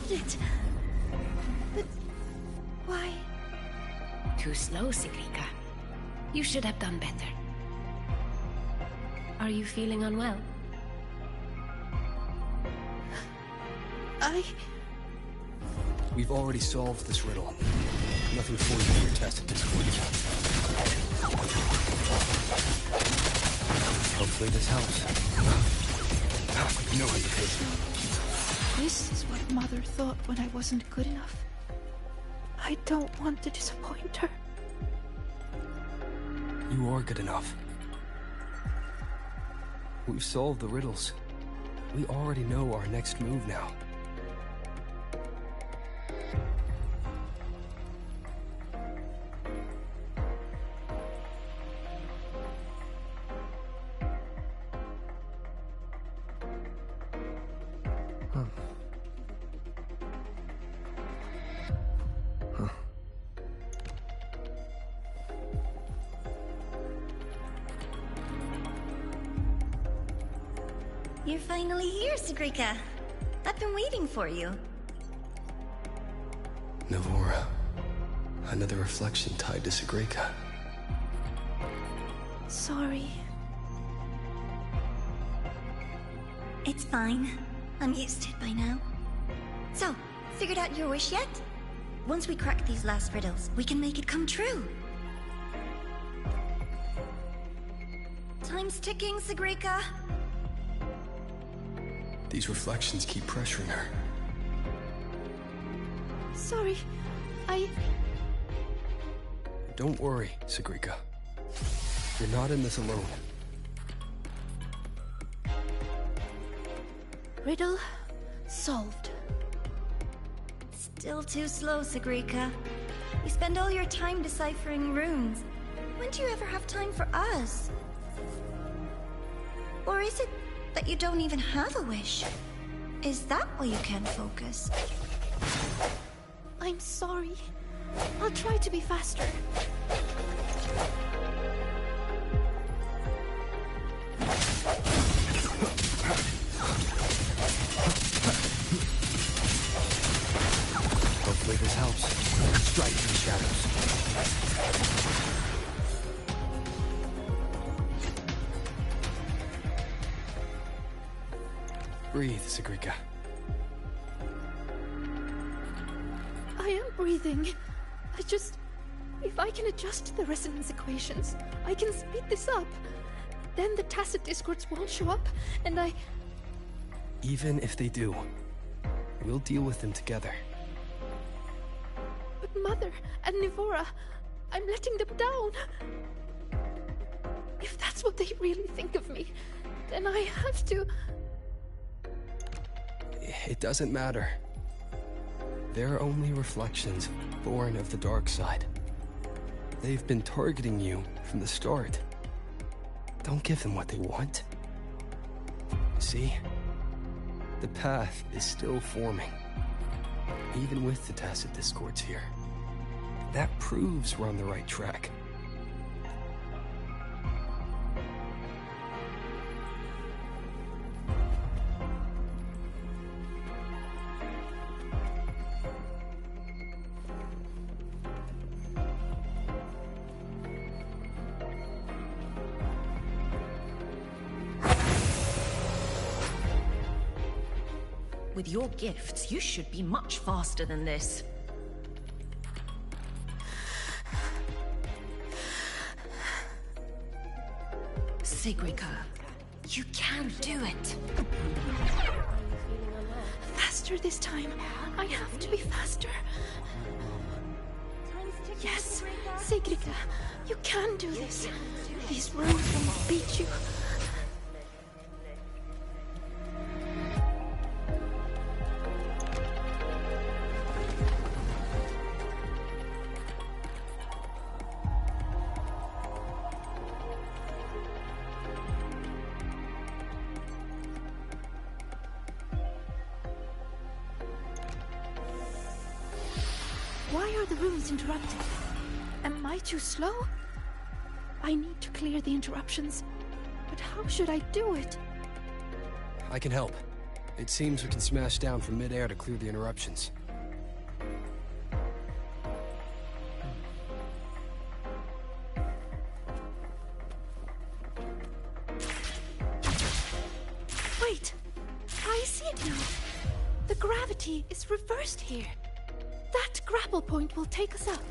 It. But why? Too slow, Sigrika. You should have done better. Are you feeling unwell? We've already solved this riddle. Nothing for you in your test at this point. Hopefully this helps. No hesitation. This is what Mother thought when I wasn't good enough. I don't want to disappoint her. You are good enough. We've solved the riddles. We already know our next move now. You're finally here, Sigrika. I've been waiting for you. Navora. Another reflection tied to Sigrika. Sorry. It's fine. I'm used to it by now. So, figured out your wish yet? Once we crack these last riddles, we can make it come true. Time's ticking, Sigrika. These reflections keep pressuring her. Sorry, Don't worry, Sigrika. You're not in this alone. Riddle solved. Still too slow, Sigrika. You spend all your time deciphering runes. When do you ever have time for us? Or is it that you don't even have a wish? Is that why you can't focus? I'm sorry. I'll try to be faster. Hopefully this helps. Strike through the shadows. Breathe, Sigrika. I am breathing. If I can adjust the resonance equations, I can speed this up. Then the tacit discords won't show up, and Even if they do, we'll deal with them together. But Mother and Nivora, I'm letting them down. If that's what they really think of me, then I have to... It doesn't matter. They're only reflections born of the dark side. They've been targeting you from the start. Don't give them what they want. See? The path is still forming. Even with the tacit discords here. That proves we're on the right track. With your gifts, you should be much faster than this. Sigrika, you can do it. Faster this time. I have to be faster. Yes, Sigrika, you can do this. These runes won't beat you. Why are the runes interrupted? Am I too slow? I need to clear the interruptions, but how should I do it? I can help. It seems we can smash down from mid-air to clear the interruptions. Wait! I see it now! The gravity is reversed here. That grapple point will take us up.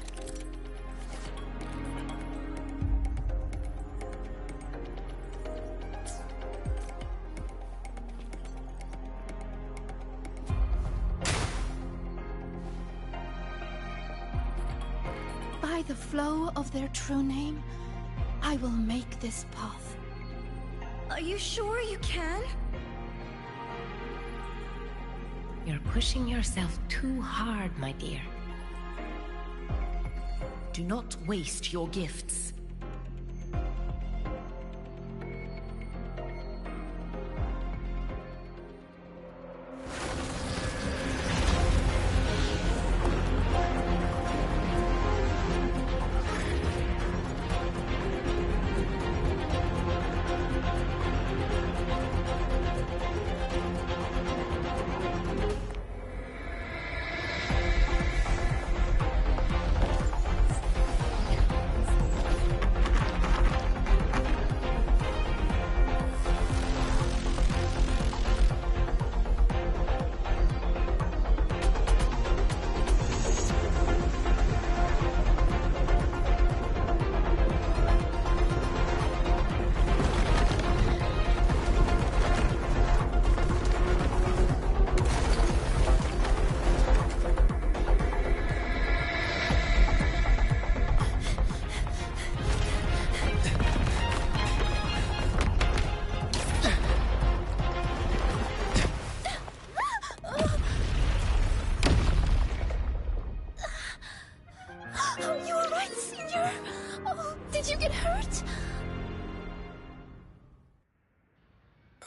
By the flow of their true name, I will make this path. Are you sure you can? You're pushing yourself too hard, my dear. Do not waste your gifts.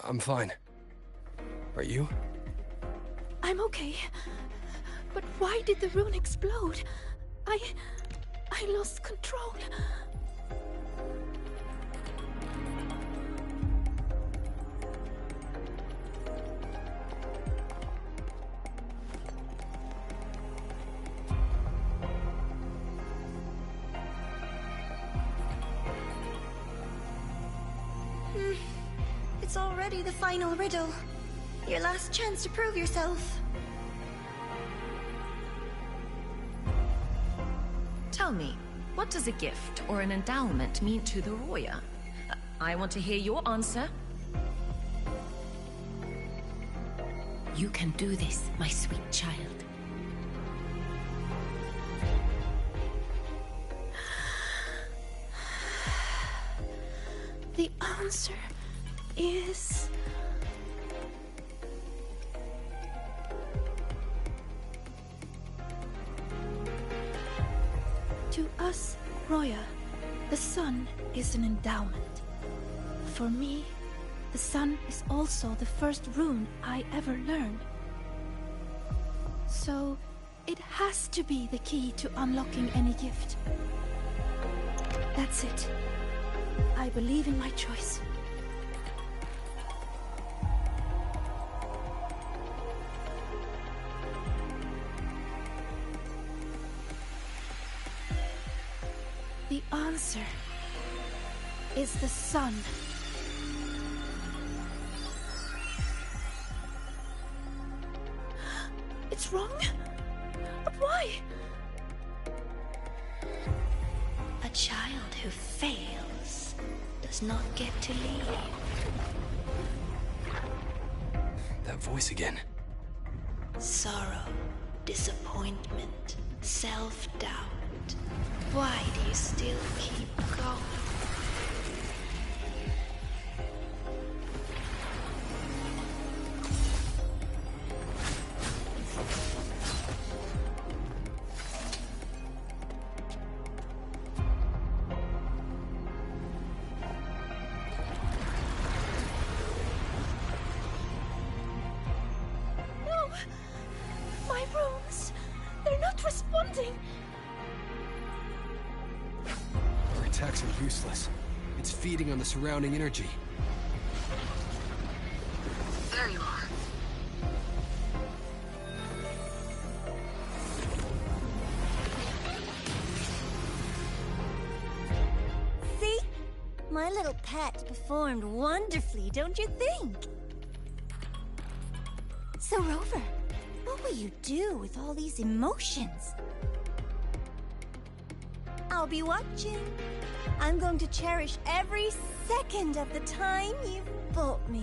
I'm fine. Are you? I'm okay. But why did the rune explode? I lost control. It's already the final riddle. Your last chance to prove yourself. Tell me, what does a gift or an endowment mean to the Roya? I want to hear your answer. You can do this, my sweet child. The answer is... To us, Roya, the sun is an endowment. For me, the sun is also the first rune I ever learned. So, it has to be the key to unlocking any gift. That's it. I believe in my choice. The answer is the sun. It's wrong? But why? A child who fails does not get to lead. That voice again. Sorrow, disappointment, self-doubt. Why do you still keep going? No! My runes! They're not responding! Our attacks are useless. It's feeding on the surrounding energy. There you are. See? My little pet performed wonderfully, don't you think? So, Rover, what will you do with all these emotions? I'll be watching. I'm going to cherish every second of the time you've bought me.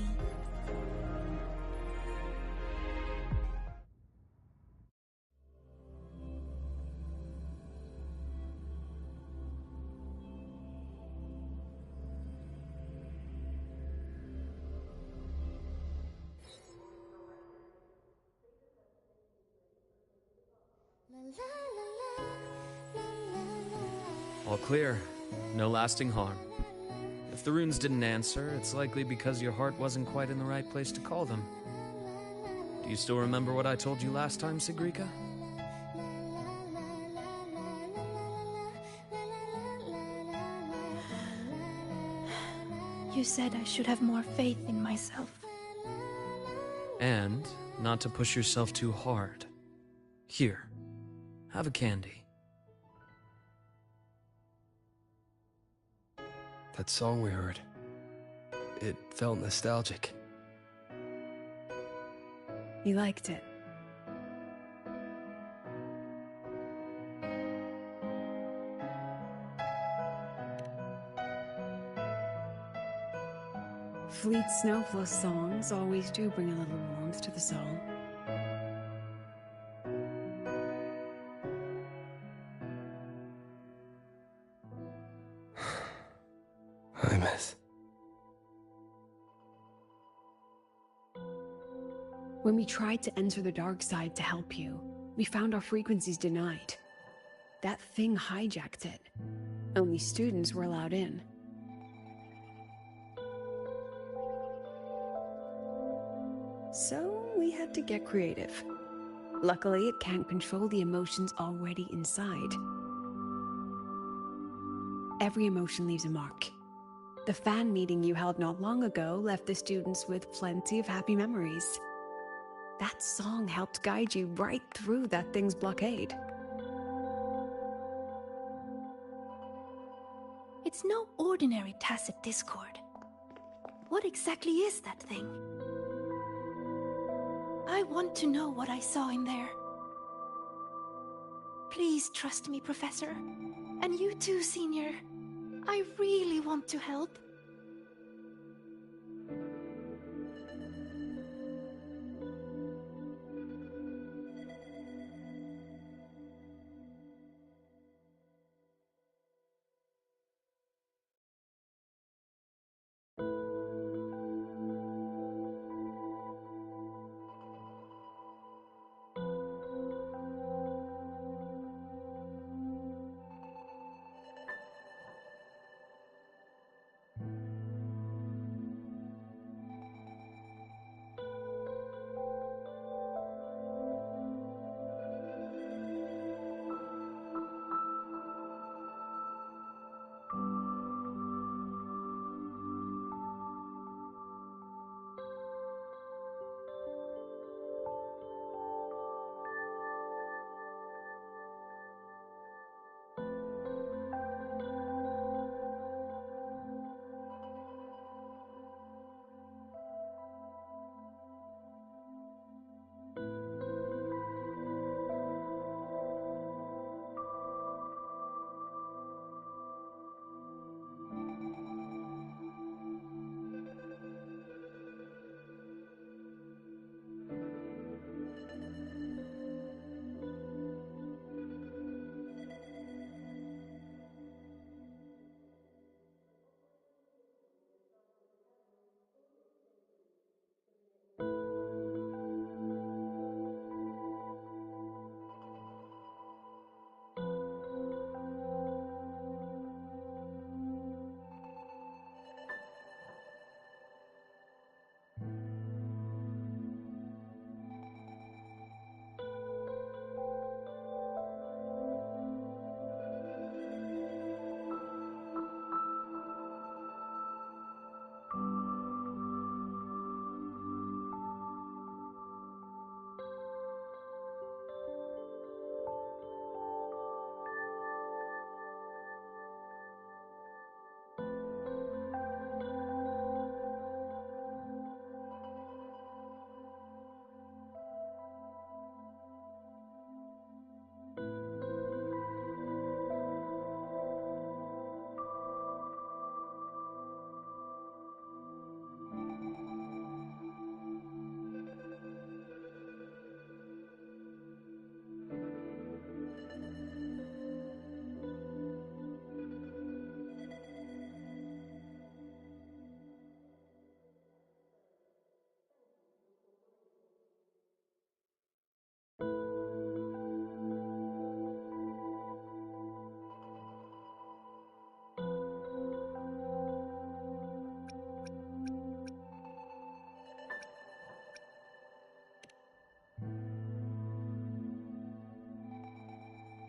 All clear. No lasting harm. If the runes didn't answer, it's likely because your heart wasn't quite in the right place to call them. Do you still remember what I told you last time, Sigrika? You said I should have more faith in myself. And not to push yourself too hard. Here, have a candy. That song we heard. It felt nostalgic. You liked it? Fleet Snowflow songs always do bring a little warmth to the soul. I miss. When we tried to enter the dark side to help you, we found our frequencies denied. That thing hijacked it. Only students were allowed in. So we had to get creative. Luckily, it can't control the emotions already inside. Every emotion leaves a mark. The fan meeting you held not long ago left the students with plenty of happy memories. That song helped guide you right through that thing's blockade. It's no ordinary tacit discord. What exactly is that thing? I want to know what I saw in there. Please trust me, Professor. And you too, Senior. I really want to help.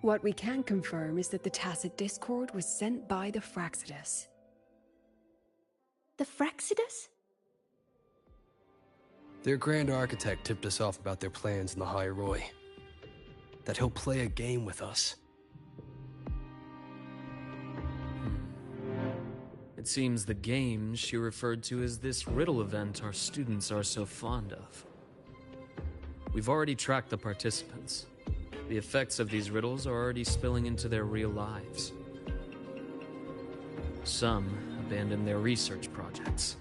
What we can confirm is that the tacit discord was sent by the Fraxidus. The Fraxidus? Their Grand Architect tipped us off about their plans in the High Roy. That he'll play a game with us. It seems the game she referred to as this riddle event our students are so fond of. We've already tracked the participants. The effects of these riddles are already spilling into their real lives. Some abandoned their research projects.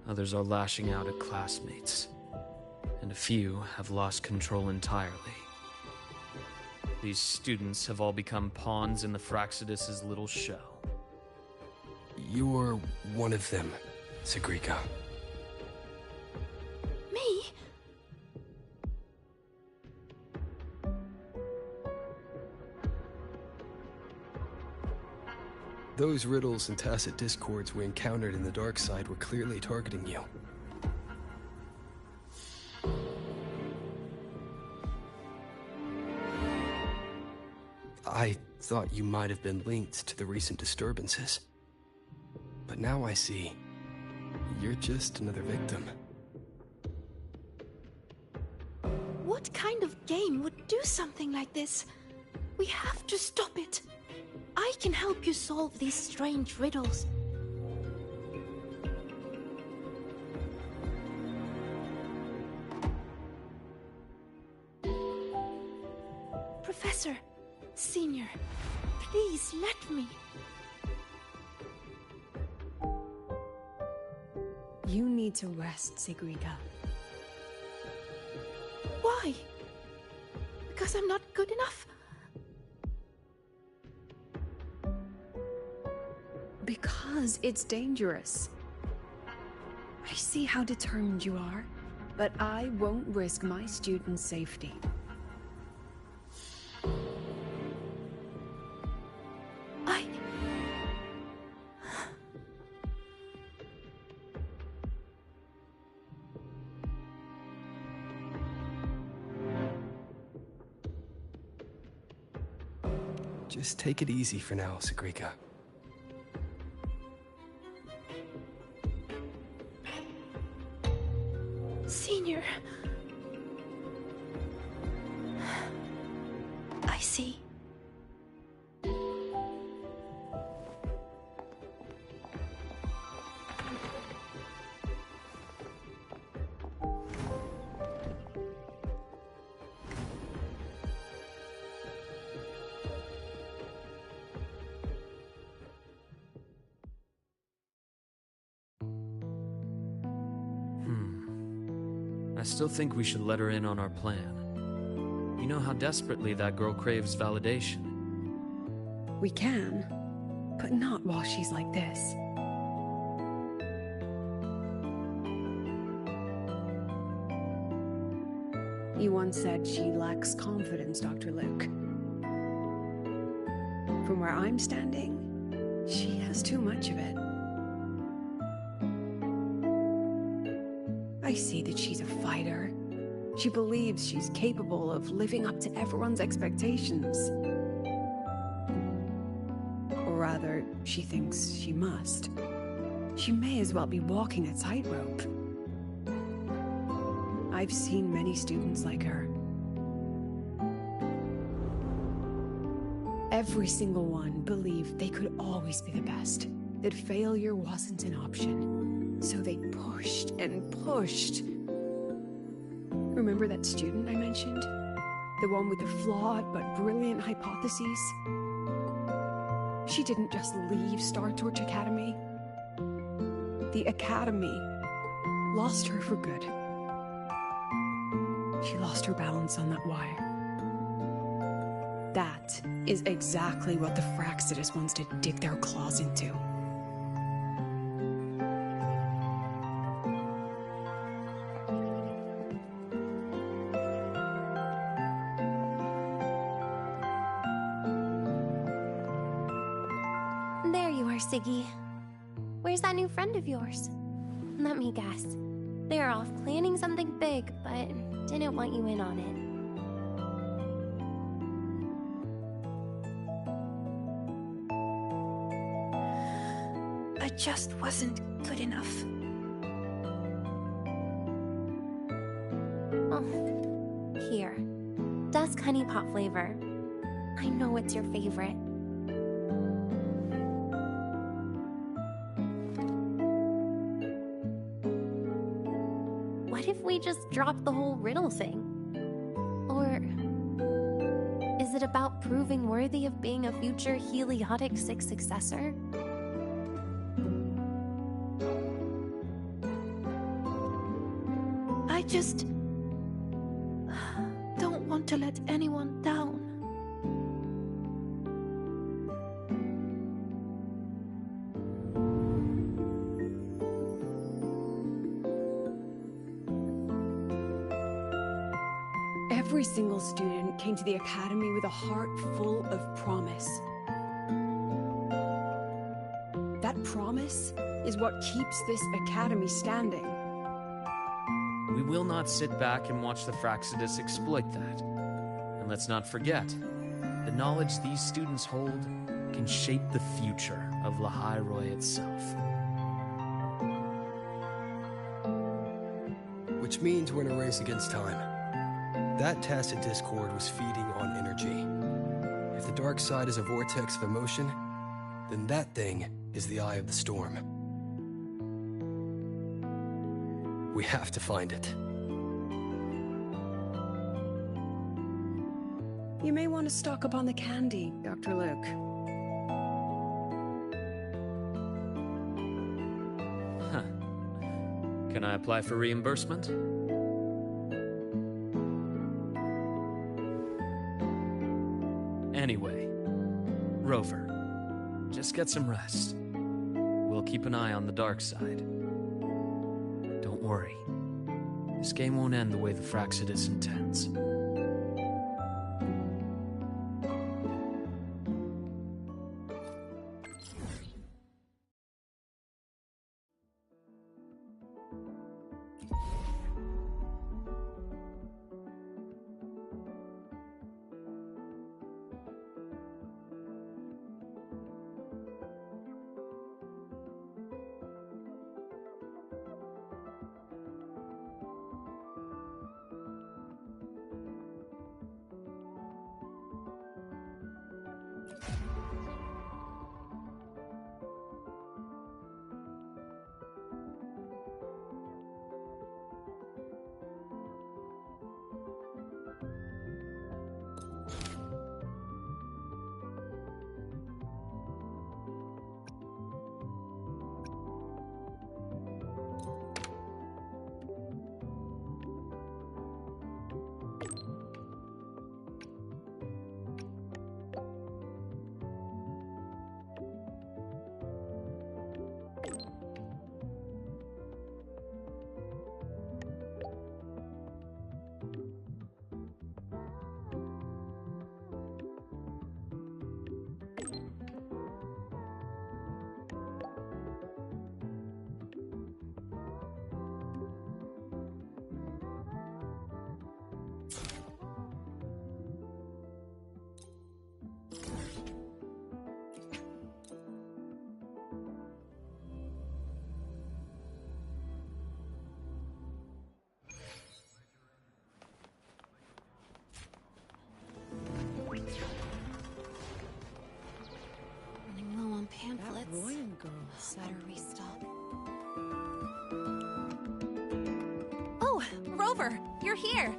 Others are lashing out at classmates. And a few have lost control entirely. These students have all become pawns in the Fraxidus' little show. You're one of them, Sigrika. Me? Those riddles and tacit discords we encountered in the dark side were clearly targeting you. I thought you might have been linked to the recent disturbances. But now I see, you're just another victim. What kind of game would do something like this? We have to stop it. I can help you solve these strange riddles. Professor, Senior, please let me. You need to rest, Sigrika. Why? Because I'm not good enough? Because it's dangerous. I see how determined you are, but I won't risk my students' safety. Just take it easy for now, Sigrika. Senior. I see. I still think we should let her in on our plan. You know how desperately that girl craves validation. We can, but not while she's like this. You once said she lacks confidence, Dr. Luuk. From where I'm standing, she has too much of it. I see that she's a fighter. She believes she's capable of living up to everyone's expectations. Or rather, she thinks she must. She may as well be walking a tightrope. I've seen many students like her. Every single one believed they could always be the best, that failure wasn't an option. So they pushed and pushed. Remember that student I mentioned? The one with the flawed but brilliant hypotheses? She didn't just leave Star Torch Academy. The Academy lost her for good. She lost her balance on that wire. That is exactly what the Fraxidus wants to dig their claws into. There you are, Siggy. Where's that new friend of yours? Let me guess. They're off planning something big, but didn't want you in on just wasn't good enough. Oh, here. Dusk honey pot flavor. I know it's your favorite. What if we just drop the whole riddle thing? Or is it about proving worthy of being a future Heliotic 6 successor? I just don't want to let anyone down. Every single student came to the academy with a heart full of promise. That promise is what keeps this academy standing. We will not sit back and watch the Fraxidus exploit that. And let's not forget, the knowledge these students hold can shape the future of Lahairoi itself. Which means we're in a race against time. That tacit discord was feeding on energy. If the dark side is a vortex of emotion, then that thing is the eye of the storm. We have to find it. You may want to stock up on the candy, Dr. Luke. Huh. Can I apply for reimbursement? Anyway, Rover, just get some rest. We'll keep an eye on the dark side. Don't worry. This game won't end the way the Fraxidus intends. Running low on pamphlets. That Royan girl Better restock. Oh, Rover, you're here.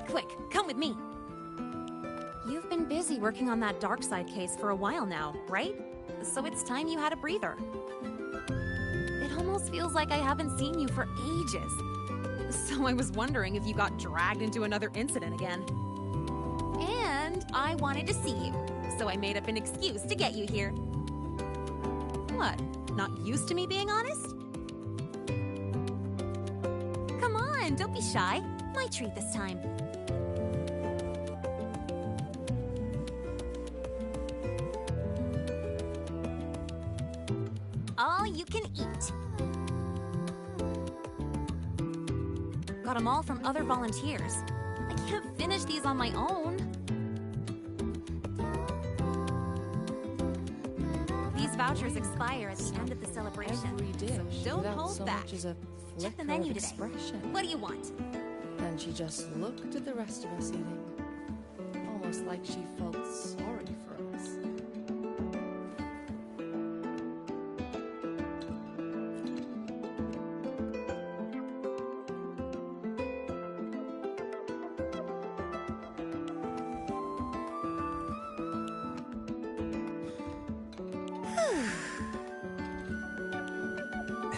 Quick, come with me. You've been busy working on that dark side case for a while now, right? So it's time you had a breather. It almost feels like I haven't seen you for ages. So I was wondering if you got dragged into another incident again. And I wanted to see you, so I made up an excuse to get you here. What, not used to me being honest? Come on, don't be shy. My treat this time. All you can eat. Got them all from other volunteers. I can't finish these on my own. vouchers expire at the end of the celebration. Every dish So don't without hold so back. much as a Check the flicker menu of today. expression. What do you want? And she just looked at the rest of us eating, almost like she felt sorry for us.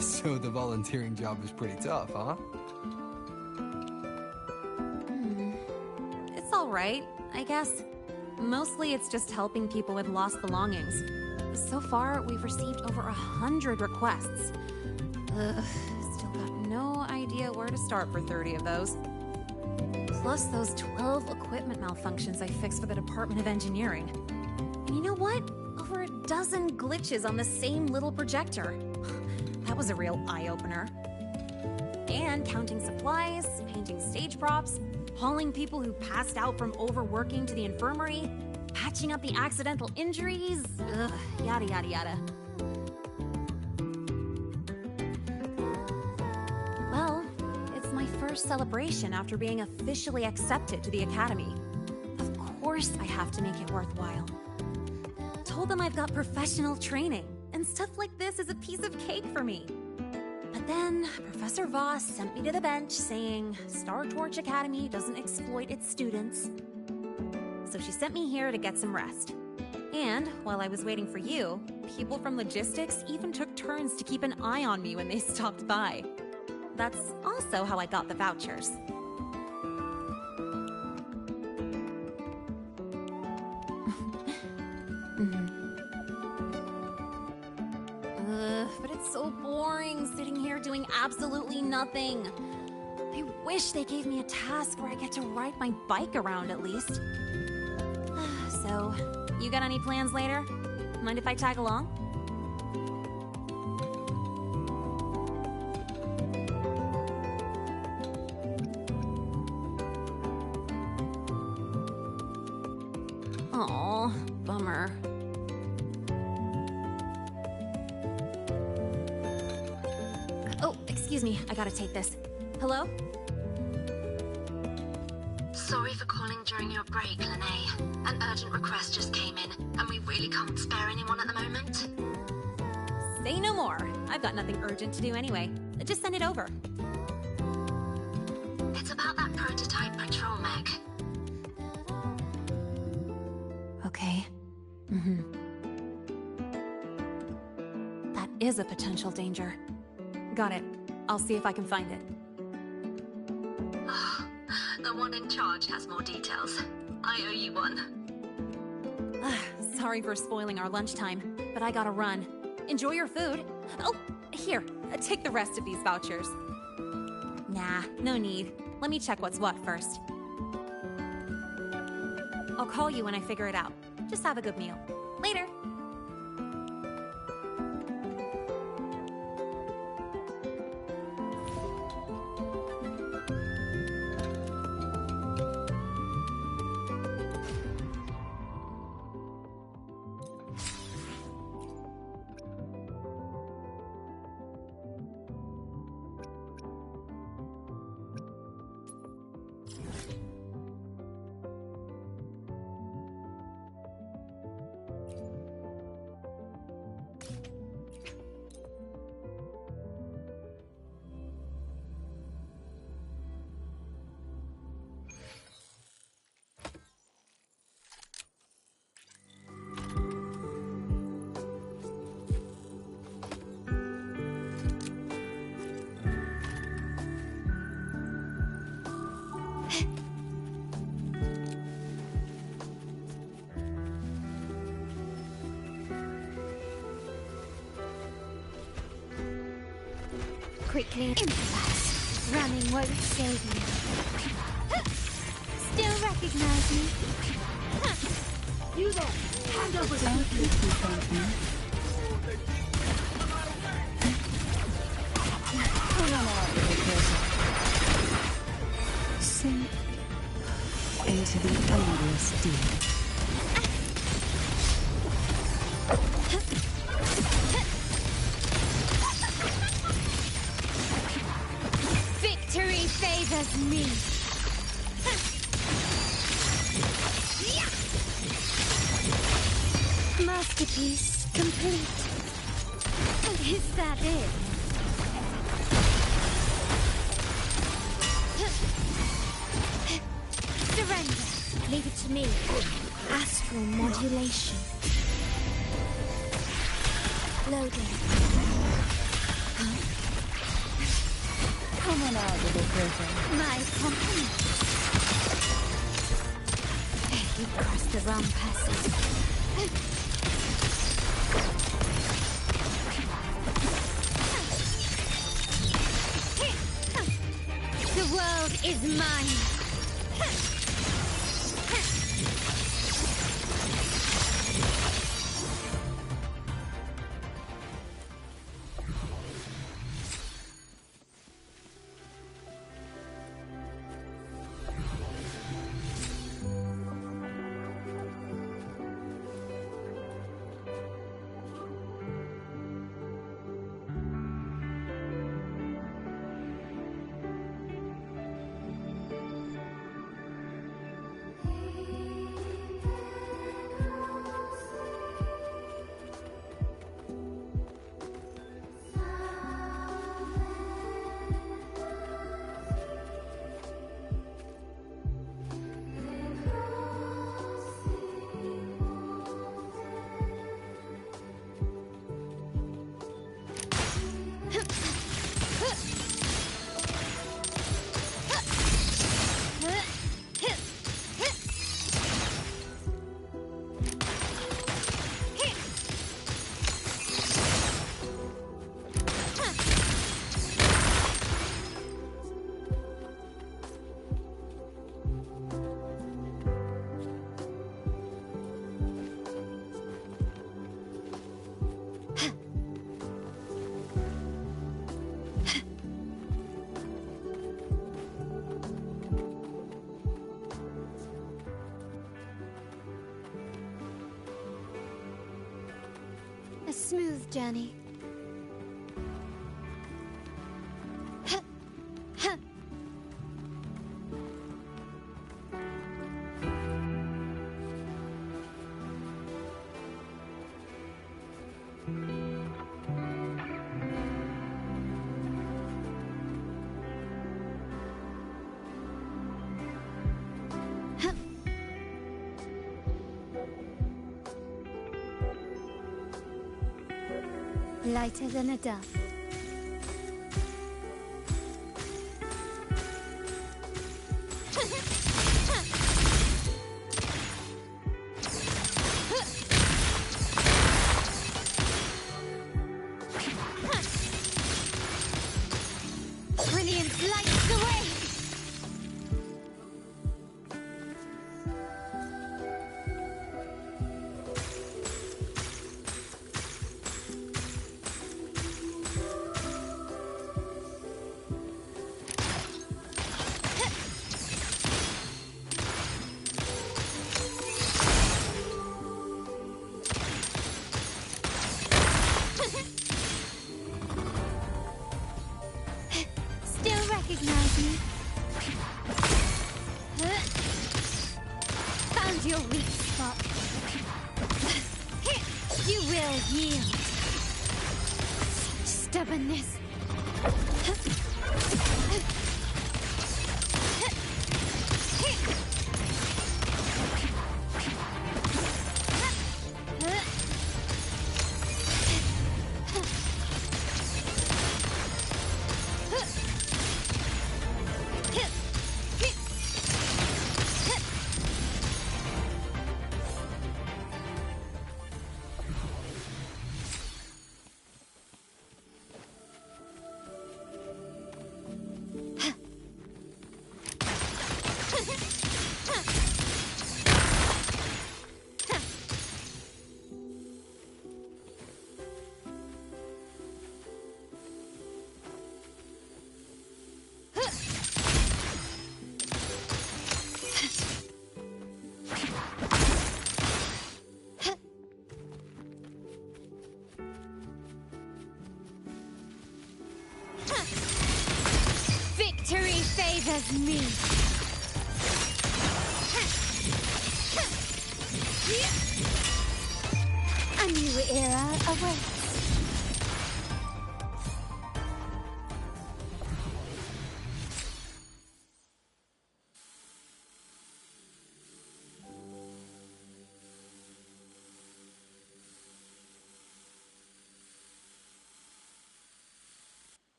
So the volunteering job is pretty tough, huh? It's all right, I guess. Mostly it's just helping people with lost belongings. So far, we've received over 100 requests. Ugh, still got no idea where to start for 30 of those. Plus those 12 equipment malfunctions I fixed for the Department of Engineering. And you know what? Over a dozen glitches on the same little projector. That was a real eye-opener. And counting supplies, painting stage props, hauling people who passed out from overworking to the infirmary, patching up the accidental injuries, ugh, yada yada yada. Well, it's my first celebration after being officially accepted to the Academy. Of course I have to make it worthwhile. Told them I've got professional training, and stuff like this is a piece of cake for me. But then, Professor Voss sent me to the bench saying Star Torch Academy doesn't exploit its students. So she sent me here to get some rest. And while I was waiting for you, people from logistics even took turns to keep an eye on me when they stopped by. That's also how I got the vouchers. But it's so boring sitting here doing absolutely nothing. I wish they gave me a task where I get to ride my bike around at least. So, you got any plans later? Mind if I tag along? Aw, bummer. Oh, excuse me, I gotta take this. Hello? Sorry for calling during your break, Lene. An urgent request just came in, and we really can't spare anyone at the moment. Say no more. I've got nothing urgent to do anyway. Just send it over. It's about that prototype patrol mech. Okay. That is a potential danger. Got it. I'll see if I can find it. The one in charge has more details. I owe you one. Sorry for spoiling our lunchtime, but I gotta run. Enjoy your food. Oh, here, take the rest of these vouchers. Nah, no need. Let me check what's what first. I'll call you when I figure it out. Just have a good meal. Later. Quickly improvise. Running won't save you. Still recognize me? You there! Hand over the Sink into the endless deep. as me. Masterpiece complete. Is that it? Surrender. Leave it to me. Astral modulation. Loading. Come on out, little prisoner. My compliments. You crossed the wrong passage. The world is mine. A smooth journey. Lighter than a dove. Brilliant lights the way! Recognize me? Found your weak spot. You will yield. Stubbornness. as me. A new era awaits.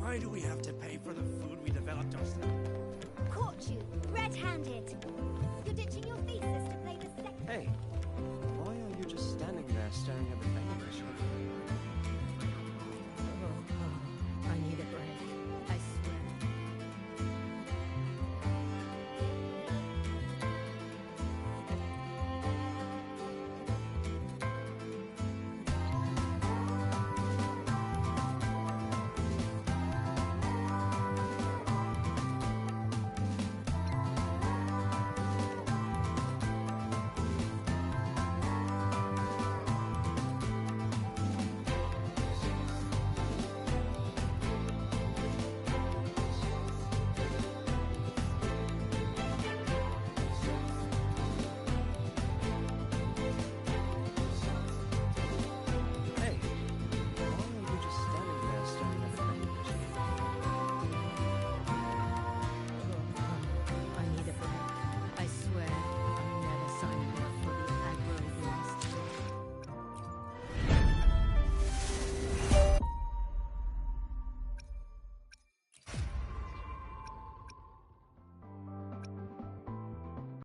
Why do we have to pay for the food we developed ourselves?